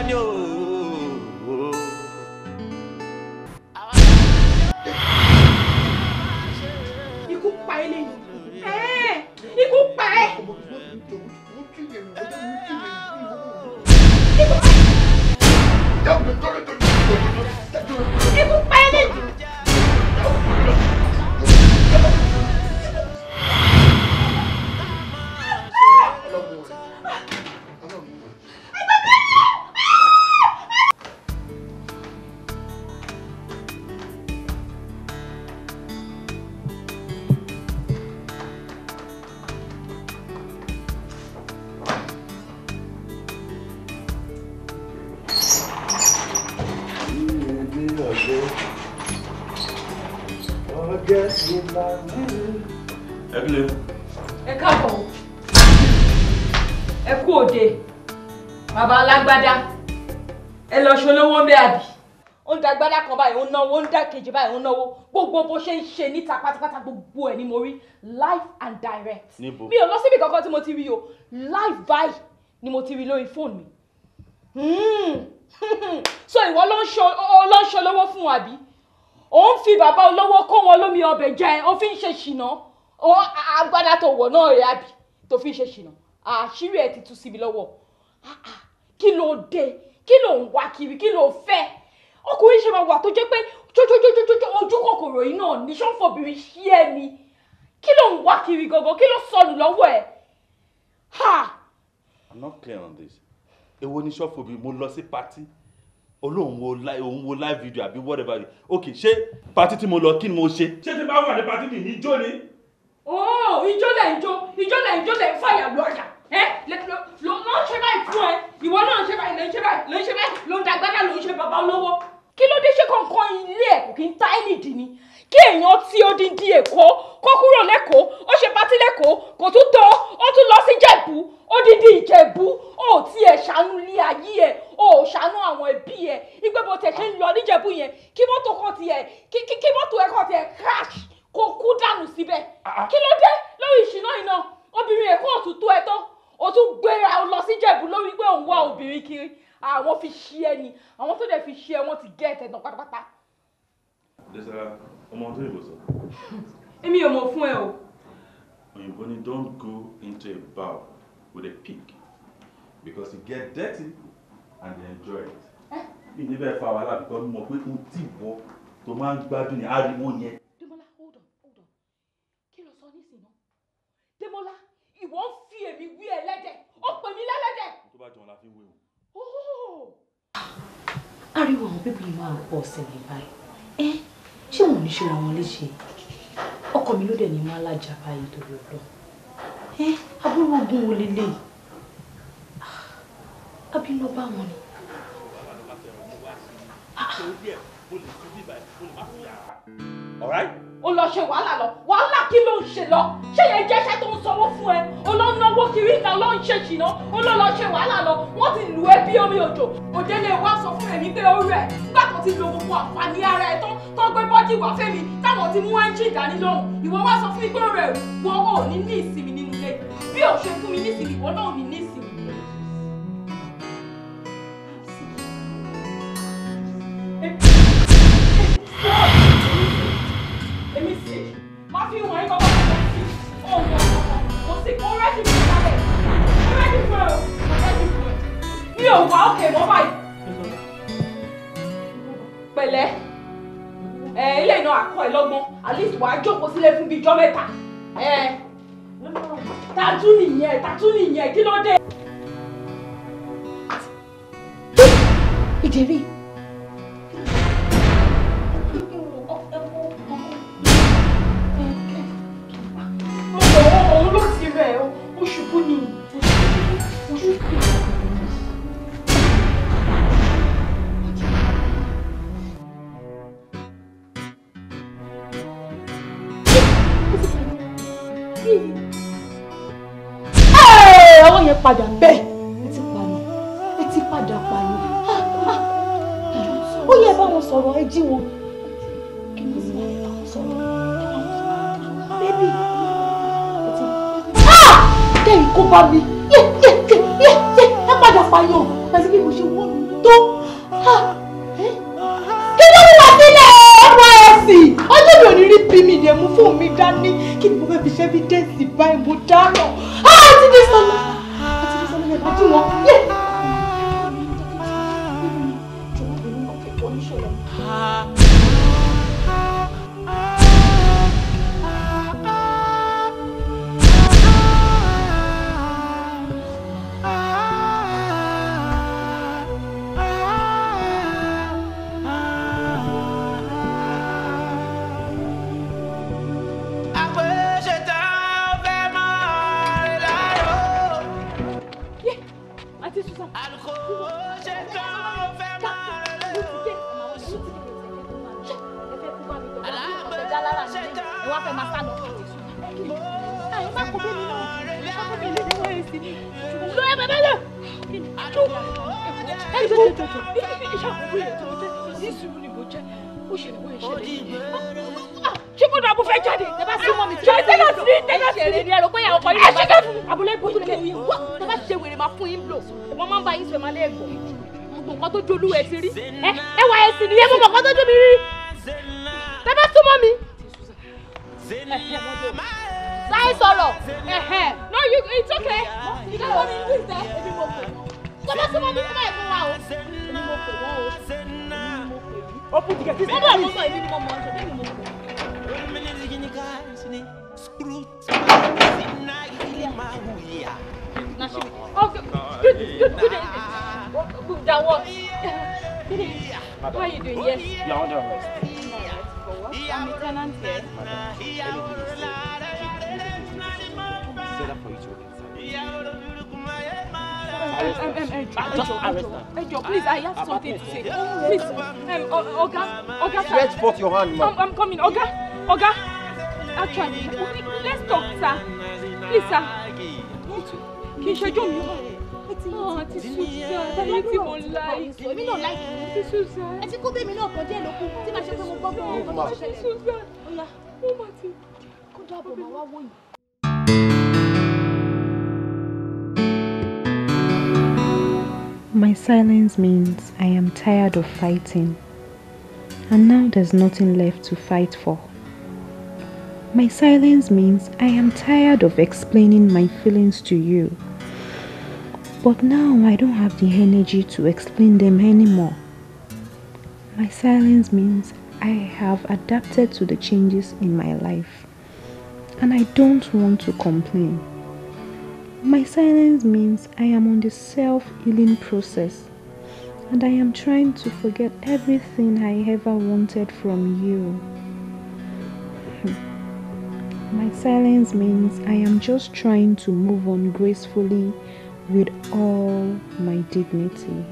D: ni o.
L: Ikú pa ẹ́ lẹ́yìn. Ikú pa ẹ́. Ikú pa ẹ́ lẹ́yìn. Ẹ káàbọ̀. Ẹ kú òde. Bàbá alágbádá. Ẹ lọ ṣolówó ń bẹ àbí. Ó ń da agbádá kan báyìí, ó ń náwó, ó ń dá kejì báyìí, ó ń náwó. Gbogbo bó ṣe ń ṣe níta pátápátá gbogbo ẹ̀ ni mo rí live and direct.
K: Níbo?
L: Mi ò lọ síbi kankan tí mo ti rí o. Live báyìí ni mo ti rí lórí fóònù mi. So ìwọ ló ń ṣolówó fún wa bí? Ó ń fi bàbá olówó kó wọn lómi ọbẹ̀ jẹ, ó fi ń ṣe ṣìnà. Ó agbádá tó wọ̀ náà rẹ̀ àbí tó fi ń ṣe ṣìnà. Àṣírí ẹ̀ ti tú síbi lọ́wọ́. Kí ló dé? Kí ló ń wá kiri? Kí ló fẹ́? Ọkùnrin ṣe máa wà tó jẹ́ pé ojú kòkòrò yìí náà ní ṣọ́nfọ̀bìnrin ṣí ẹ ni. Kí ló ń wá kiri gangan? Kí ló sọnù lọ́wọ́ ẹ̀?
K: I'm not clear on this. Èwo ni ṣọ́fọ̀bì mo lọ sí party olóhùn wo live video àbí whatever. Okay, ṣé party tí mo lọ kí ni mo ṣe? Ṣé tí bá wà ní party mi ní jó ni?
L: Oh, ìjó lẹ̀ ń fàyà lọ́yà. Ló ń ṣe báyìí fún ẹ. Ìwọ náà ń ṣe báyìí, ló ń ṣe báyìí, ló ń dàgbàdà, ló ń ṣe bàbá olówó. Kí ló dé ṣe kankan ilé ẹ̀ kò kí ń tá ẹnìdì ni? Kí èèyàn tí ó dín di Èkó kó kúrò lẹ́kọ̀ọ́, ó ṣe pátí lẹ́kọ̀ọ́, kò tún tó, ó tún lọ sí Ìjẹ̀bú, ó dídí Ìjẹ̀bú, ó tí ẹ̀ ṣàánú ilé ayé ẹ̀, ó ṣàánú àwọn ẹbí ẹ̀. Ìgbé bó tẹ̀ ṣe ń lọ níjẹ̀bú yẹn, kí mọ́tò kan tiẹ̀ crash kó kú dànù síbẹ̀. Kí ló dé lórí ìṣìná iná? Obìnrin Èkó ò tún tó ẹ tán, ó tún gbéra lọ sí Ìjẹ̀bú lórí pé òun wá obìnrin kiri. Àwọn fi ṣí ẹ ni, àwọn tó dẹ̀ fi ṣí ẹ wọ́n ti gẹ́ ẹ̀tẹ̀ tán pátápátá.
K: Dẹ́sẹ̀rá, ọmọ tó yìnbó sọ.
L: Èmi ò mọ̀ fún ẹ o.
K: Òyìnbó ni don't go into a bar with a pig because you get dirty and they enjoy it. mi ní bẹ́ẹ̀ fa wàhálà bíkọ́ mo mọ̀ pé o tí wọ́ tó máa ń gbádùn ní ariwo yẹn.
L: Demola, hold on. Kí ló sọ nísìnyí náà? Demola, ìwọ ń fi èmi wí ẹlẹ́dẹ̀, ó pè mí lẹ́lẹ́dẹ̀.
K: Tó bá jọun la fi ń wé o.
M: Ariwo àwọn pípọ̀ yìí máa ń pọ̀ sílẹ̀ báyìí. Ṣé wọn ò ní ṣera wọn léṣe? Ọkọ mi ló dẹ̀ ní máa lájà báyìí torí ọ̀dọ́. Abúrò ogun wo lélẹ̀? Àbí lọ bá wọn ni.
K: Alright?
L: O lọ ṣe wàhálà lọ. Wàhálà kí ló ń ṣe lọ? Ṣé yẹn jẹ́ iṣẹ́ tó ń sanwó fún ẹ? O lọ náwó kiri ìta lọ ń ṣe ṣìnà. O lọ ṣe wàhálà lọ. Wọ́n ti lù ẹ́ bí omi òjò. Òdélé wa sọ fún èmi pé ó rẹ̀. Nígbà tó ti lo gbogbo àǹfààní ara ẹ̀ tó gbé bọ́dì wá fẹ́mi táwọn ti mú ẹ́ńjì dání lọ́hùn. Ìwọ wá sọ fún mi pé ó rẹ̀ wọ́n ò ní ní ìsinmi nínú ilé. Bí ò ṣe fún mi ní ìsinmi, ìwọ náà ò ní ní ìsinmi. Èmi sì máa fi wọ̀nyí kọ́kọ́ kọ́kọ́ sí ọ̀gbọ̀n kò sí kó rẹ́dì fún ìsàlẹ̀ rẹ́dì fún ẹ̀ rẹ́dì fún ẹ̀ mi ò wá òkè mọ́ báyìí. Pẹ̀lẹ́ ilé iná àkọ́ ẹ̀ lọ́gbọ́n at least wàá jókòó sílé fún bíi ijọ́ mẹ́ta tàtú nìyẹn kí ló dé.
M: Ìdérí.
L: Òun ló ti rẹ̀ ó ṣubú ni.
M: Ọwọ́ yẹn padà bẹ́ẹ̀. Ẹ ti padà pààyàn. Ó yẹ bá wọn sọ̀rọ̀ ẹ jí wọn. Kí ni sì máa bá wọn sọ̀rọ̀? Bébì. Kẹ́yìn kó bá mi. Ẹ padà pààyàn. Àti bí mo ṣe wọ́n tó. Kí ló ń wá sílẹ̀ NYSC? Ọjọ́ mi ò ní rí bí mi dẹ̀ mú fóònù mi dání. Kí ni mo fẹ́ fi ṣe evidence báyìí mo dáràn? Àti bí sọ́nà. Yẹ bá dín wọn.
L: Ṣé kò dàbò fẹ́ jáde? Tẹ bá sí mọ́ mi tí wọ́n tẹ́lẹ̀ sí tẹ́lẹ̀ ní ẹ̀rọ pé ìyàwó kan yìí máa ń abúlé ìbòjú lè wí. Tẹ bá ṣe wèrè máa fún yín blò. Wọ́n máa ń bá yín sọ máa lé ẹ̀gbọ́n. Gbogbo nǹkan tó jolú ẹ̀ ti rí. Ẹ wá ẹ̀ sì nìyẹn gbogbo nǹkan tó jó mi rí. Tẹ bá súnmọ́ mi. Sáyé sọ̀rọ̀. No, it's okay. Ìjọba mi ń tẹ́ ebi mo pè. Tẹ bá súnmọ́ mi, ẹ má yẹ fún wa o. Èmi mo pè wọ́n o. Open the gate. Mo mọ̀ èmi ni mo mọ̀ ọ́n ṣe mo mọ̀. Good. That what? How are you doing? Yes.
K: You are under arrest.
L: I'm a tenant here. Please, I have something to say. Please, Oga,
N: stretch forth your hand, man.
L: I'm coming, Oga. Actually, let's talk, sir. Please, sir. Kì í ṣojú mi. Ti Susan, tàbí tí mo like.
F: Èmi náà like.
L: Ti Susan.
F: Ẹ ti kó bẹ́ẹ̀ mi náà kọjá ìlókù tí màá ṣe pé mo gbọ́ fún ọkọ̀ tó ṣẹlẹ̀.
L: Susan.
F: Oya,
L: ó mà ti.
F: kó dábọ̀ máa wá wò yìí.
U: My silence means I am tired of fighting, and now there's nothing left to fight for. My silence means I am tired of explaining my feelings to you, but now I don't have the energy to explain them anymore. My silence means I have adapted to the changes in my life, and I don't want to complain. My silence means I am on the self-healing process, and I am trying to forget everything I ever wanted from you. My silence means I am just trying to move on gracefully with all my dignity.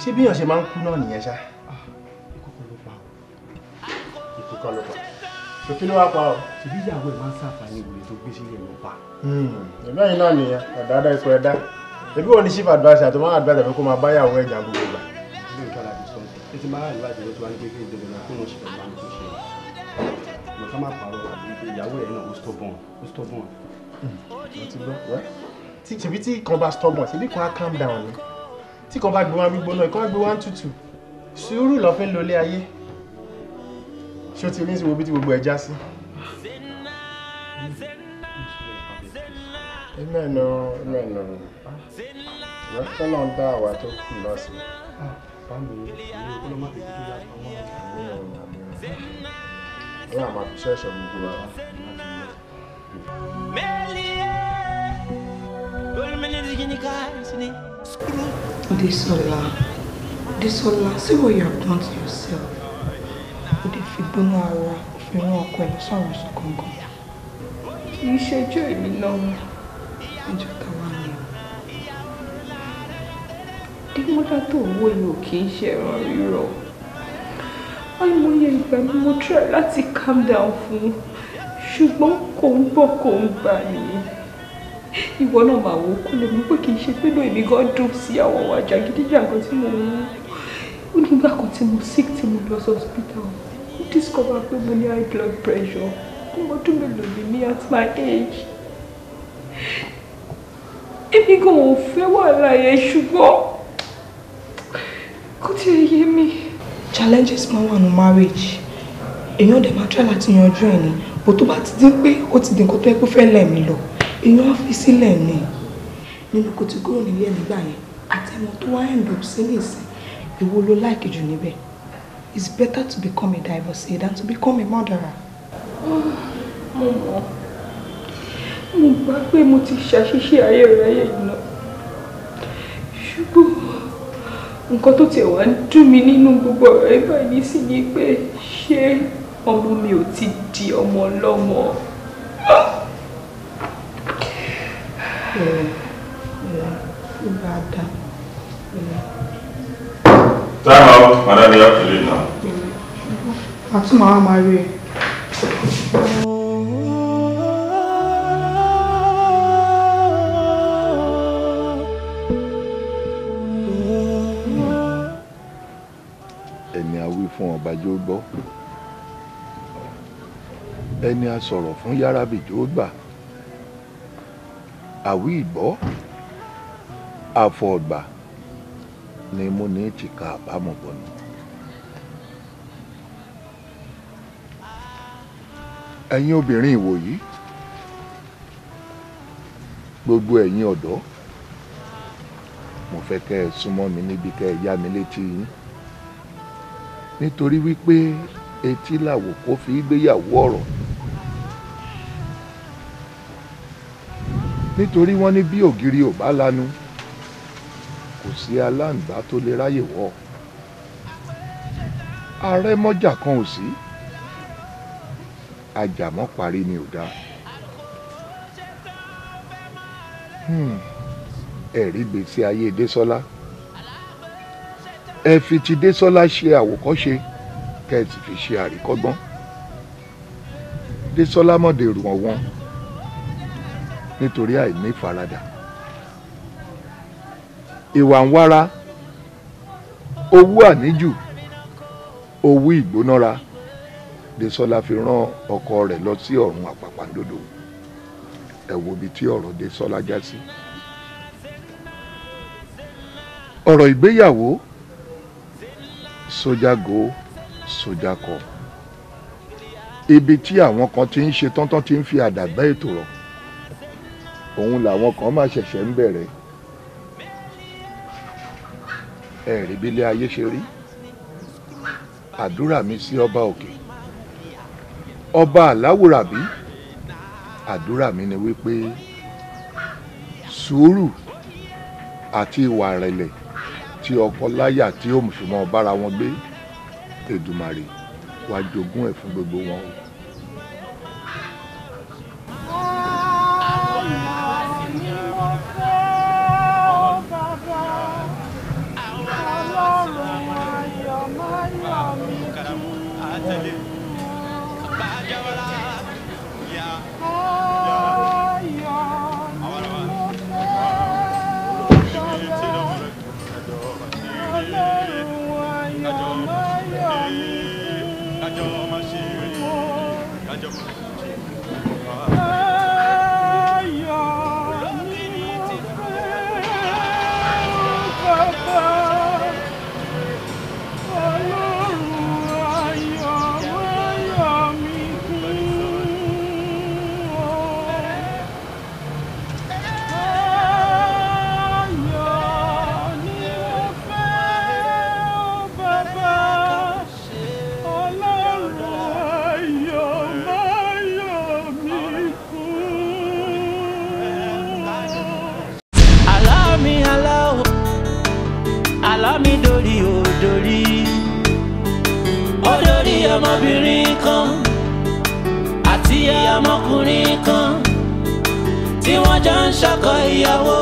H: Ṣé bí èèyàn ṣe máa ń kú náà nìyẹn ṣá? Ikú kan ló pa. So kí ló wá pa o?
N: Ṣèbí ìyàwó ẹ̀ máa ń ṣàǹfààní ìwòye tó gbé sílẹ̀ ló pa.
H: Ìbẹ́ yìí náà nìyẹn, ọ̀dàdà ikú ẹ̀dá. Ẹbí wọn ni chief adviser tó máa ń adviser fún kó máa bá ìyàwó ẹ̀jà gbogbo ìgbà.
N: Ilé ìjọba àti sọ́ọ̀tì. Ẹ ti máa adviser ló ti wá ní pé kí ìjọba náà kó lọ ṣe pẹ̀lú àwọn tó ṣe. Mo ká máa pààrọ̀ ìyàwó ẹ̀ náà ó stubborn.
H: Mo ti gbọ́. Ṣèbí tí kan bá stubborn, ṣèbí kan á calm down ni. Tí kan bá gbé wá gbígbóná, ìkan á gbé wá tútù. Sùúrù lọ fi ń lo ilé ayé. Ṣé o ti ní ìsìnkú bí tí gbogbo ẹ̀ já sí? Ẹ̀mẹ́nu. Ìrọ́pẹ́ náà dá àwa tó kù lọ sí. Wọ́n á máa fi ṣẹ́ṣọ̀ gbogbo wa.
F: Desola, see what you have done to yourself. O dey fi gbóná ara òfin rán ọkọ ẹ̀ sọ̀rọ̀ sọ̀kọ̀ǹkan. Kì í ṣẹjọ́ èmi náà, ẹjọ́ táwa ni o. Dímọ́dá tó owó yìí ò kì í ṣe ẹran rírọ̀. Àìmọye ìgbà ni mo try láti calm down fún, ṣùgbọ́n kò ń gbọ́ kò ń gbà nìyí. Ìwọ náà máa wò ó kó lè mú pé kì í ṣe pé lóò èmi gan dùn sí àwọn ọ̀wà jàgídíjàgan tí mo ń mú. Ó nígbà kan tí mo sick tí mo lọ sí hospital. Mo discover pé mo ní high blood pressure. Ọmọ ọdún mélòó ni mí at my age. Èmi gan ò fẹ́ wàhálà yẹn ṣùgbọ́n kò tí ì yé mi. Challenges máa wà ní marriage. Èèyàn dẹ̀ máa try láti yanjú ẹ̀ ni. Bó tó bá ti dín pé ó ti di nǹkan tó yẹ kó fẹ́ lẹ̀ mí lọ. Èèyàn á fi sílẹ̀ ni. Nínú kò ti kúrò nílé ẹ̀ nígbà yẹn. Àtẹ̀wọ̀n tó wá end up sí nìsín. Èwo ló like jù níbẹ̀? It's better to become a divorcee than to become a murderer.
S: Mo mọ̀. Mo gbà pé mo ti ṣàṣìṣe ayérayé náà. Ṣùgbọ́n nǹkan tó tiẹ̀ wá ń dùn mí nínú gbogbo ọ̀rọ̀ ẹ̀ báyìí nísìnyí pé ṣé ọmọ mi ò ti di ọmọ ọlọ́mọ?
P: Time out, madam, you have to leave now.
F: Àti màá máa rí ẹ.
A: Ẹni a wí fún ọba jó gbọ́, ẹni a sọ̀rọ̀ fún Yárábì jó gbà, àwí ìgbọ́, àfọ̀gbà ni mo ní tìka àbámọ̀ bọ̀nù. Ẹ̀yin obìnrin ìwòyí, gbogbo ẹ̀yin ọ̀dọ́, mo fẹ́ kẹ́ ẹ súnmọ́ mi níbi kẹ́ ẹ yá mi létí yín. Nítorí wípé etí làwò kó fi gbéyàwó ọ̀rọ̀. Nítorí wọ́n ní bí ògiri ò bá lanu, kò sí aláǹgbá tó lè ráyè wọ̀. arẹ́mọ́jà kan ò sí ajàmọ́ parí ni ò dáa. Ẹ̀rí gbèsè ayé Désọ́lá ẹ fi ti Désọ́lá ṣe àwòkọ́ṣe kẹ́ ẹ sì fi ṣe àríkọ́gbọ́n. Désọ́lá mọ̀dé rù wọ́n nítorí àìní ìfaradà. Ìwà ń wára, owó àníjù, owó ìgbónára Désọ́lá fi rán ọkọ rẹ̀ lọ sí ọ̀run àpàpàǹdodo. Ẹ wo ibi tí ọ̀rọ̀ Désọ́lá já sí. Ọ̀rọ̀ ìgbéyàwó sójà go sójà kọ. Ibi tí àwọn kan ti ń ṣe tán ti ń fi àdàgbà ètò rọ̀ òun làwọn kan máa ṣẹ̀ṣẹ̀ ń bẹ̀rẹ̀. Ẹ̀rí bílé ayé ṣe rí. Àdúrà mi sí ọba òkè, ọba aláwùrábí, àdúrà mi ni wípé sùúrù àti ìwà ìrẹ̀lẹ̀ tí ọkọ láyà tí ó fi mọ́ bára wọn gbé Èdùmàrè wá jogún ẹ̀ fún gbogbo wọn o.
D: Ọmọbìnrin kan àti ọmọkùnrin kan tí wọ́n jọ ń ṣọkọ ìyàwó.